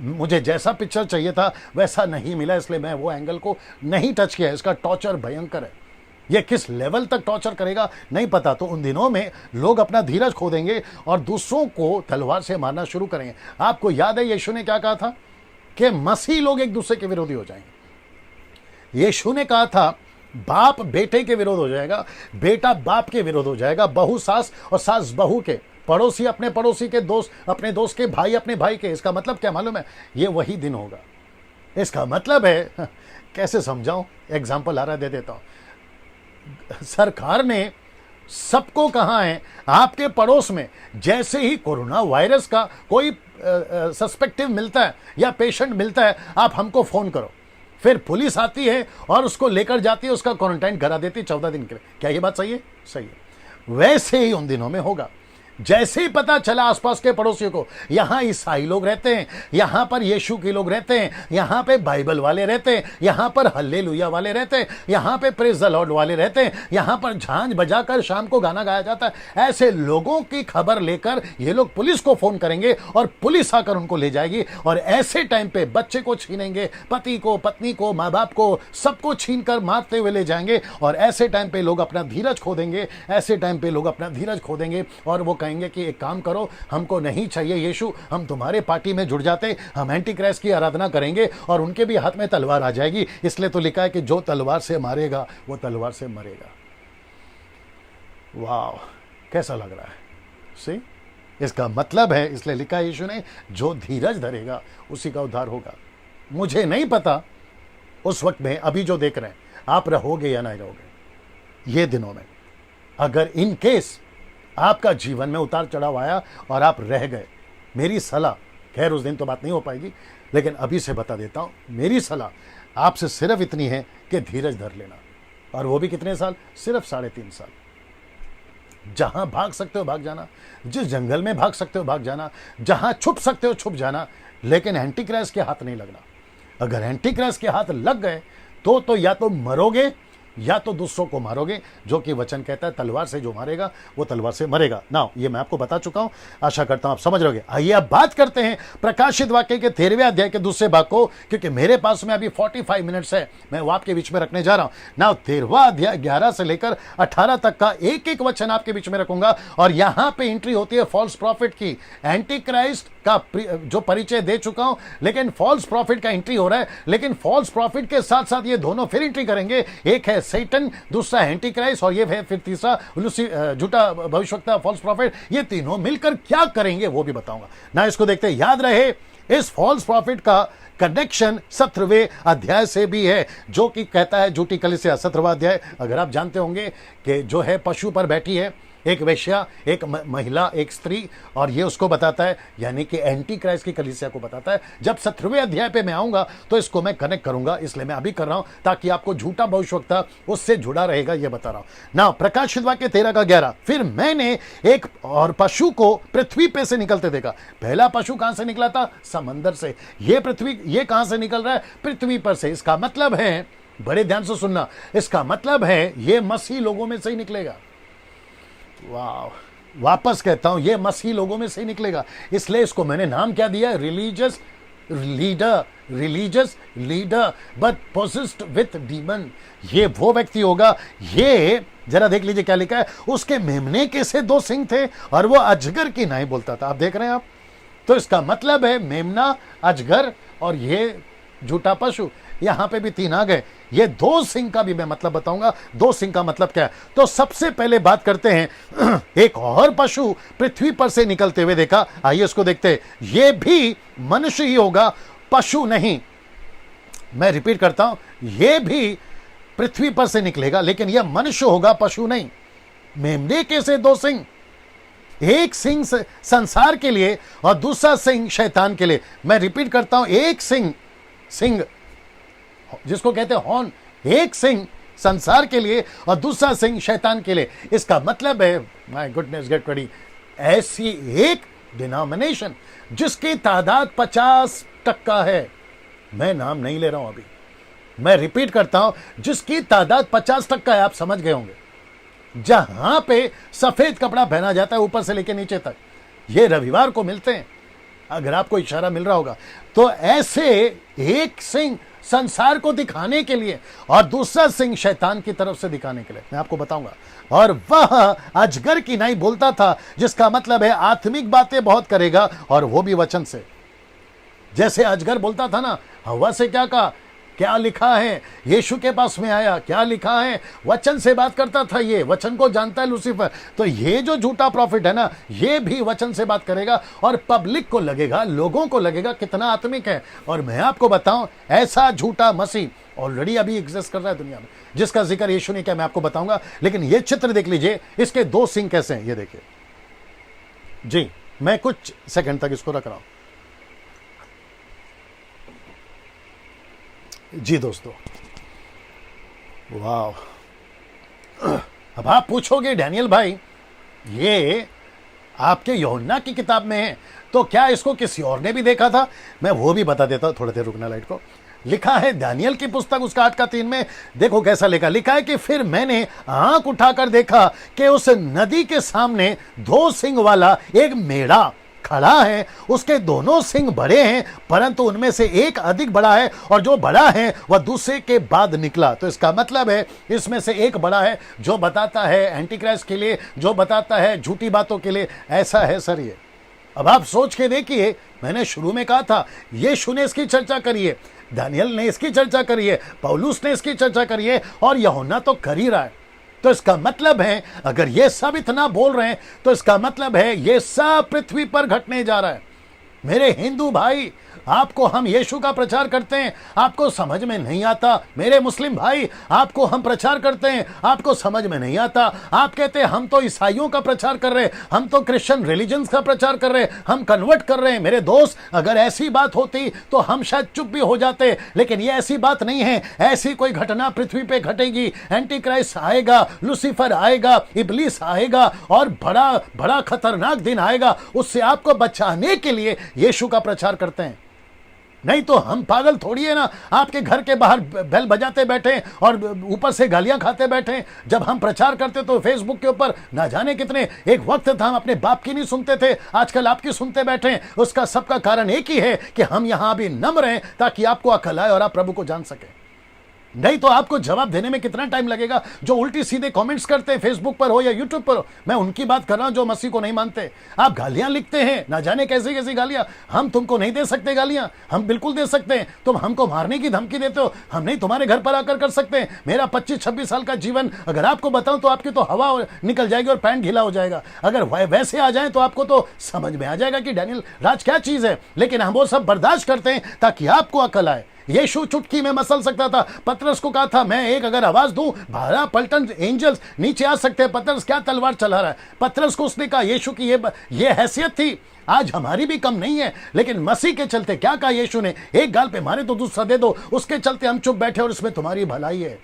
मुझे जैसा पिक्चर चाहिए था वैसा नहीं मिला, इसलिए मैं वो एंगल को नहीं टच किया। इसका टॉर्चर भयंकर है, ये किस लेवल तक टॉर्चर करेगा नहीं पता। तो उन दिनों में लोग अपना धीरज खो देंगे और दूसरों को तलवार से मारना शुरू करेंगे। आपको याद है यीशु ने क्या कहा था? कि मसीह लोग एक दूसरे के विरोधी हो जाएंगे। यीशु ने कहा था बाप बेटे के विरोध हो जाएगा, बेटा बाप के विरोध हो जाएगा, बहू सास और सास बहू के। पड़ोसी अपने पड़ोसी के दोस्त, अपने दोस्त के भाई अपने भाई के। इसका मतलब क्या मालूम है? ये वही दिन होगा। इसका मतलब है, कैसे समझाऊं, एग्जाम्पल आ रहा दे देता हूं। सरकार ने सबको कहा है आपके पड़ोस में जैसे ही कोरोना वायरस का कोई सस्पेक्टिव मिलता है या पेशेंट मिलता है, आप हमको फोन करो। फिर पुलिस आती है और उसको लेकर जाती है, उसका क्वारंटाइन करा देती है 14 दिन के लिए। क्या ये बात सही है? सही है। वैसे ही उन दिनों में होगा। जैसे ही पता चला आसपास के पड़ोसियों को, यहां ईसाई लोग रहते हैं, यहां पर यीशु के लोग रहते हैं, यहां पे बाइबल वाले रहते हैं, यहां पर हल्लेलुया वाले रहते हैं, यहां पे प्रेज द लॉर्ड वाले रहते हैं, यहां पर झांझ बजाकर शाम को गाना गाया जाता है, ऐसे लोगों की खबर लेकर ये लोग पुलिस को फोन करेंगे और पुलिस आकर उनको ले जाएगी। और ऐसे टाइम पे बच्चे को छीनेंगे, पति को, पत्नी को, माँ बाप को, सबको छीन कर मारते हुए ले जाएंगे। और ऐसे टाइम पे लोग अपना धीरज खो देंगे, ऐसे टाइम पे लोग अपना धीरज खो देंगे और वो कहेंगे कि एक काम करो, हमको नहीं चाहिए यीशु, हम तुम्हारे पार्टी में जुड़ जाते, हम एंटी क्राइस्ट की आराधना करेंगे। और उनके भी हाथ में तलवार आ जाएगी। इसलिए तो लिखा है कि जो तलवार से मारेगा वो तलवार से मरेगा। वाह, कैसा लग रहा है? सी, इसका मतलब है, इसलिए लिखा है यीशु ने, जो धीरज धरेगा उसी का उद्धार होगा। मुझे नहीं पता उस वक्त में, अभी जो देख रहे हैं, आप रहोगे या नहीं रहोगे ये दिनों में। अगर इन केस आपका जीवन में उतार चढ़ाव आया और आप रह गए, मेरी सलाह, खैर उस दिन तो बात नहीं हो पाएगी, लेकिन अभी से बता देता हूं, मेरी सलाह आपसे सिर्फ इतनी है कि धीरज धर लेना। और वो भी कितने साल? सिर्फ 3.5 साल। जहां भाग सकते हो भाग जाना, जिस जंगल में भाग सकते हो भाग जाना, जहां छुप सकते हो छुप जाना, लेकिन एंटी क्राइस्ट के हाथ नहीं लगना। अगर एंटी क्राइस्ट के हाथ लग गए तो या तो मरोगे या तो दूसरों को मारोगे, जो कि वचन कहता है तलवार से जो मारेगा वो तलवार से मरेगा। ना, ये मैं आपको बता चुका हूं, आशा करता हूं आप समझ रहोगे। आइए अब बात करते हैं प्रकाशित वाक्य के 13वें अध्याय के दूसरे भाग को, क्योंकि मेरे पास में अभी 45 मिनट्स है, मैं वो आपके बीच में रखने जा रहा हूं। ना, 13वां अध्याय 11 से लेकर 18 तक का एक एक वचन आपके बीच में रखूंगा। और यहां पे एंट्री होती है फॉल्स प्रॉफिट की। एंटी क्राइस्ट का जो परिचय दे चुका हूं, लेकिन फॉल्स प्रॉफिट का एंट्री हो रहा है। लेकिन फॉल्स प्रॉफिट के साथ साथ ये दोनों फिर एंट्री करेंगे। एक है सैटन, दूसरा एंटी क्राइस्ट, और ये है फिर तीसरा झूठा भविष्यवक्ता, फॉल्स प्रॉफिट। ये तीनों मिलकर क्या करेंगे वो भी बताऊंगा ना। इसको देखते हैं। याद रहे, इस फॉल्स प्रॉफिट का कनेक्शन 17वें अध्याय से भी है, जो कि कहता है झूठी कलीसिया। 17वां अध्याय, अगर आप जानते होंगे कि जो है पशु पर बैठी है, एक वेश्या, एक महिला, एक स्त्री, और ये उसको बताता है, यानी कि एंटी क्राइस्ट की कलीसिया को बताता है। जब 17वें अध्याय पे मैं आऊंगा तो इसको मैं कनेक्ट करूंगा, इसलिए मैं अभी कर रहा हूं ताकि आपको झूठा भविष्यवक्ता उससे जुड़ा रहेगा, ये बता रहा हूं ना। प्रकाशित वाक्य 13 का 11, फिर मैंने एक और पशु को पृथ्वी पे से निकलते देखा। पहला पशु कहां से निकला था? समंदर से। ये पृथ्वी, ये कहां से निकल रहा है? पृथ्वी पर से। इसका मतलब है, बड़े ध्यान से सुनना, इसका मतलब है ये मसीह लोगों में से ही निकलेगा। वाह, वापस कहता हूं, ये मसीह लोगों में से ही निकलेगा। इसलिए इसको मैंने नाम क्या दिया? Religious leader, religious leader but possessed with demon. ये वो व्यक्ति होगा। ये जरा देख लीजिए क्या लिखा है। उसके मेमने के से 2 सिंग थे और वो अजगर की नहीं बोलता था। आप देख रहे हैं आप? तो इसका मतलब है मेमना, अजगर और ये झूठा पशु, यहां पे भी 3 आ गए। ये 2 सिंह का भी मैं मतलब बताऊंगा। 2 सिंह का मतलब क्या है? तो सबसे पहले बात करते हैं, एक और पशु पृथ्वी पर से निकलते हुए देखा। आइए इसको देखते हैं। ये भी मनुष्य ही होगा, पशु नहीं। मैं रिपीट करता हूं, ये भी पृथ्वी पर से निकलेगा, लेकिन यह मनुष्य होगा, पशु नहीं। मेमने के से 2 सिंह, एक सिंह संसार के लिए और दूसरा सिंह शैतान के लिए। मैं रिपीट करता हूं, एक सिंह जिसको कहते हैं हॉर्न, एक सिंह संसार के लिए और दूसरा सिंह शैतान के लिए। इसका मतलब है, माय गुडनेस, गेट रेडी, ऐसी एक डिनोमिनेशन जिसकी तादाद 50% है। मैं नाम नहीं ले रहा हूं अभी, मैं रिपीट करता हूं, जिसकी तादाद 50% है। आप समझ गए होंगे। जहां पे सफेद कपड़ा पहना जाता है ऊपर से लेकर नीचे तक, ये रविवार को मिलते हैं, अगर आपको इशारा मिल रहा होगा। तो ऐसे एक सिंह संसार को दिखाने के लिए और दूसरा सिंह शैतान की तरफ से दिखाने के लिए, मैं आपको बताऊंगा। और वह अजगर की नहीं बोलता था, जिसका मतलब है आत्मिक बातें बहुत करेगा, और वो भी वचन से। जैसे अजगर बोलता था ना, हवा से क्या कहा? क्या लिखा है? यीशु के पास में आया, क्या लिखा है? वचन से बात करता था, ये वचन को जानता है लूसीफर। तो ये जो झूठा प्रॉफिट है ना, ये भी वचन से बात करेगा और पब्लिक को लगेगा, लोगों को लगेगा कितना आत्मिक है। और मैं आपको बताऊं, ऐसा झूठा मसीह ऑलरेडी अभी एग्जिस्ट कर रहा है दुनिया में, जिसका जिक्र यीशु ने किया, मैं आपको बताऊंगा। लेकिन ये चित्र देख लीजिए, इसके 2 सिंग कैसे हैं, ये देखिए जी। मैं कुछ सेकंड तक इसको रख रहा हूं जी दोस्तों। वाह! अब आप पूछोगे डैनियल भाई, ये आपके यूहन्ना की किताब में है, तो क्या इसको किसी और ने भी देखा था? मैं वो भी बता देता हूं, थोड़ी देर रुकना लाइट को। लिखा है दानियल की पुस्तक उसका 8:3 में, देखो कैसा लिखा है कि फिर मैंने आंख उठाकर देखा कि उस नदी के सामने 2 सिंग वाला एक मेढ़ा खड़ा है। उसके दोनों सिंग बड़े हैं, परंतु उनमें से एक अधिक बड़ा है, और जो बड़ा है वह दूसरे के बाद निकला। तो इसका मतलब है इसमें से एक बड़ा है, जो बताता है एंटी क्राइस्ट के लिए, जो बताता है झूठी बातों के लिए। ऐसा है सर ये। अब आप सोच के देखिए, मैंने शुरू में कहा था यीशु ने इसकी चर्चा करी है, दानियल ने इसकी चर्चा करी है, पौलुस ने इसकी चर्चा करी है, और यूहन्ना तो कर ही रहा है। तो इसका मतलब है, अगर ये सब इतना बोल रहे हैं, तो इसका मतलब है ये सब पृथ्वी पर घटने जा रहा है। मेरे हिंदू भाई, आपको हम यीशु का प्रचार करते हैं, आपको समझ में नहीं आता। मेरे मुस्लिम भाई, आपको हम प्रचार करते हैं, आपको समझ में नहीं आता। आप कहते हैं हम तो ईसाइयों का प्रचार कर रहे हैं, हम तो क्रिश्चियन रिलीजन्स का प्रचार कर रहे हैं, हम कन्वर्ट कर रहे हैं। मेरे दोस्त, अगर ऐसी बात होती तो हम शायद चुप भी हो जाते, लेकिन ये ऐसी बात नहीं है। ऐसी कोई घटना पृथ्वी पे घटेगी, एंटी क्राइस्ट आएगा, लूसीफर आएगा, इब्लीस आएगा, और बड़ा बड़ा खतरनाक दिन आएगा। उससे आपको बचाने के लिए यीशु का प्रचार करते हैं। नहीं तो हम पागल थोड़ी है ना, आपके घर के बाहर बेल बजाते बैठे और ऊपर से गालियां खाते बैठे। जब हम प्रचार करते तो फेसबुक के ऊपर ना जाने कितने, एक वक्त था हम अपने बाप की नहीं सुनते थे, आजकल आपकी सुनते बैठे। उसका सबका कारण एक ही है कि हम यहां अभी नम्र हैं, ताकि आपको अकल आए और आप प्रभु को जान सके। नहीं तो आपको जवाब देने में कितना टाइम लगेगा। जो उल्टी सीधे कमेंट्स करते हैं फेसबुक पर हो या यूट्यूब पर हो, मैं उनकी बात कर रहा हूं जो मसीह को नहीं मानते। आप गालियां लिखते हैं, ना जाने कैसी कैसी गालियां। हम तुमको नहीं दे सकते गालियां, हम बिल्कुल दे सकते हैं। तुम हमको मारने की धमकी देते हो, हम नहीं तुम्हारे घर पर आकर कर सकते हैं। मेरा 25-26 साल का जीवन अगर आपको बताऊं तो आपकी तो हवा निकल जाएगी और पैंट ढीला हो जाएगा। अगर वैसे आ जाए तो आपको तो समझ में आ जाएगा कि डैनियल राज क्या चीज है। लेकिन हम वो सब बर्दाश्त करते हैं ताकि आपको अकल आए। यीशु चुटकी में मसल सकता था। पतरस को कहा था, मैं एक अगर आवाज दूं, 12 पलटन एंजल्स नीचे आ सकते हैं। पतरस क्या तलवार चला रहा है? पतरस को उसने कहा, यीशु की ये हैसियत थी। आज हमारी भी कम नहीं है, लेकिन मसीह के चलते क्या कहा यीशु ने, एक गाल पे मारे तो दूसरा दे दो। उसके चलते हम चुप बैठे और इसमें तुम्हारी भलाई है।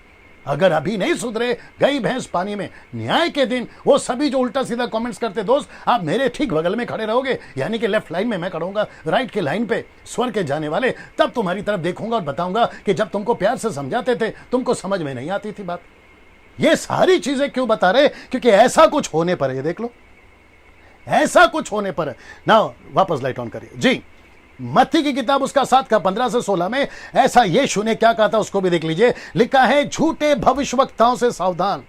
अगर अभी नहीं सुधरे, गई भैंस पानी में। न्याय के दिन वो सभी जो उल्टा सीधा कमेंट्स करते, दोस्त आप मेरे ठीक बगल में खड़े रहोगे, यानी कि लेफ्ट लाइन में मैं खड़ूंगा, राइट के लाइन पे स्वर के जाने वाले। तब तुम्हारी तरफ देखूंगा और बताऊंगा कि जब तुमको प्यार से समझाते थे, तुमको समझ में नहीं आती थी बात। ये सारी चीजें क्यों बता रहे? क्योंकि ऐसा कुछ होने पर है। ये देख लो, ऐसा कुछ होने पर है ना। वापस लाइट ऑन करिए जी। मत्ती की किताब उसका 7 का 15 से 16 में ऐसा यीशु ने क्या कहा था, उसको भी देख लीजिए। लिखा है, झूठे भविष्यवक्ताओं से सावधान।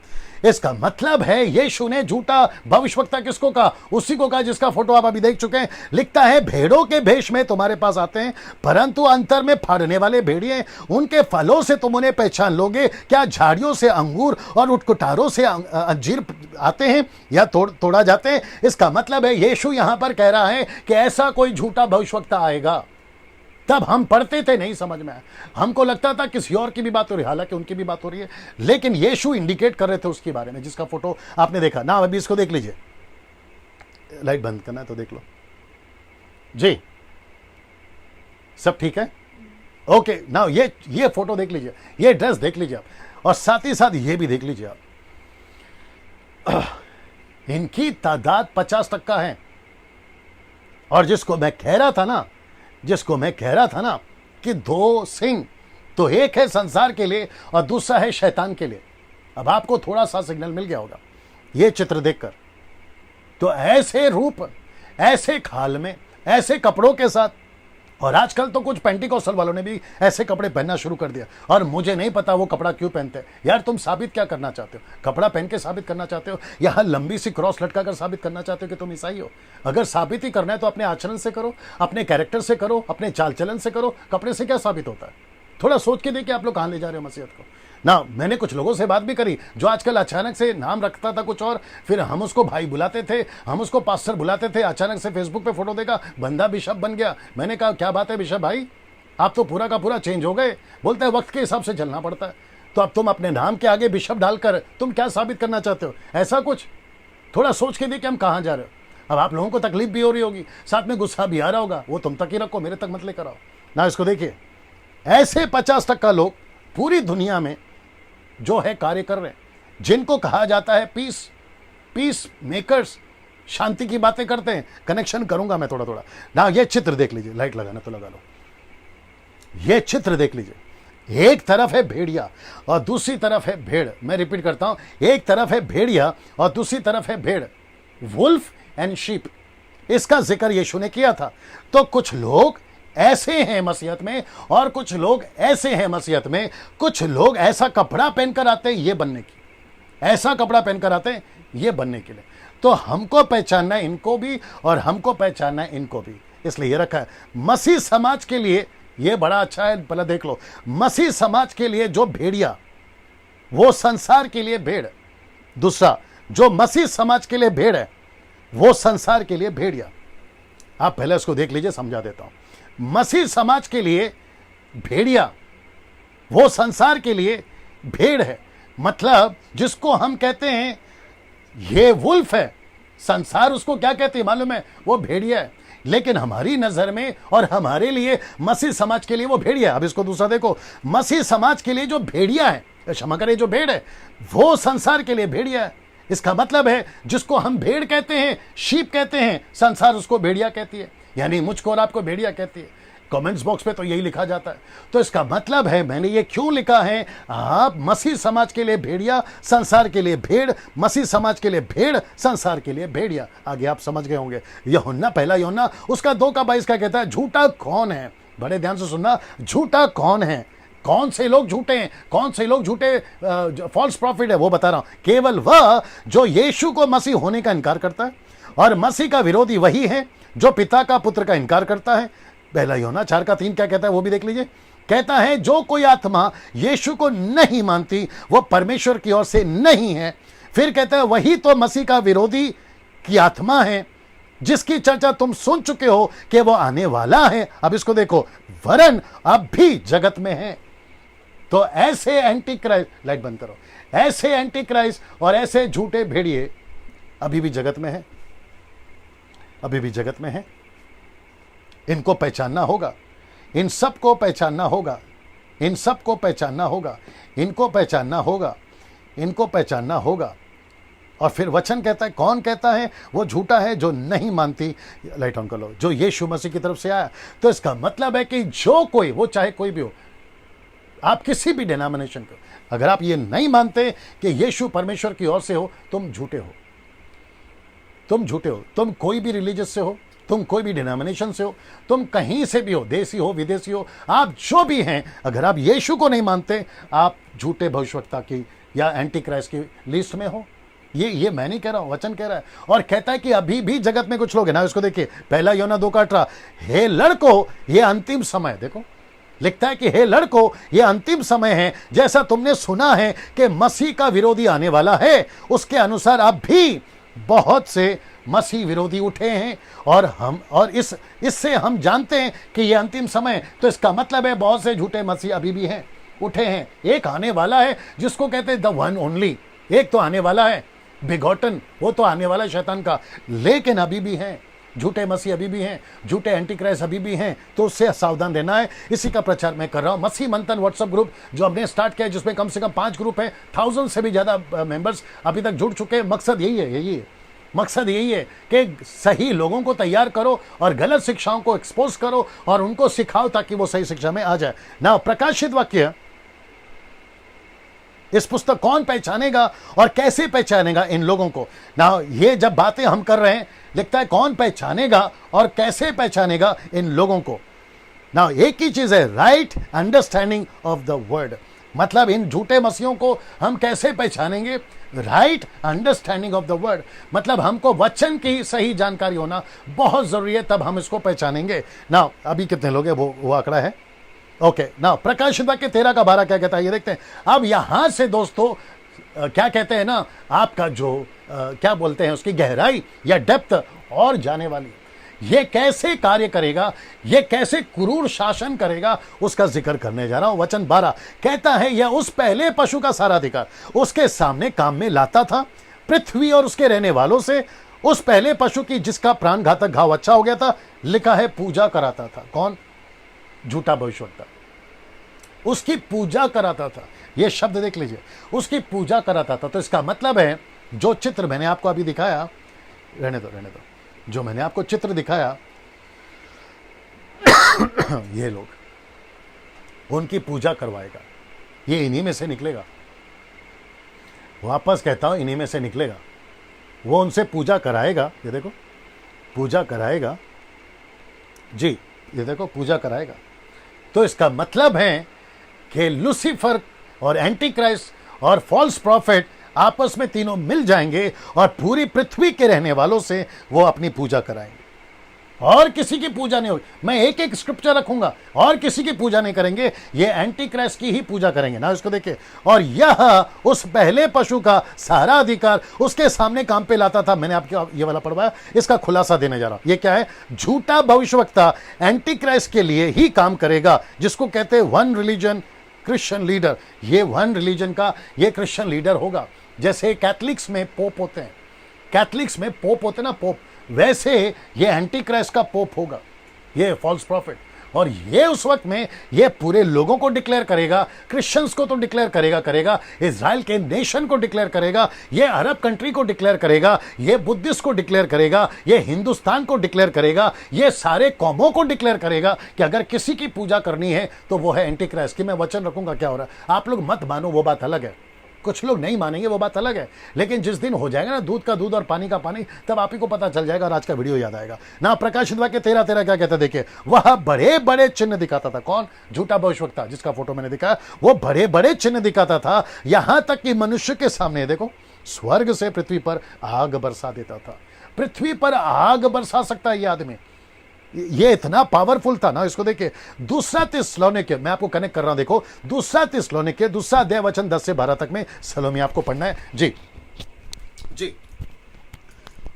इसका मतलब है यीशु ने झूठा भविष्यवक्ता किसको कहा? उसी को कहा जिसका फोटो आप अभी देख चुके हैं। लिखता है, भेड़ों के भेष में तुम्हारे पास आते हैं, परंतु अंतर में फाड़ने वाले भेड़िए। उनके फलों से तुम उन्हें पहचान लोगे। क्या झाड़ियों से अंगूर और उटकुटारों से अंजीर आते हैं या तोड़ा जाते हैं? इसका मतलब है यीशु यहां पर कह रहा है कि ऐसा कोई झूठा भविष्यवक्ता आएगा। तब हम पढ़ते थे, नहीं समझ में आया, हमको लगता था किसी और की भी बात हो रही है, हालांकि उनकी भी बात हो रही है, लेकिन यीशु इंडिकेट कर रहे थे उसके बारे में, जिसका फोटो आपने देखा ना। अभी इसको देख लीजिए, लाइट बंद करना है तो देख लो जी। सब ठीक है? ओके ना। ये फोटो देख लीजिए, ये ड्रेस देख लीजिए आप, और साथ ही साथ ये भी देख लीजिए आप। इनकी तादाद 50% है। और जिसको मैं कह रहा था ना कि 2 सिंह, तो एक है संसार के लिए और दूसरा है शैतान के लिए। अब आपको थोड़ा सा सिग्नल मिल गया होगा ये चित्र देखकर। तो ऐसे रूप, ऐसे खाल में, ऐसे कपड़ों के साथ, और आजकल तो कुछ पेंटिकॉस्टल वालों ने भी ऐसे कपड़े पहनना शुरू कर दिया। और मुझे नहीं पता वो कपड़ा क्यों पहनते हैं। यार तुम साबित क्या करना चाहते हो? कपड़ा पहन के साबित करना चाहते हो, या लंबी सी क्रॉस लटका कर साबित करना चाहते हो कि तुम ईसाई हो? अगर साबित ही करना है तो अपने आचरण से करो, अपने कैरेक्टर से करो, अपने चाल चलन से करो। कपड़े से क्या साबित होता है? थोड़ा सोच के देखिए आप लोग कहाँ ले जा रहे हो मसीहत को ना। मैंने कुछ लोगों से बात भी करी जो आजकल अचानक से नाम रखता था कुछ और, फिर हम उसको भाई बुलाते थे, हम उसको पास्टर बुलाते थे, अचानक से फेसबुक पे फोटो देखा बंदा बिशप बन गया। मैंने कहा क्या बात है बिशप भाई, आप तो पूरा का पूरा चेंज हो गए। बोलते हैं वक्त के हिसाब से चलना पड़ता है। तो अब तुम अपने नाम के आगे बिशप डालकर तुम क्या साबित करना चाहते हो? ऐसा कुछ थोड़ा सोच के देखिए हम कहाँ जा रहे हो। अब आप लोगों को तकलीफ भी हो रही होगी, साथ में गुस्सा भी आ रहा होगा, वो तुम तक ही रखो, मेरे तक मत लेकर आओ ना। इसको देखिए, ऐसे 50% लोग पूरी दुनिया में जो है कार्य कर रहे हैं, जिनको कहा जाता है पीस मेकर्स, शांति की बातें करते हैं। कनेक्शन करूंगा मैं थोड़ा थोड़ा ना। ये चित्र देख लीजिए, लाइट लगाना तो लगा लो। ये चित्र देख लीजिए, एक तरफ है भेड़िया और दूसरी तरफ है भेड़। मैं रिपीट करता हूं, एक तरफ है भेड़िया और दूसरी तरफ है भेड़, वुल्फ एंड शीप। इसका जिक्र यीशु ने किया था। तो कुछ लोग ऐसे हैं मसीहत में और कुछ लोग ऐसे हैं मसीहत में। कुछ लोग ऐसा कपड़ा पहनकर आते हैं ये बनने की, ऐसा कपड़ा पहनकर आते हैं ये बनने के लिए। तो हमको पहचानना है इनको भी और हमको पहचानना है इनको भी, इसलिए ये रखा है। मसीह समाज के लिए ये बड़ा अच्छा है, पहले देख लो। मसीह समाज के लिए जो भेड़िया, वो संसार के लिए भेड़। दूसरा, जो मसीह समाज के लिए भेड़ है वो संसार के लिए भेड़िया। आप पहले इसको देख लीजिए, समझा देता हूं। मसीह समाज के लिए भेड़िया, वो संसार के लिए भेड़ है। मतलब जिसको हम कहते हैं ये वुल्फ है, संसार उसको क्या कहते हैं मालूम है? वो भेड़िया है। लेकिन हमारी नजर में और हमारे लिए मसीह समाज के लिए वो भेड़िया है। अब इसको दूसरा देखो, मसीह समाज के लिए जो भेड़िया है, क्षमा करें, जो भेड़ है वो संसार के लिए भेड़िया है। इसका मतलब है जिसको हम भेड़ कहते हैं, शीप कहते हैं, संसार उसको भेड़िया कहती है, यानी मुझको और आपको भेड़िया कहती है। कमेंट्स बॉक्स पे तो यही लिखा जाता है। तो इसका मतलब है, मैंने ये क्यों लिखा है, आप मसीह समाज के लिए भेड़िया, संसार के लिए भेड़, मसीह समाज के लिए भेड़, संसार के लिए भेड़िया। आगे आप समझ गए होंगे। यूहन्ना, पहला यूहन्ना उसका 2:22 का कहता है, झूठा कौन है? बड़े ध्यान से सुनना, झूठा कौन है? कौन से लोग झूठे हैं, कौन से लोग झूठे फॉल्स प्रॉफिट है, वो बता रहा हूं। केवल वह जो यीशु को मसीह होने का इनकार करता है, और मसीह का विरोधी वही है जो पिता का पुत्र का इनकार करता है। पहला यूहन्ना 4:3 क्या कहता है वो भी देख लीजिए। कहता है, जो कोई आत्मा यीशु को नहीं मानती वो परमेश्वर की ओर से नहीं है। फिर कहता है, वही तो मसीह का विरोधी की आत्मा है, जिसकी चर्चा तुम सुन चुके हो कि वो आने वाला है। अब इसको देखो, वरन अब भी जगत में है। तो ऐसे एंटी क्राइस्ट, लाइट बंद करो, ऐसे एंटी क्राइस्ट और ऐसे झूठे भेड़िए अभी भी जगत में है, अभी भी जगत में है। इनको पहचानना होगा, इन सब को पहचानना होगा, इन सब को पहचानना होगा, इनको पहचानना होगा, इनको पहचानना होगा। और फिर वचन कहता है, कौन कहता है वो झूठा है जो नहीं मानती, लाइट ऑन कर लो, जो यीशु मसीह की तरफ से आया। तो इसका मतलब है कि जो कोई, वो चाहे कोई भी हो, आप किसी भी डिनोमिनेशन को, अगर आप ये नहीं मानते कि यीशु परमेश्वर की ओर से हो, तुम झूठे हो, तुम झूठे हो। तुम कोई भी रिलीजियस से हो, तुम कोई भी डिनोमिनेशन से हो, तुम कहीं से भी हो, देसी हो विदेशी हो, आप जो भी हैं, अगर आप यीशु को नहीं मानते, आप झूठे भविष्यवक्ता की या एंटी क्राइस्ट की लिस्ट में हो। ये मैं नहीं कह रहा हूं, वचन कह रहा है। और कहता है कि अभी भी जगत में कुछ लोग हैं ना। इसको देखिए, पहला यूहन्ना 2:18, हे लड़को ये अंतिम समय, देखो लिखता है कि हे लड़को ये अंतिम समय है, जैसा तुमने सुना है कि मसीह का विरोधी आने वाला है, उसके अनुसार अब भी बहुत से मसीह विरोधी उठे हैं। और इससे हम जानते हैं कि ये अंतिम समय। तो इसका मतलब है बहुत से झूठे मसीह अभी भी हैं, उठे हैं। एक आने वाला है जिसको कहते हैं द वन ओनली, एक तो आने वाला है बिगॉटन, वो तो आने वाला है शैतान का। लेकिन अभी भी हैं झूठे मसीह, अभी भी हैं झूठे एंटी क्राइस्ट, अभी भी हैं। तो उससे सावधान रहना है। इसी का प्रचार मैं कर रहा हूं। मसीह मंथन व्हाट्सएप ग्रुप जो हमने स्टार्ट किया है, जिसमें कम से कम 5 ग्रुप है, 1000 से भी ज्यादा मेंबर्स अभी तक जुड़ चुके हैं। मकसद यही है, मकसद यही है कि सही लोगों को तैयार करो और गलत शिक्षाओं को एक्सपोज करो और उनको सिखाओ ताकि वो सही शिक्षा में आ जाए ना। प्रकाशित वाक्य, इस पुस्तक कौन पहचानेगा और कैसे पहचानेगा इन लोगों को ना। ये जब बातें हम कर रहे हैं, लिखता है कौन पहचानेगा और कैसे पहचानेगा इन लोगों को ना। एक ही चीज है, right understanding of the word. मतलब इन झूठे मसीहों को हम कैसे पहचानेंगे? Right understanding of the word. मतलब हमको वचन की सही जानकारी होना बहुत जरूरी है, तब हम इसको पहचानेंगे ना। अभी कितने लोग हैं वो आंकड़ा है, ओके ना, प्रकाशित वाक्य 13 का 12 क्या कहता है ये देखते हैं। अब यहां से दोस्तों क्या कहते हैं ना, आपका जो क्या बोलते हैं उसकी गहराई या डेप्थ और जाने वाली, ये कैसे कार्य करेगा, ये कैसे क्रूर शासन करेगा, उसका जिक्र करने जा रहा हूं। वचन 12 कहता है, यह उस पहले पशु का सारा अधिकार उसके सामने काम में लाता था, पृथ्वी और उसके रहने वालों से उस पहले पशु की जिसका प्राण घातक घाव अच्छा हो गया था, लिखा है पूजा कराता था। कौन? झूठा भविष्यवक्ता। उसकी पूजा कराता था। यह शब्द देख लीजिए, उसकी पूजा कराता था। तो इसका मतलब है जो चित्र मैंने आपको अभी दिखाया, रहने दो, जो मैंने आपको चित्र दिखाया, ये लोग उनकी पूजा करवाएगा। ये इन्हीं में से निकलेगा, वापस कहता हूं इन्हीं में से निकलेगा। वो उनसे पूजा कराएगा, ये देखो पूजा कराएगा जी, ये देखो पूजा कराएगा। तो इसका मतलब है कि लूसीफर और एंटी क्राइस्ट और फॉल्स प्रॉफिट आपस में तीनों मिल जाएंगे और पूरी पृथ्वी के रहने वालों से वो अपनी पूजा कराएंगे, और किसी की पूजा नहीं होगी। मैं एक एक स्क्रिप्चर रखूंगा, और किसी की पूजा नहीं करेंगे, ये एंटी क्राइस्ट की ही पूजा करेंगे ना। इसको देखिए, और यह उस पहले पशु का सारा अधिकार उसके सामने काम पे लाता था। मैंने आपको ये वाला पढ़वाया, इसका खुलासा देने जा रहा हूं। ये क्या है? झूठा भविष्यवक्ता एंटी क्राइस्ट के लिए ही काम करेगा, जिसको कहते हैं वन रिलीजन क्रिश्चियन लीडर। ये वन रिलीजन का ये क्रिश्चियन लीडर होगा। जैसे कैथलिक्स में पोप होते हैं, कैथलिक्स में पोप होते ना, पोप, वैसे ये एंटी क्राइस्ट का पोप होगा, ये फॉल्स प्रॉफिट। और ये उस वक्त में ये पूरे लोगों को डिक्लेयर करेगा, क्रिश्चियंस को तो डिक्लेयर करेगा, इजराइल के नेशन को डिक्लेयर करेगा, ये अरब कंट्री को डिक्लेयर करेगा, ये बुद्धिस्ट को डिक्लेयर करेगा, ये हिंदुस्तान को डिक्लेयर करेगा, ये सारे कौमों को डिक्लेयर करेगा कि अगर किसी की पूजा करनी है तो वो है एंटी क्राइस्ट की। मैं वचन रखूंगा, क्या हो रहा है आप लोग मत मानो, वो बात अलग है। कुछ लोग नहीं मानेंगे, वो बात अलग है, लेकिन जिस दिन हो जाएगा ना दूध का दूध और पानी का पानी, तब आप ही को पता चल जाएगा और आज का वीडियो याद आएगा ना। प्रकाशित वाक्य 13:13 क्या कहता है देखिए, वह बड़े बड़े चिन्ह दिखाता था। कौन? झूठा भविष्यवक्ता, जिसका फोटो मैंने दिखाया, वो बड़े बड़े चिन्ह दिखाता था, यहां तक कि मनुष्य के सामने देखो स्वर्ग से पृथ्वी पर आग बरसा देता था। पृथ्वी पर आग बरसा सकता है ये आदमी, ये इतना पावरफुल था ना। इसको देखिए, दूसरा थिस्सलुनीके, मैं आपको कनेक्ट कर रहा हूं, देखो दूसरा थिस्सलुनीके दूसरा अध्याय वचन 10 से 12 तक में सलोमी आपको पढ़ना है जी। जी,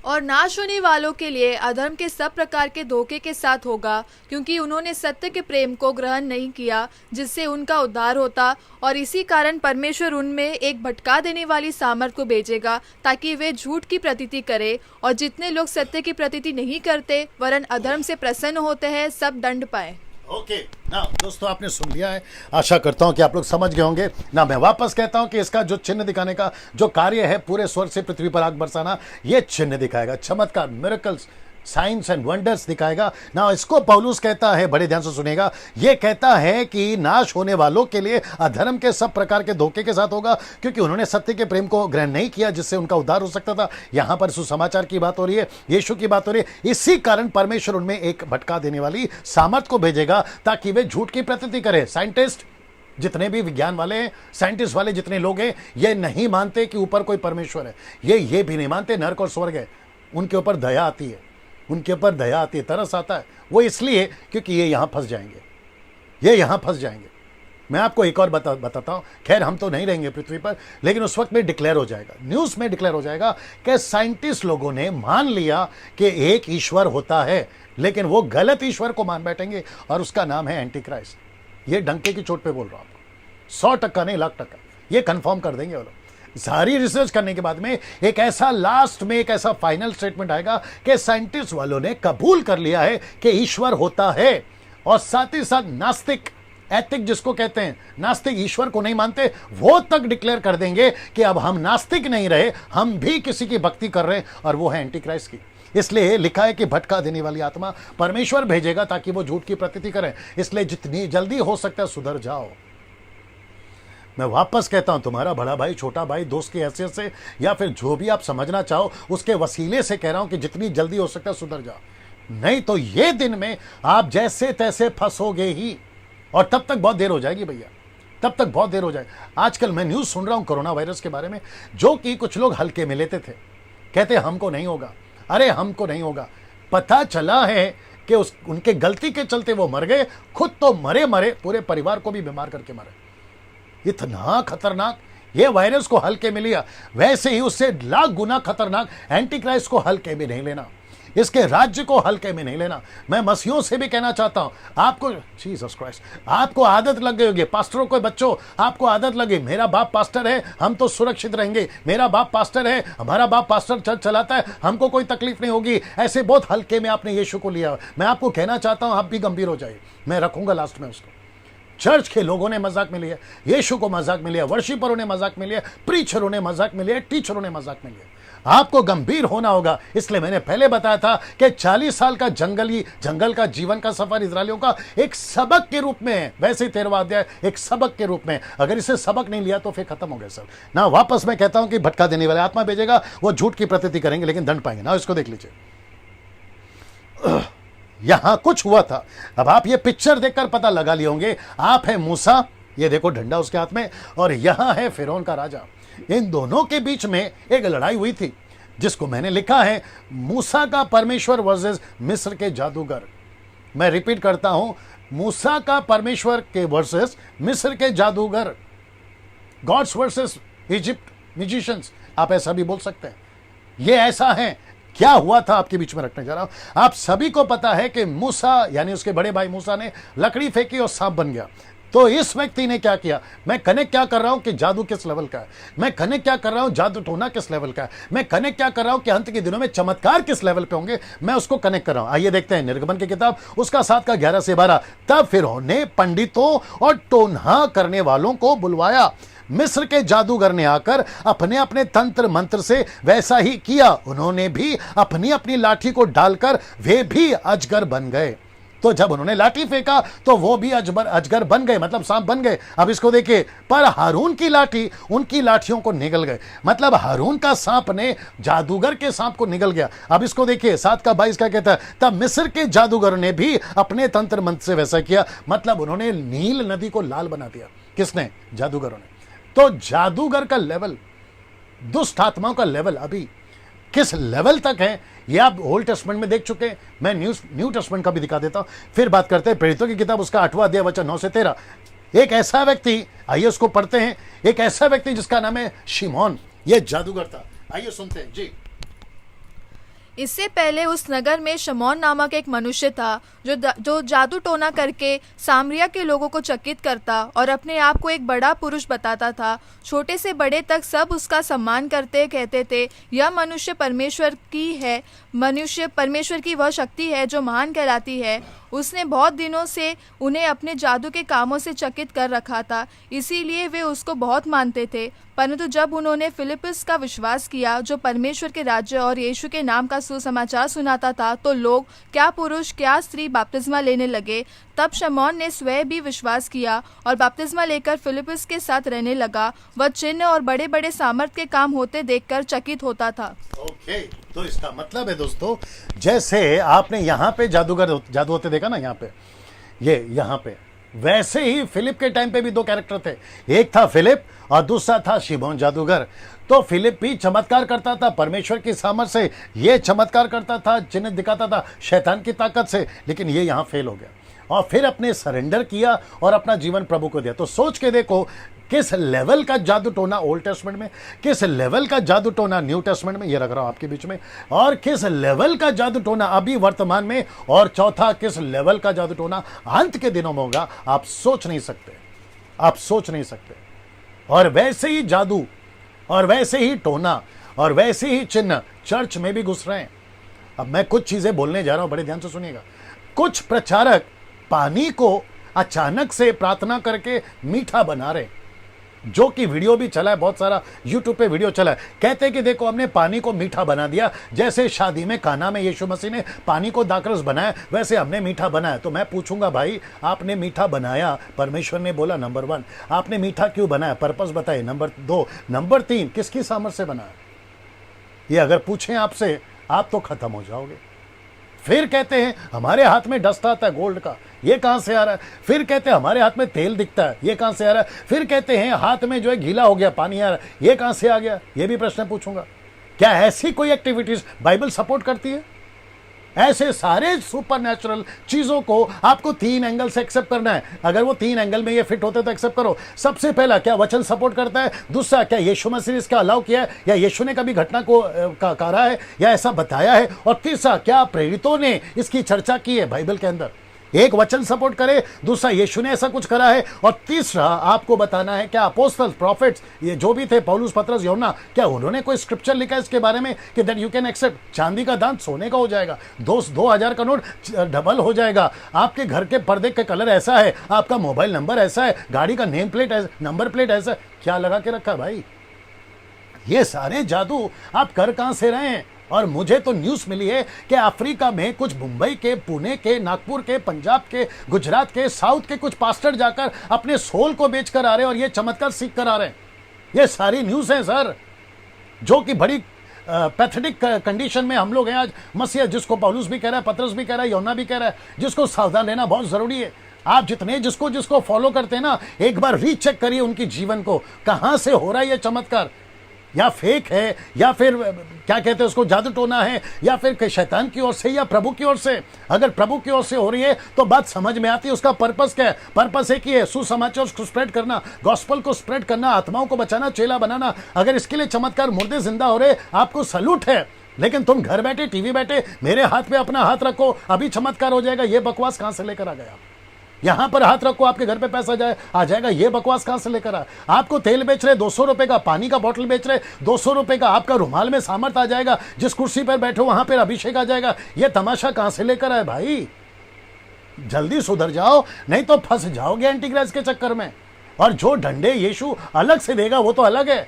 और नाश होने वालों के लिए अधर्म के सब प्रकार के धोखे के साथ होगा, क्योंकि उन्होंने सत्य के प्रेम को ग्रहण नहीं किया जिससे उनका उद्धार होता, और इसी कारण परमेश्वर उनमें एक भटका देने वाली सामर्थ को भेजेगा ताकि वे झूठ की प्रतीति करे, और जितने लोग सत्य की प्रतीति नहीं करते वरन अधर्म से प्रसन्न होते हैं, सब दंड पाए। ओके ना दोस्तों, आपने सुन लिया है, आशा करता हूं कि आप लोग समझ गए होंगे ना। मैं वापस कहता हूं कि इसका जो चिन्ह दिखाने का जो कार्य है, पूरे स्वर्ग से पृथ्वी पर आग बरसाना, ये चिन्ह दिखाएगा, चमत्कार, मिरेकल्स, साइंस एंड वंडर्स दिखाएगा ना। इसको पौलुस कहता है, बड़े ध्यान से सुनेगा, ये कहता है कि नाश होने वालों के लिए अधर्म के सब प्रकार के धोखे के साथ होगा, क्योंकि उन्होंने सत्य के प्रेम को ग्रहण नहीं किया जिससे उनका उद्धार हो सकता था। यहां पर सुसमाचार की बात हो रही है, यीशु की बात हो रही है। इसी कारण परमेश्वर उनमें एक भटका देने वाली सामर्थ को भेजेगा ताकि वे झूठ की प्रतीति करें। साइंटिस्ट जितने भी विज्ञान वाले, साइंटिस्ट वाले जितने लोग हैं, ये नहीं मानते कि ऊपर कोई परमेश्वर है, ये भी नहीं मानते नरक और स्वर्ग है। उनके ऊपर दया आती है, उनके ऊपर दया आती है, तरस आता है। वो इसलिए क्योंकि ये यहां फंस जाएंगे, ये यहां फंस जाएंगे। मैं आपको एक और बताता हूं, खैर हम तो नहीं रहेंगे पृथ्वी पर, लेकिन उस वक्त में डिक्लेयर हो जाएगा, न्यूज में डिक्लेयर हो जाएगा कि साइंटिस्ट लोगों ने मान लिया कि एक ईश्वर होता है, लेकिन वो गलत ईश्वर को मान बैठेंगे और उसका नाम है एंटी क्राइस्ट। ये डंके की चोट पे बोल रहा हूं आपको, 100% नहीं, 1,00,000% ये कंफर्म कर देंगे वो लोग। सारी रिसर्च करने के बाद में एक ऐसा लास्ट में एक ऐसा फाइनल स्टेटमेंट आएगा कि साइंटिस्ट वालों ने कबूल कर लिया है कि ईश्वर होता है, और साथ ही साथ नास्तिक, एथिक जिसको कहते हैं, नास्तिक ईश्वर को नहीं मानते, वो तक डिक्लेयर कर देंगे कि अब हम नास्तिक नहीं रहे, हम भी किसी की भक्ति कर रहे हैं, और वो है एंटी क्राइस्ट की। इसलिए लिखा है कि भटका देने वाली आत्मा परमेश्वर भेजेगा ताकि वो झूठ की प्रतीति करें। इसलिए जितनी जल्दी हो सकता है सुधर जाओ। मैं वापस कहता हूं, तुम्हारा बड़ा भाई, छोटा भाई, दोस्त की हैसियत से, या फिर जो भी आप समझना चाहो उसके वसीले से कह रहा हूं कि जितनी जल्दी हो सकता है सुधर जाओ, नहीं तो ये दिन में आप जैसे तैसे फंसोगे ही, और तब तक बहुत देर हो जाएगी भैया, तब तक बहुत देर हो जाएगी। आजकल मैं न्यूज सुन रहा हूं कोरोना वायरस के बारे में, जो कि कुछ लोग हल्के में लेते थे, कहते हमको नहीं होगा, अरे हमको नहीं होगा। पता चला है कि उनके गलती के चलते वो मर गए, खुद तो मरे मरे, पूरे परिवार को भी बीमार करके मरे। इतना खतरनाक। ये वायरस को हल्के में लिया, वैसे ही उससे लाख गुना खतरनाक एंटी क्राइस्ट को हल्के में नहीं लेना, इसके राज्य को हल्के में नहीं लेना। मैं मसीहों से भी कहना चाहता हूं, आपको जीसस क्राइस्ट, आपको आदत लग गई होगी, पास्टरों को बच्चों आपको आदत लगी, मेरा बाप पास्टर है हम तो सुरक्षित रहेंगे, मेरा बाप पास्टर है, हमारा बाप पास्टर चर्च चलाता है, हमको कोई तकलीफ नहीं होगी। ऐसे बहुत हल्के में आपने यीशु को लिया। मैं आपको कहना चाहता हूं, आप भी गंभीर हो जाइए, मैं रखूंगा लास्ट में उसको। चर्च के लोगों ने मजाक में लिया, यीशु को मजाक में लिया, वर्शिपरों ने मजाक में लिया, प्रीचरों ने मजाक में लिया, टीचरों ने मजाक में लिया। आपको गंभीर होना होगा। इसलिए मैंने पहले बताया था कि 40 साल का जंगल का जीवन का सफर इजरायलियों का एक सबक के रूप में है। वैसे 13वां अध्याय एक सबक के रूप में, अगर इसे सबक नहीं लिया तो फिर खत्म हो गया सब ना। वापस मैं कहता हूं कि भटका देने वाले आत्मा भेजेगा, वो झूठ की प्रतीति करेंगे लेकिन दंड पाएंगे ना। इसको देख लीजिए, यहां कुछ हुआ था। अब आप ये पिक्चर देखकर पता लगा लिए होंगे, आप है मूसा, ये देखो डंडा उसके हाथ में, और यहां है फिरौन का राजा। इन दोनों के बीच में एक लड़ाई हुई थी जिसको मैंने लिखा है मूसा का परमेश्वर वर्सेस मिस्र के जादूगर। मैं रिपीट करता हूं, मूसा का परमेश्वर के वर्सेस मिस्र के जादूगर, गॉड्स वर्सेस इजिप्ट म्यूजिशियंस, आप ऐसा भी बोल सकते हैं। ये ऐसा है। क्या हुआ था आपके बीच में रखने जा रहा हूं। आप सभी को पता है कि मूसा यानी उसके बड़े भाई मूसा ने लकड़ी फेंकी और सांप बन गया। तो इस व्यक्ति ने क्या किया, मैं कनेक्ट क्या कर रहा हूं कि जादू किस लेवल का है, मैं कनेक्ट क्या कर रहा हूं जादू टोना किस लेवल का है, मैं कनेक्ट क्या कर रहा हूं कि अंत के दिनों में चमत्कार किस लेवल पे होंगे, मैं उसको कनेक्ट कर रहा हूं। आइए देखते हैं निर्गमन की किताब उसका 7 का 11 से 12। तब फिरौन ने पंडितों और टोना करने वालों को बुलवाया। मिस्र के जादूगर ने आकर अपने अपने तंत्र मंत्र से वैसा ही किया। उन्होंने भी अपनी अपनी लाठी को डालकर वे भी अजगर बन गए। तो जब उन्होंने लाठी फेंका तो वो भी अजगर बन गए, मतलब सांप बन गए। अब इसको देखिए, पर हारून की लाठी उनकी लाठियों को निगल गए, मतलब हारून का सांप ने जादूगर के सांप को निगल गया। अब इसको देखिए 7 का 22 का कहता है, तब मिस्र के जादूगर ने भी अपने तंत्र मंत्र से वैसा किया, मतलब उन्होंने नील नदी को लाल बना दिया। किसने? जादूगरों ने। तो जादूगर का लेवल, दुष्ट आत्माओं का लेवल अभी किस लेवल तक है ये आप ओल्ड टेस्टमेंट में देख चुके हैं। मैं न्यू टेस्टमेंट का भी दिखा देता हूं। फिर बात करते हैं प्रेरितों की किताब उसका 8वां अध्याय वचन 9 से 13। एक ऐसा व्यक्ति, आइए उसको पढ़ते हैं। एक ऐसा व्यक्ति जिसका नाम है शिमोन, ये जादूगर था। आइए सुनते हैं जी। इससे पहले उस नगर में शमौन नामक एक मनुष्य था जो जादू टोना करके सामरिया के लोगों को चकित करता और अपने आप को एक बड़ा पुरुष बताता था। छोटे से बड़े तक सब उसका सम्मान करते, कहते थे यह मनुष्य परमेश्वर की वह शक्ति है जो महान कहलाती है। उसने बहुत दिनों से उन्हें अपने जादू के कामों से चकित कर रखा था, इसीलिए वे उसको बहुत मानते थे। परंतु जब उन्होंने फिलिप्पुस का विश्वास किया जो परमेश्वर के राज्य और यीशु के नाम का सुसमाचार सुनाता था, तो लोग क्या पुरुष क्या स्त्री बपतिस्मा लेने लगे। तब शमौन ने स्वयं भी विश्वास किया और बपतिस्मा लेकर फिलिप्पुस के साथ रहने लगा। वह चिन्ह और बड़े बड़े सामर्थ के काम होते देखकर चकित होता था। ओके, तो इसका मतलब है दोस्तों, जैसे आपने यहाँ पे जादू होते देखा ना, यहाँ पे वैसे ही फिलिप के टाइम पे भी 2 कैरेक्टर थे। एक था फिलिप और दूसरा था शिमोन जादूगर। तो फिलिप भी चमत्कार करता था परमेश्वर की सामर्थ से, ये चमत्कार करता था, चिन्ह दिखाता था शैतान की ताकत से, लेकिन ये यहाँ फेल हो गया और फिर अपने सरेंडर किया और अपना जीवन प्रभु को दिया। तो सोच के देखो किस लेवल का जादू टोना ओल्ड टेस्टमेंट में, किस लेवल का जादू टोना न्यू टेस्टमेंट में, ये रख रहा हूं आपके बीच में, और किस लेवल का जादू टोना अभी वर्तमान में, और चौथा किस लेवल का जादू टोना अंत के दिनों में होगा। आप सोच नहीं सकते। और वैसे ही जादू और वैसे ही टोना और वैसे ही चिन्ह चर्च में भी घुस रहे हैं। अब मैं कुछ चीजें बोलने जा रहा हूं, बड़े ध्यान से सुनिएगा। कुछ प्रचारक पानी को अचानक से प्रार्थना करके मीठा बना रहे, जो कि वीडियो भी चला है, बहुत सारा यूट्यूब पे वीडियो चला है। कहते हैं कि देखो हमने पानी को मीठा बना दिया, जैसे शादी में काना में यीशु मसीह ने पानी को दाखरस बनाया, वैसे हमने मीठा बनाया। तो मैं पूछूंगा भाई, आपने मीठा बनाया, परमेश्वर ने बोला नंबर 1, आपने मीठा क्यों बनाया, पर्पस बताइए, नंबर 2, नंबर 3 किसकी सामर्थ्य से बनाया। ये अगर पूछें आपसे, आप तो खत्म हो जाओगे। फिर कहते हैं हमारे हाथ में डस्ट आता है गोल्ड का, ये कहां से आ रहा है। फिर कहते हैं हमारे हाथ में तेल दिखता है, ये कहां से आ रहा है। फिर कहते हैं हाथ में जो है गीला हो गया, पानी आ रहा है, ये कहां से आ गया। ये भी प्रश्न पूछूंगा। क्या ऐसी कोई एक्टिविटीज बाइबल सपोर्ट करती है? ऐसे सारे सुपरनैचुरल चीजों को आपको 3 एंगल से एक्सेप्ट करना है। अगर वो 3 एंगल में ये फिट होते तो एक्सेप्ट करो। सबसे पहला, क्या वचन सपोर्ट करता है? दूसरा, क्या यीशु मसीह ने इसका अलाउ किया है, या यीशु ने कभी घटना को कहा है या ऐसा बताया है? और तीसरा, क्या प्रेरितों ने इसकी चर्चा की है बाइबल के अंदर? एक वचन सपोर्ट करे, दूसरा यीशु ने ऐसा कुछ करा है, और तीसरा आपको बताना है क्या अपोस्टल्स, प्रॉफिट्स, ये जो भी थे, पौलुस, पतरस, यूहन्ना, क्या उन्होंने कोई स्क्रिप्चर लिखा है इसके बारे में कि दैट यू कैन एक्सेप्ट? चांदी का दान सोने का हो जाएगा, 2000 का नोट डबल हो जाएगा, आपके घर के पर्दे का कलर ऐसा है, आपका मोबाइल नंबर ऐसा है, गाड़ी का नेम प्लेट नंबर प्लेट ऐसा है। क्या लगा के रखा भाई? ये सारे जादू आप कर कहां से रहे हैं? और मुझे तो न्यूज़ मिली है कि अफ्रीका में कुछ मुंबई के, पुणे के, नागपुर के, पंजाब के, गुजरात के, साउथ के कुछ पास्टर जाकर अपने सोल को बेचकर आ रहे हैं और ये चमत्कार सीख कर आ रहे हैं। ये सारी न्यूज़ है सर, जो कि बड़ी पैथेटिक कंडीशन में हम लोग हैं आज। मसीह, जिसको पौलुस भी कह रहा है, पतरस भी कह रहा है, यूहन्ना भी कह रहा है, जिसको सावधान रहना बहुत जरूरी है। आप जितने जिसको फॉलो करते हैं ना, एक बार रीचेक करिए उनकी जीवन को, कहां से हो रहा है ये चमत्कार। या फेक है, या फिर क्या कहते हैं उसको, जादू टोना है, या फिर शैतान की ओर से या प्रभु की ओर से। अगर प्रभु की ओर से हो रही है तो बात समझ में आती है, उसका पर्पस क्या है? पर्पस एक ही है, सुसमाचार को स्प्रेड करना, गॉस्पल को स्प्रेड करना, आत्माओं को बचाना, चेला बनाना। अगर इसके लिए चमत्कार, मुर्दे जिंदा हो रहे, आपको सलूट है। लेकिन तुम घर बैठे, टीवी बैठे, मेरे हाथ पे अपना हाथ रखो अभी चमत्कार हो जाएगा, ये बकवास कहां से लेकर आ गया? यहां पर हाथ रखो आपके घर पे पैसा आ जाएगा, ये बकवास कहां से लेकर आ? आपको तेल बेच रहे 200 रुपए का, पानी का बोतल बेच रहे 200 रुपए का, आपका रुमाल में सामर्थ आ जाएगा, जिस कुर्सी पर बैठो वहां पर अभिषेक आ जाएगा। ये तमाशा कहां से लेकर आए भाई? जल्दी सुधर जाओ, नहीं तो फंस जाओगे एंटीक्राइस्ट के चक्कर में। और जो डंडे यीशु अलग से देगा वो तो अलग है,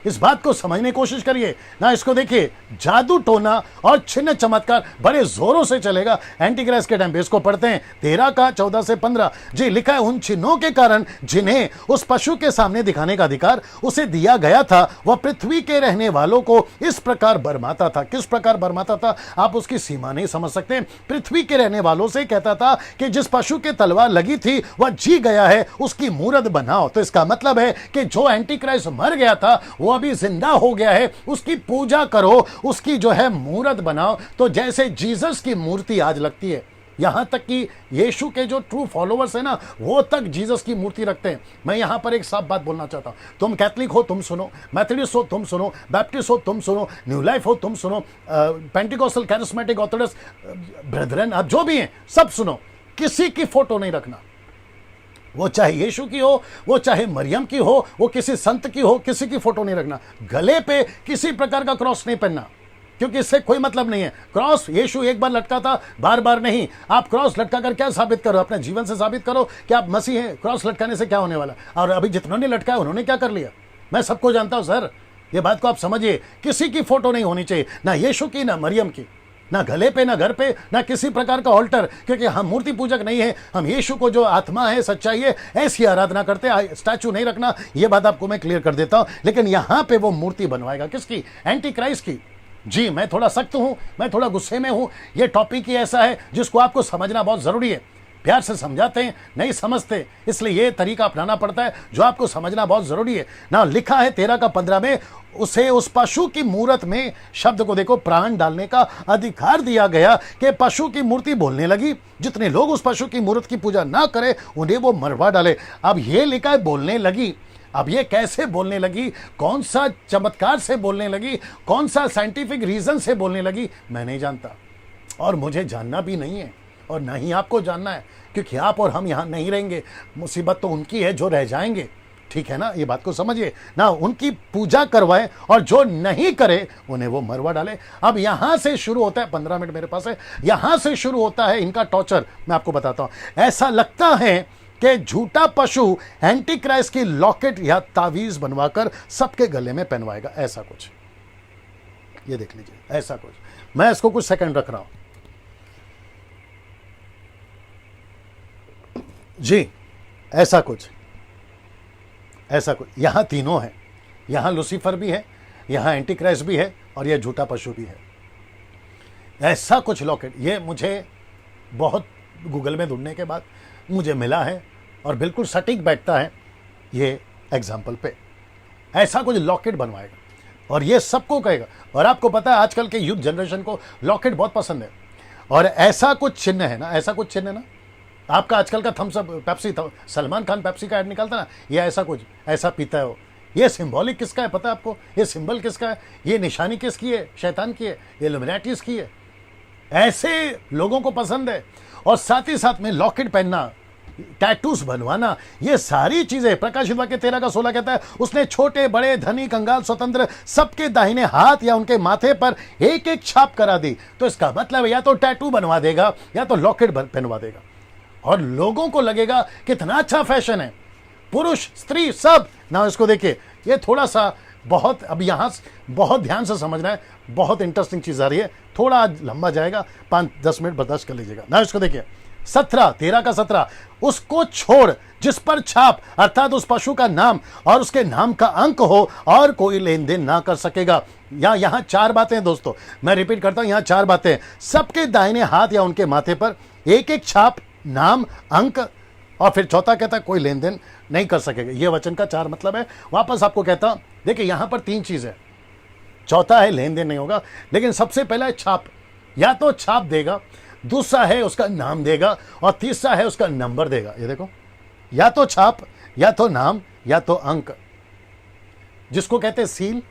इस बात को समझने की कोशिश करिए ना। इसको देखिए, जादू टोना और छिन्न चमत्कार बड़े जोरों से चलेगा एंटीक्राइस्ट के टाइम पे। इसको पढ़ते हैं 13 का 14 से 15 जी। लिखा है, उन चिन्हों के कारण जिन्हें उस पशु के सामने दिखाने का अधिकार उसे दिया गया था, वह पृथ्वी के रहने वालों को इस प्रकार बरमाता था। किस प्रकार बरमाता था? आप उसकी सीमा नहीं समझ सकते। पृथ्वी के रहने वालों से कहता था कि जिस पशु के तलवार लगी थी वह जी गया है, उसकी मूरत बनाओ। तो इसका मतलब है कि जो एंटीक्राइस्ट मर गया था वो अभी जिंदा हो गया है, उसकी पूजा करो, उसकी जो है मूरत बनाओ। तो जैसे जीसस की मूर्ति आज लगती है, यहां तक कि यीशु के जो ट्रू फॉलोअर्स है ना, वो तक जीसस की मूर्ति रखते हैं। मैं यहां पर एक साफ बात बोलना चाहता हूं, तुम कैथलिक हो तुम सुनो, मेथोडिस्ट हो तुम सुनो, बैप्टिस्ट हो तुम सुनो, न्यू लाइफ हो तुम सुनो, पेंटिकोस्टल, कैरिस्मेटिक, ऑर्थोडॉक्स ब्रदरन, आप जो भी हैं सब सुनो, किसी की फोटो नहीं रखना। वो चाहे यीशु की हो, वो चाहे मरियम की हो, वो किसी संत की हो, किसी की फोटो नहीं रखना। गले पे किसी प्रकार का क्रॉस नहीं पहनना, क्योंकि इससे कोई मतलब नहीं है। क्रॉस यीशु एक बार लटका था, बार बार नहीं। आप क्रॉस लटका कर क्या साबित करो? अपने जीवन से साबित करो कि आप मसीह हैं। क्रॉस लटकाने से क्या होने वाला? और अभी जितनों ने लटकाया उन्होंने क्या कर लिया? मैं सबको जानता हूं सर, ये बात को आप समझिए। किसी की फोटो नहीं होनी चाहिए, ना यीशु की, ना मरियम की, ना गले पे, ना घर पे, ना किसी प्रकार का ऑल्टर, क्योंकि हम मूर्ति पूजक नहीं है। हम यीशु को जो आत्मा है, सच्चाई है, ऐसी आराधना करते हैं। स्टैचू नहीं रखना, ये बात आपको मैं क्लियर कर देता हूं। लेकिन यहां पे वो मूर्ति बनवाएगा किसकी? एंटी क्राइस्ट की। जी, मैं थोड़ा सख्त हूं, मैं थोड़ा गुस्से में हूं। ये टॉपिक ही ऐसा है जिसको आपको समझना बहुत जरूरी है। प्यार से समझाते हैं, नहीं समझते, इसलिए ये तरीका अपनाना पड़ता है जो आपको समझना बहुत जरूरी है ना। लिखा है 13 का 15 में, उसे उस पशु की मूरत में, शब्द को देखो, प्राण डालने का अधिकार दिया गया कि पशु की मूर्ति बोलने लगी। जितने लोग उस पशु की मूरत की पूजा ना करें उन्हें वो मरवा डाले। अब ये लिखा है बोलने लगी। अब ये कैसे बोलने लगी? कौन सा चमत्कार से बोलने लगी? कौन सा साइंटिफिक रीजन से बोलने लगी? मैं नहीं जानता, और मुझे जानना भी नहीं है, और ना ही आपको जानना है, क्योंकि आप और हम यहाँ नहीं रहेंगे। मुसीबत तो उनकी है जो रह जाएंगे, ठीक है ना? ये बात को समझिए ना। उनकी पूजा करवाए, और जो नहीं करे उन्हें वो मरवा डाले। अब यहां से शुरू होता है, 15 मिनट मेरे पास है, यहां से शुरू होता है इनका टॉर्चर। मैं आपको बताता हूं। ऐसा लगता है कि झूठा पशु एंटी क्राइस्ट की लॉकेट या तावीज बनवाकर सबके गले में पहनवाएगा, ऐसा कुछ। ये देख लीजिए, ऐसा कुछ। मैं इसको कुछ सेकंड रख रहा हूं जी। ऐसा कुछ, ऐसा कुछ। यहां तीनों है, यहां लूसीफर भी है, यहां एंटी क्राइस्ट भी है, और यह झूठा पशु भी है। ऐसा कुछ लॉकेट, ये मुझे बहुत गूगल में ढूंढने के बाद मुझे मिला है, और बिल्कुल सटीक बैठता है ये एग्जाम्पल पे। ऐसा कुछ लॉकेट बनवाएगा। और ये सबको कहेगा। और आपको पता है आजकल के यूथ जनरेशन को लॉकेट बहुत पसंद है, और ऐसा कुछ चिन्ह है ना, ऐसा कुछ चिन्ह है ना, आपका आजकल का थम्स अप पेप्सी था, सलमान खान पेप्सी का ऐड निकालता ना, ये ऐसा कुछ ऐसा पीता है वो। ये सिंबॉलिक किसका है पता है आपको? ये सिंबल किसका है? ये निशानी किसकी है? शैतान की है, ये इल्यूमिनेटीज की है। ऐसे लोगों को पसंद है। और साथ ही साथ में लॉकेट पहनना, टैटूज बनवाना, ये सारी चीजें प्रकाशित वाक्य 13:16 कहता है, उसने छोटे बड़े धनी कंगाल स्वतंत्र सबके दाहिने हाथ या उनके माथे पर एक एक छाप करा दी। तो इसका मतलब या तो टैटू बनवा देगा या तो लॉकेट पहनवा देगा, और लोगों को लगेगा कितना अच्छा फैशन है, पुरुष स्त्री सब ना। इसको देखिए, ये थोड़ा सा बहुत, अब यहां बहुत ध्यान से समझना है, बहुत इंटरेस्टिंग चीज आ रही है, थोड़ा लंबा जाएगा, 5-10 मिनट बर्दाश्त कर लीजिएगा ना। इसको देखिए 13:17, उसको छोड़ जिस पर छाप अर्थात उस पशु का नाम और उसके नाम का अंक हो और कोई लेन देन ना कर सकेगा। यहां 4 बातें दोस्तों, मैं रिपीट करता हूं, यहां 4 बातें। सबके दाहिने हाथ या उनके माथे पर एक एक छाप, नाम, अंक, और फिर चौथा कहता है कोई लेन देन नहीं कर सकेगा। यह वचन का 4 मतलब है। वापस आपको कहता हूं, देखिए यहां पर 3 चीजें, चौथा है लेन देन नहीं होगा, लेकिन सबसे पहला है छाप। या तो छाप देगा, दूसरा है उसका नाम देगा, और तीसरा है उसका नंबर देगा। ये देखो, या तो छाप, या तो नाम, या तो अंक, जिसको कहते हैं सील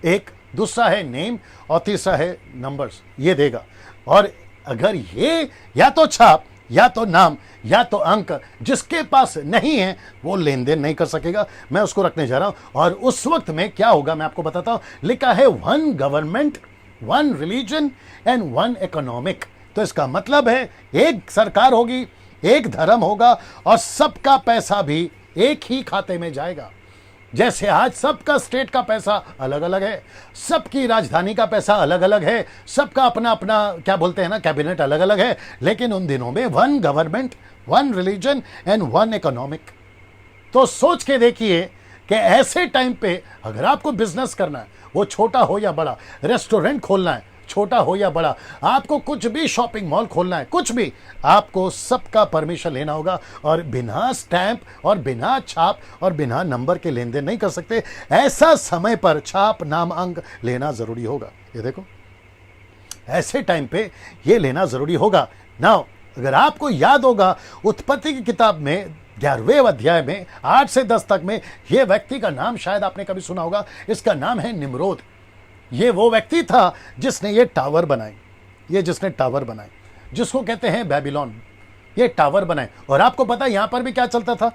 एक, दूसरा है नेम, और तीसरा है नंबर्स, ये देगा। और अगर ये या तो छाप, या तो नाम, या तो अंक जिसके पास नहीं है, वो लेन देन नहीं कर सकेगा। मैं उसको रखने जा रहा हूं, और उस वक्त में क्या होगा मैं आपको बताता हूं। लिखा है 1 गवर्नमेंट, 1 रिलीजन एंड 1 इकोनॉमिक। तो इसका मतलब है एक सरकार होगी, एक धर्म होगा, और सबका पैसा भी एक ही खाते में जाएगा। जैसे आज सबका स्टेट का पैसा अलग अलग है, सबकी राजधानी का पैसा अलग अलग है, सबका अपना अपना क्या बोलते हैं ना, कैबिनेट अलग अलग है, लेकिन उन दिनों में 1 गवर्नमेंट, 1 रिलीजन एंड 1 इकोनॉमिक। तो सोच के देखिए कि ऐसे टाइम पे अगर आपको बिजनेस करना है, वो छोटा हो या बड़ा, रेस्टोरेंट खोलना है छोटा हो या बड़ा, आपको कुछ भी शॉपिंग मॉल खोलना है, कुछ भी, आपको सबका परमिशन लेना होगा, और बिना स्टैंप और बिना छाप और बिना नंबर के लेन देन नहीं कर सकते। ऐसा समय पर छाप, नाम, अंक लेना जरूरी होगा। ये देखो, ऐसे टाइम पे ये लेना जरूरी होगा ना। अगर आपको याद होगा उत्पत्ति की किताब में 11वें अध्याय में 8 से 10 तक में, यह व्यक्ति का नाम शायद आपने कभी सुना होगा, इसका नाम है निम्रोद। ये वो व्यक्ति था जिसने ये टावर बनाए, ये जिसने टावर बनाए, जिसको कहते हैं बेबीलोन, ये टावर बनाए। और आपको पता है यहां पर भी क्या चलता था?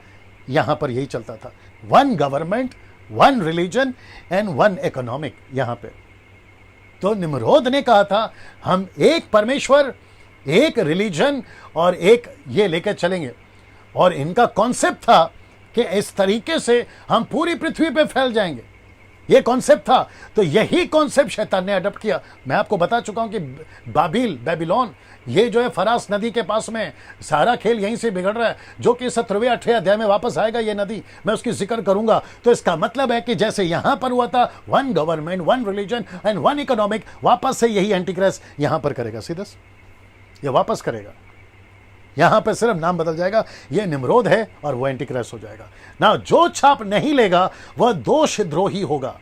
यहां पर यही चलता था, 1 गवर्नमेंट, 1 रिलीजन एंड 1 इकोनॉमिक। यहां पे तो निम्रोद ने कहा था हम एक परमेश्वर, एक रिलीजन और एक ये लेकर चलेंगे। और इनका कॉन्सेप्ट था कि इस तरीके से हम पूरी पृथ्वी पे फैल जाएंगे, ये कॉन्सेप्ट था। तो यही कॉन्सेप्ट शैतान ने अडॉप्ट किया। मैं आपको बता चुका हूं कि बेबीलोन, ये जो है फरास नदी के पास में, सारा खेल यहीं से बिगड़ रहा है, जो कि 17वें 18वें अध्याय में वापस आएगा ये नदी, मैं उसकी जिक्र करूंगा। तो इसका मतलब है कि जैसे यहां पर हुआ था 1 गवर्नमेंट, 1 रिलीजन एंड 1 इकोनॉमिक, वापस से यही एंटीक्राइस्ट यहां पर करेगा, सीधा ये वापस करेगा। यहां पर सिर्फ नाम बदल जाएगा, ये निम्रोद है और वो एंटीक्राइस्ट हो जाएगा ना। जो छाप नहीं लेगा वह दोषद्रोही होगा।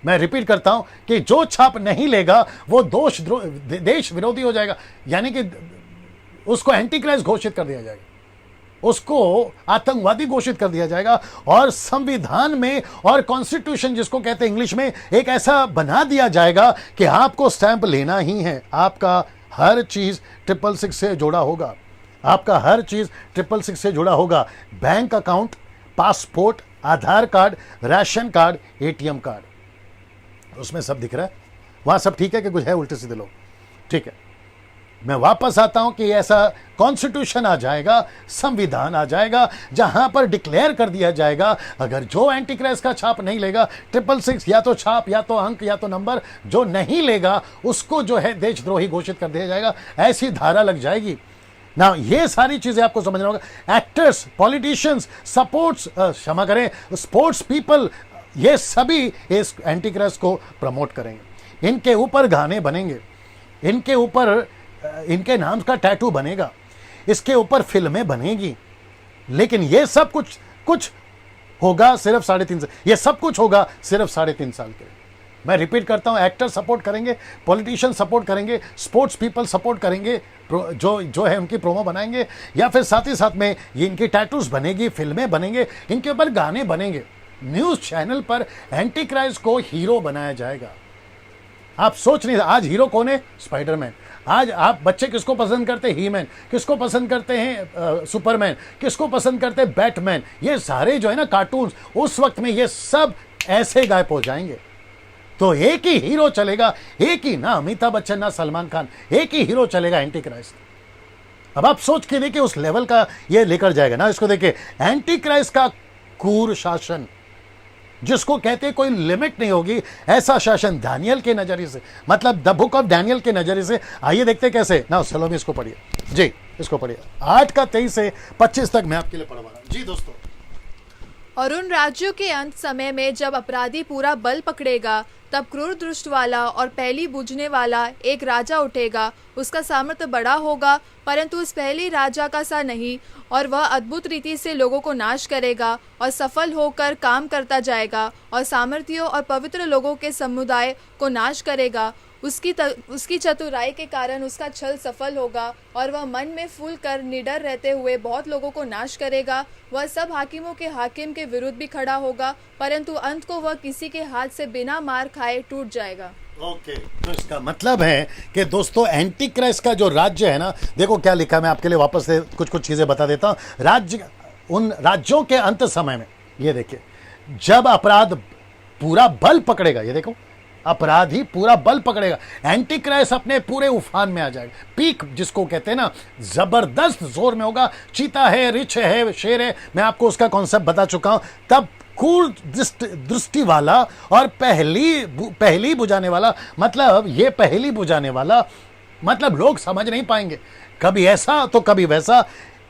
मैं रिपीट करता हूं कि जो छाप नहीं लेगा वो देश विरोधी हो जाएगा, यानी कि उसको एंटीक्राइस्ट घोषित कर दिया जाएगा, उसको आतंकवादी घोषित कर दिया जाएगा। और संविधान में और कॉन्स्टिट्यूशन जिसको कहते हैं इंग्लिश में, एक ऐसा बना दिया जाएगा कि आपको स्टैंप लेना ही है, आपका हर चीज 666 से जुड़ा होगा, आपका हर चीज 666 से जुड़ा होगा। Bank account, passport, Aadhaar card, ration card, ATM card, उसमें सब दिख रहा है। वहां सब ठीक है कि कुछ है उल्टे सीधे लोग? ठीक है, मैं वापस आता हूं कि ऐसा कॉन्स्टिट्यूशन आ जाएगा, संविधान आ जाएगा, जहां पर डिक्लेयर कर दिया जाएगा अगर जो एंटीक्राइस्ट का छाप नहीं लेगा, 666 या तो छाप, या तो अंक, या तो नंबर, जो नहीं लेगा उसको जो है देशद्रोही घोषित कर दिया जाएगा। ऐसी धारा लग जाएगी ना। ये सारी चीजें आपको समझना होगा। एक्टर्स, पॉलिटिशियंस, सपोर्ट्स, क्षमा करें, स्पोर्ट्स पीपल, ये सभी इस एंटीक्राइस्ट को प्रमोट करेंगे। इनके ऊपर गाने बनेंगे, इनके ऊपर इनके नाम का टैटू बनेगा, इसके ऊपर फिल्में बनेगी। लेकिन ये सब कुछ होगा सिर्फ 3.5 साल, ये सब कुछ होगा सिर्फ 3.5 साल के लिए। मैं रिपीट करता हूं, एक्टर सपोर्ट करेंगे, पॉलिटिशियन सपोर्ट करेंगे, स्पोर्ट्स पीपल सपोर्ट करेंगे, जो है उनकी प्रोमो बनाएंगे, या फिर साथ ही साथ में ये इनकी टैटूज बनेगी, फिल्में बनेंगे, इनके ऊपर गाने बनेंगे। न्यूज चैनल पर एंटी क्राइस्ट को हीरो बनाया जाएगा। आप सोच नहीं, आज हीरो कौन है? स्पाइडरमैन। आज आप बच्चे किसको पसंद करते हैं? ही मैन। किसको पसंद करते हैं? सुपरमैन। किसको पसंद करते हैं? बैटमैन। ये सारे जो है ना कार्टून्स, उस वक्त में ये सब ऐसे गायब हो जाएंगे। तो एक ही हीरो चलेगा, एक ही, ना अमिताभ बच्चन ना सलमान खान, एक ही हीरो चलेगा, एंटी क्राइस्ट। अब आप सोच के देखिए उस लेवल का ये लेकर जाएगा ना। इसको देखिए, एंटी क्राइस्ट का क्रूर शासन, जिसको कहते हैं कोई लिमिट नहीं होगी, ऐसा शासन दानियल के नजरिए से, मतलब द बुक ऑफ डैनियल के नजरिए से। आइए देखते कैसे ना। सलोमी इसको पढ़िए जी, इसको पढ़िए 8 का 23 से 25 तक मैं आपके लिए पढ़वा रहा हूं जी दोस्तों। और उन राज्यों के अंत समय में जब अपराधी पूरा बल पकड़ेगा, तब क्रूर दृष्टि वाला और पहली बूझने वाला एक राजा उठेगा। उसका सामर्थ्य बड़ा होगा, परंतु उस पहले राजा का सा नहीं, और वह अद्भुत रीति से लोगों को नाश करेगा और सफल होकर काम करता जाएगा और सामर्थियों और पवित्र लोगों के समुदाय को नाश करेगा। उसकी चतुराई के कारण उसका छल सफल होगा और वह मन में फूल कर निडर रहते हुए बहुत लोगों को नाश करेगा। वह सब हाकिमों के हाकिम के विरुद्ध भी खड़ा होगा, परंतु अंत को वह किसी के हाथ से बिना मार खाए टूट जाएगा। ओके, तो इसका मतलब है कि दोस्तों एंटी क्राइस्ट का जो राज्य है ना, देखो क्या लिखा, मैं आपके लिए वापस से कुछ चीजें बता देता हूं। राज्य, उन राज्यों के अंत समय में, ये देखिए, जब अपराध पूरा बल पकड़ेगा, ये देखो, अपराधी पूरा बल पकड़ेगा, एंटी क्राइस्ट अपने पूरे उफान में आ जाएगा। पीक जिसको कहते हैं ना, जबरदस्त जोर में होगा। चीता है, रिछ है, शेर है, मैं आपको उसका कॉन्सेप्ट बता चुका हूं। तब क्रूर दृष्टि वाला और पहली बुझाने वाला, मतलब ये पहली बुझाने वाला, मतलब लोग समझ नहीं पाएंगे, कभी ऐसा तो कभी वैसा।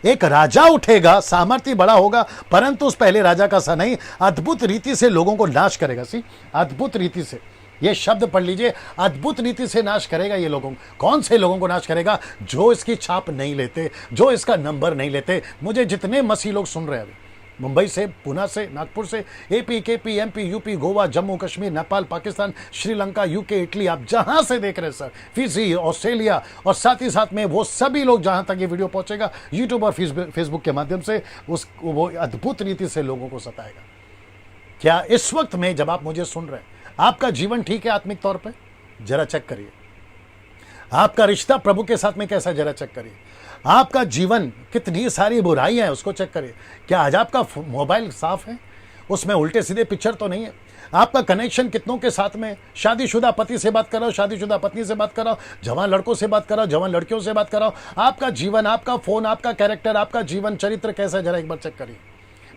एक राजा उठेगा, सामर्थ्य बड़ा होगा, परंतु उस पहले राजा का सा नहीं, अद्भुत रीति से लोगों को नाश करेगा। सी, अद्भुत रीति से, ये शब्द पढ़ लीजिए, अद्भुत रीति से नाश करेगा ये लोगों को। कौन से लोगों को नाश करेगा? जो इसकी छाप नहीं लेते, जो इसका नंबर नहीं लेते। मुझे जितने मसीह लोग सुन रहे हैं अभी, मुंबई से, पुणे से, नागपुर से, AP, KP, MP, UP, Goa, Jammu Kashmir, Nepal, Pakistan, Sri Lanka, UK, Italy, आप जहां से देख रहे हैं सर, फिजी, ऑस्ट्रेलिया, और साथ ही साथ में वो सभी लोग जहां तक ये वीडियो पहुंचेगा यूट्यूब और फेसबुक के माध्यम से, वो अद्भुत रीति से लोगों को सताएगा। क्या इस वक्त में जब आप मुझे सुन रहे हैं, आपका जीवन ठीक है आत्मिक तौर पे? जरा चेक करिए। आपका रिश्ता प्रभु के साथ में कैसा, जरा चेक करिए। आपका जीवन, कितनी सारी बुराइयां हैं, उसको चेक करिए। क्या आज आपका मोबाइल साफ है? उसमें उल्टे सीधे पिक्चर तो नहीं है? आपका कनेक्शन कितनों के साथ में? शादीशुदा पति से बात कर रहा हो, शादीशुदा पत्नी से बात कर रहा हो, जवान लड़कों से बात कर रहा हो, जवान लड़कियों से बात कर रहा हो। आपका जीवन, आपका फोन, आपका कैरेक्टर, आपका जीवन चरित्र कैसा है, जरा एक बार चेक करिए।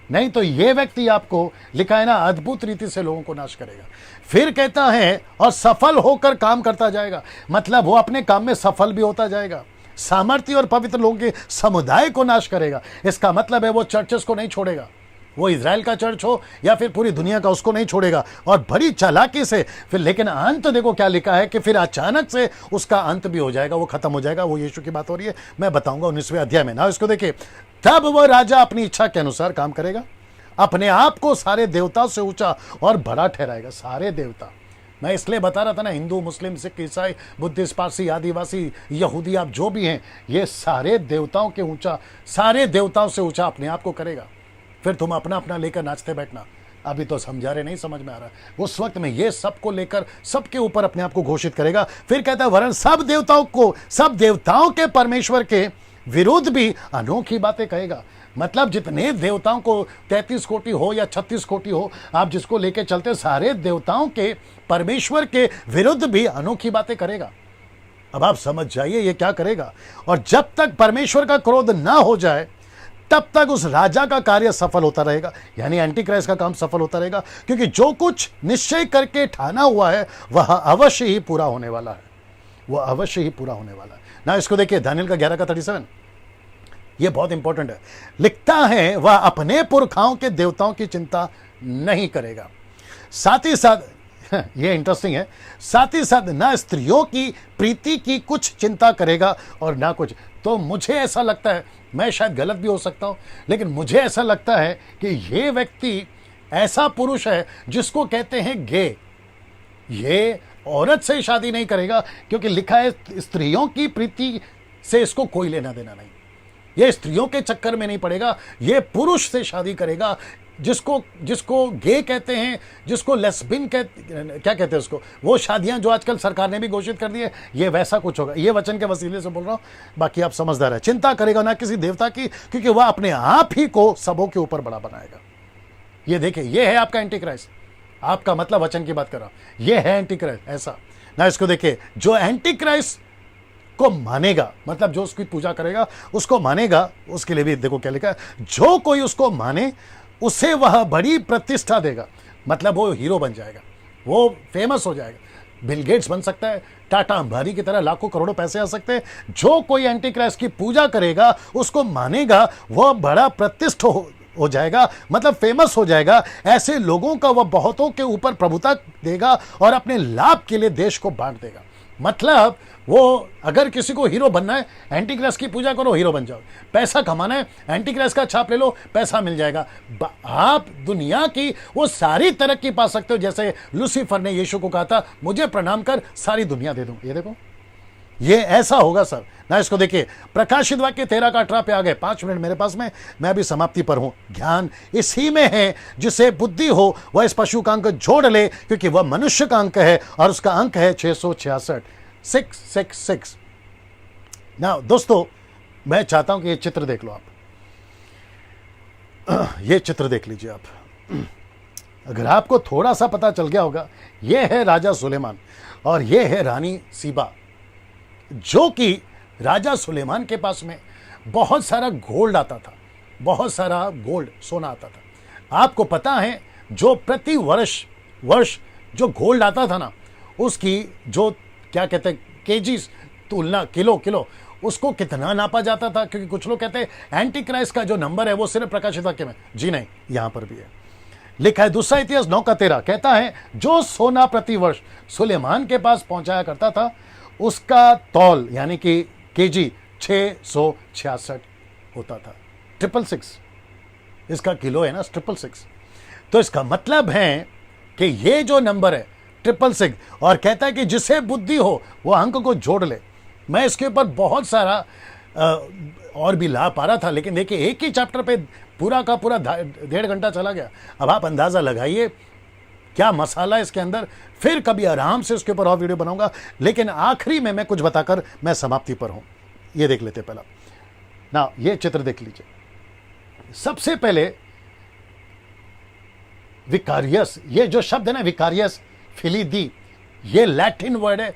नहीं तो ये व्यक्ति आपको लिखा है ना, अद्भुत रीति से लोगों को नाश करेगा। फिर कहता है और सफल होकर काम करता जाएगा, मतलब वो अपने काम में सफल भी होता जाएगा। सामर्थ्य और पवित्र लोगों के समुदाय को नाश करेगा। इसका मतलब है वो चर्चेस को नहीं छोड़ेगा, वो इजराइल का चर्च हो या फिर पूरी दुनिया का, उसको नहीं छोड़ेगा, और बड़ी चालाकी से फिर। लेकिन अंत देखो क्या लिखा है कि फिर अचानक से उसका अंत भी हो जाएगा, वो खत्म हो जाएगा। वो यीशु की बात हो रही है, मैं बताऊंगा 19वें अध्याय में ना। इसको देखिए, तब वह राजा अपनी इच्छा के अनुसार काम करेगा, अपने आप को सारे देवताओं से ऊंचा और बड़ा ठहराएगा। सारे देवता, मैं इसलिए बता रहा था ना, हिंदू, मुस्लिम, सिख, ईसाई, बुद्धिस्ट, पारसी, आदिवासी, यहूदी, आप जो भी हैं, ये सारे देवताओं के ऊंचा, सारे देवताओं से ऊंचा अपने आप को करेगा। फिर तुम अपना अपना लेकर नाचते बैठना। अभी तो समझा रहे, नहीं समझ में आ रहा। उस वक्त में ये सबको लेकर सबके ऊपर अपने आप को घोषित करेगा। फिर कहता है, वरन सब देवताओं के परमेश्वर के विरुद्ध भी अनोखी बातें कहेगा। मतलब जितने देवताओं को 33 कोटि हो या 36 कोटि हो, आप जिसको लेके चलते, सारे देवताओं के परमेश्वर के विरुद्ध भी अनोखी बातें करेगा। अब आप समझ जाइए ये क्या करेगा। और जब तक परमेश्वर का क्रोध ना हो जाए, तब तक उस राजा का कार्य सफल होता रहेगा, यानी एंटी क्राइस्ट का काम सफल होता रहेगा। क्योंकि जो कुछ निश्चय करके ठाना हुआ है वह अवश्य ही पूरा होने वाला है, वह अवश्य ही पूरा होने वाला है ना। इसको देखिए, दानियल का 11 का 37, ये बहुत इंपॉर्टेंट है। लिखता है, वह अपने पुरखाओं के देवताओं की चिंता नहीं करेगा। साथ ही साथ ये इंटरेस्टिंग है, साथ ही साथ ना स्त्रियों की प्रीति की कुछ चिंता करेगा और ना कुछ। तो मुझे ऐसा लगता है, मैं शायद गलत भी हो सकता हूं, लेकिन मुझे ऐसा लगता है कि ये व्यक्ति ऐसा पुरुष है जिसको कहते हैं गे, ये औरत से शादी नहीं करेगा, क्योंकि लिखा है स्त्रियों की प्रीति से इसको कोई लेना देना नहीं, ये स्त्रियों के चक्कर में नहीं पड़ेगा, ये पुरुष से शादी करेगा, जिसको गे कहते हैं, जिसको लेस्बिन क्या कहते हैं उसको, वो शादियां जो आजकल सरकार ने भी घोषित कर दी है, ये वैसा कुछ होगा। ये वचन के वसीले से बोल रहा हूं, बाकी आप समझदार है। चिंता करेगा ना किसी देवता की, क्योंकि वह अपने आप ही को सबों के ऊपर बड़ा बनाएगा। ये देखिए, ये है आपका एंटी क्राइस्ट, आपका मतलब वचन की बात कर रहा हूं, ये है एंटी क्राइस्ट। ऐसा ना, इसको देखिए, जो एंटी क्राइस्ट को मानेगा, मतलब जो उसकी पूजा करेगा उसको मानेगा, उसके लिए भी देखो क्या लिखा है, जो कोई उसको माने उसे वह बड़ी प्रतिष्ठा देगा, मतलब वो हीरो बन जाएगा, वो फेमस हो जाएगा, बिल गेट्स बन सकता है, टाटा अंबानी की तरह लाखों करोड़ों पैसे आ सकते हैं। जो कोई एंटी क्राइस्ट की पूजा करेगा, उसको मानेगा, वह बड़ा प्रतिष्ठ हो जाएगा, मतलब फेमस हो जाएगा। ऐसे लोगों का वह बहुतों के ऊपर प्रभुता देगा और अपने लाभ के लिए देश को बांट देगा। मतलब वो अगर किसी को हीरो बनना है, एंटी क्राइस्ट की पूजा करो, हीरो बन जाओ। पैसा कमाना है, एंटी क्राइस्ट का छाप ले लो, पैसा मिल जाएगा। आप दुनिया की वो सारी तरक्की पा सकते हो, जैसे लूसीफर ने यीशु को कहा था, मुझे प्रणाम कर, सारी दुनिया दे दूं। ये देखो, ये ऐसा होगा सर ना। इसको देखिए, प्रकाशित वाक्य 13 का 18 पे आ गए। 5 मिनट मेरे पास में, मैं अभी समाप्ति पर हूं। ज्ञान इसी में है, जिसे बुद्धि हो वह इस पशु का अंक जोड़ ले, क्योंकि वह मनुष्य का अंक है और उसका अंक है 666, 666। ना दोस्तों, मैं चाहता हूं कि ये चित्र देख लो आप, ये चित्र देख लीजिए आप। अगर आपको थोड़ा सा पता चल गया होगा, ये है राजा सुलेमान और ये है रानी सीबा, जो कि राजा सुलेमान के पास में बहुत सारा गोल्ड आता था, बहुत सारा गोल्ड, सोना आता था। आपको पता है, जो प्रति वर्ष जो गोल्ड आता था ना, उसकी जो क्या कहते हैं केजीज तुलना, किलो, उसको कितना नापा जाता था। क्योंकि कुछ लोग कहते हैं एंटी क्राइस्ट का जो नंबर है वो सिर्फ प्रकाशित वाक्य में, जी नहीं, यहां पर भी है लिखा है। दूसरा इतिहास 9 का 13 कहता है, जो सोना प्रति वर्ष सुलेमान के पास पहुंचाया करता था, उसका तौल यानी कि केजी 666 होता था। 666 इसका किलो है ना, 666। तो इसका मतलब है कि ये जो नंबर है 666, और कहता है कि जिसे बुद्धि हो वो अंक को जोड़ ले। मैं इसके ऊपर बहुत सारा और भी ला पा रहा था, लेकिन देखिए एक ही चैप्टर पे पूरा का पूरा 1.5 घंटा चला गया। अब आप अंदाजा लगाइए क्या मसाला इसके अंदर। फिर कभी आराम से उसके ऊपर और वीडियो बनाऊंगा, लेकिन आखिरी में मैं कुछ बताकर मैं समाप्ति पर हूं। ये देख लेते पहला ना, ये चित्र देख लीजिए। सबसे पहले विकारियस, ये जो शब्द है ना विकारियस फिलीदी, ये लैटिन वर्ड है।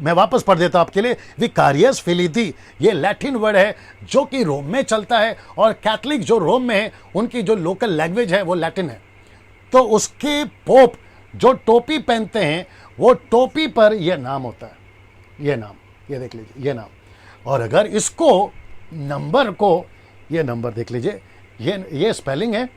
मैं वापस पढ़ देता हूं आपके लिए। विकारियस फिलीदी ये लैटिन वर्ड है जो कि रोम में चलता है, और कैथलिक जो रोम में है उनकी जो लोकल लैंग्वेज है वो लैटिन है। तो उसके पोप जो टोपी पहनते हैं, वो टोपी पर यह नाम होता है, ये नाम, ये देख लीजिए, ये नाम। और अगर इसको नंबर को, ये नंबर देख लीजिए, ये स्पेलिंग है,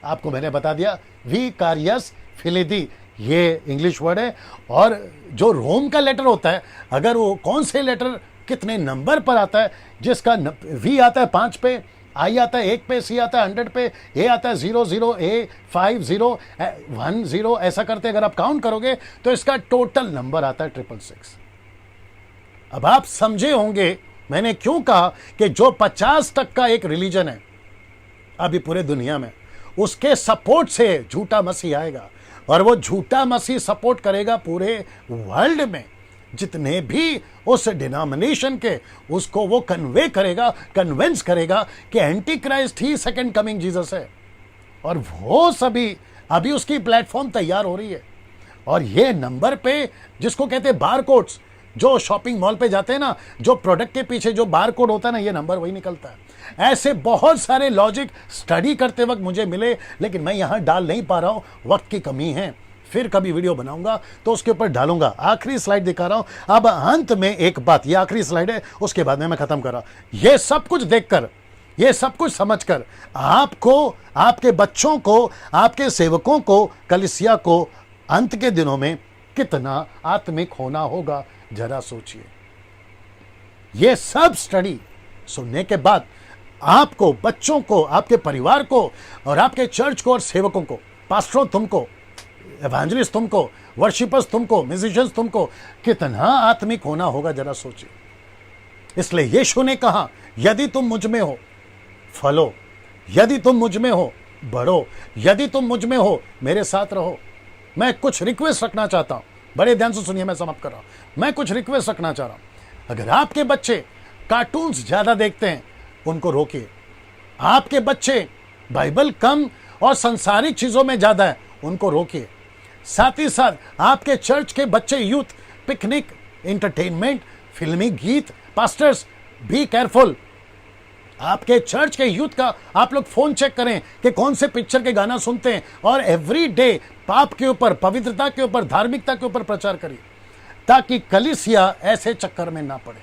आपको मैंने बता दिया, विकारियस फिलीदी, ये इंग्लिश वर्ड है। और जो रोम का लेटर होता है, अगर वो कौन से लेटर कितने नंबर पर आता है, जिसका वी आता है 5 पे, आई आता है 1 पे, सी आता है 100 पे, ए आता है 00, ए 50, 10, ऐसा करते अगर आप काउंट करोगे तो इसका टोटल नंबर आता है 666। अब आप समझे होंगे मैंने क्यों कहा कि जो 50% एक रिलीजन है अभी पूरे दुनिया में, उसके सपोर्ट से झूठा मसीह आएगा, और वो झूठा मसीह सपोर्ट करेगा पूरे वर्ल्ड में जितने भी उस डिनोमिनेशन के, उसको वो कन्विंस करेगा कि एंटी क्राइस्ट ही सेकंड कमिंग जीसस है। और वो सभी अभी उसकी प्लेटफॉर्म तैयार हो रही है। और ये नंबर पे, जिसको कहते हैं बार कोड्स, जो शॉपिंग मॉल पे जाते हैं ना, जो प्रोडक्ट के पीछे जो बार कोड होता है ना, ये नंबर वही निकलता है। ऐसे बहुत सारे लॉजिक स्टडी करते वक्त मुझे मिले, लेकिन मैं यहां डाल नहीं पा रहा हूं, वक्त की कमी है। फिर कभी वीडियो बनाऊंगा तो उसके ऊपर डालूंगा। आखिरी स्लाइड दिखा रहा हूं। अब अंत में एक बात, ये आखिरी स्लाइड है, उसके बाद में मैं खत्म कर रहा हूं। ये सब कुछ देखकर, ये सब कुछ समझकर, आपको, आपके बच्चों को, आपके सेवकों को, कलीसिया को अंत के दिनों में कितना आत्मिक होना होगा, जरा सोचिए। ये सब स्टडी सुनने के बाद आपको, बच्चों को, आपके परिवार को और आपके चर्च को और सेवकों को पास्टरों तुमको, एवेंजलिस्ट तुमको, वर्शिपर्स तुमको, म्यूजिशियंस तुमको, कितना आत्मिक होना होगा जरा सोचिए। इसलिए यीशु ने कहा यदि तुम मुझ में हो फलो, यदि तुम मुझ में हो बढ़ो, यदि तुम मुझ में हो मेरे साथ रहो। मैं कुछ रिक्वेस्ट रखना चाहता हूं, बड़े ध्यान से सुनिए, मैं समाप्त कर रहा हूं। मैं कुछ रिक्वेस्ट रखना चाह रहा हूं। अगर आपके बच्चे कार्टून्स ज्यादा देखते हैं उनको रोकिए। आपके बच्चे बाइबल कम और सांसारिक चीजों में ज्यादा है उनको रोकिए। साथ ही साथ आपके चर्च के बच्चे यूथ पिकनिक, एंटरटेनमेंट, फिल्मी गीत, पास्टर्स बी केयरफुल। आपके चर्च के यूथ का आप लोग फोन चेक करें कि कौन से पिक्चर के गाना सुनते हैं और एवरी डे पाप के ऊपर, पवित्रता के ऊपर, धार्मिकता के ऊपर प्रचार करिए ताकि कलीसिया ऐसे चक्कर में ना पड़े।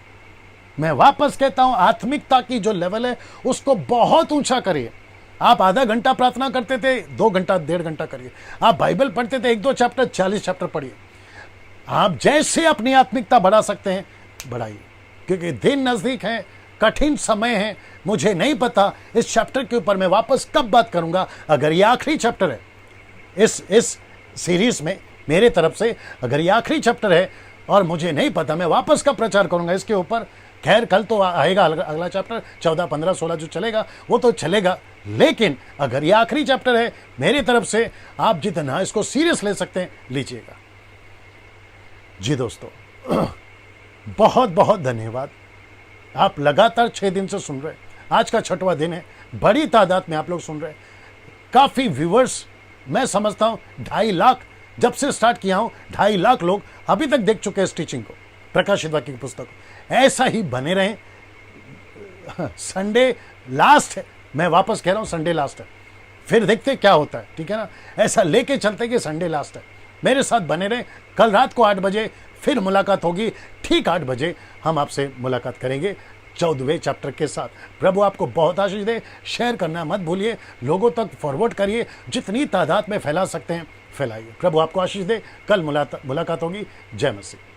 मैं वापस कहता हूं, आत्मिकता की जो लेवल है उसको बहुत ऊंचा करिए। आप आधा घंटा प्रार्थना करते थे, 2 घंटा, 1.5 घंटा करिए। आप बाइबल पढ़ते थे 1-2 चैप्टर, 40 चैप्टर पढ़िए। आप जैसे अपनी आत्मिकता बढ़ा सकते हैं बढ़ाइए, क्योंकि दिन नजदीक है, कठिन समय है। मुझे नहीं पता इस चैप्टर के ऊपर मैं वापस कब बात करूंगा। अगर ये आखिरी चैप्टर है इस सीरीज में मेरे तरफ से, अगर ये आखिरी चैप्टर है और मुझे नहीं पता मैं वापस कब प्रचार करूंगा इसके ऊपर। खैर कल तो आएगा अगला चैप्टर 14, 15, 16 जो चलेगा वो तो चलेगा, लेकिन अगर ये आखिरी चैप्टर है मेरी तरफ से, आप जितना इसको सीरियस ले सकते हैं लीजिएगा। जी दोस्तों, बहुत बहुत धन्यवाद। आप लगातार 6 दिन से सुन रहे हैं, आज का 6वां दिन है, बड़ी तादाद में आप लोग सुन रहे हैं। काफी व्यूअर्स, मैं समझता हूं 2.5 लाख जब से स्टार्ट किया हूं, 2.5 लाख लोग अभी तक देख चुके हैं इस टीचिंग को, प्रकाशित वाक्य की पुस्तक को। ऐसा ही बने रहें। संडे लास्ट है, मैं वापस कह रहा हूं संडे लास्ट है, फिर देखते क्या होता है, ठीक है ना। ऐसा लेके चलते कि संडे लास्ट है। मेरे साथ बने रहें। कल रात को 8 बजे फिर मुलाकात होगी, ठीक 8 बजे हम आपसे मुलाकात करेंगे 14वें चैप्टर के साथ। प्रभु आपको बहुत आशीष दे। शेयर करना मत भूलिए, लोगों तक फॉरवर्ड करिए, जितनी तादाद में फैला सकते हैं फैलाइए। प्रभु आपको आशीष दे। कल मुलाकात होगी। जय मसीह।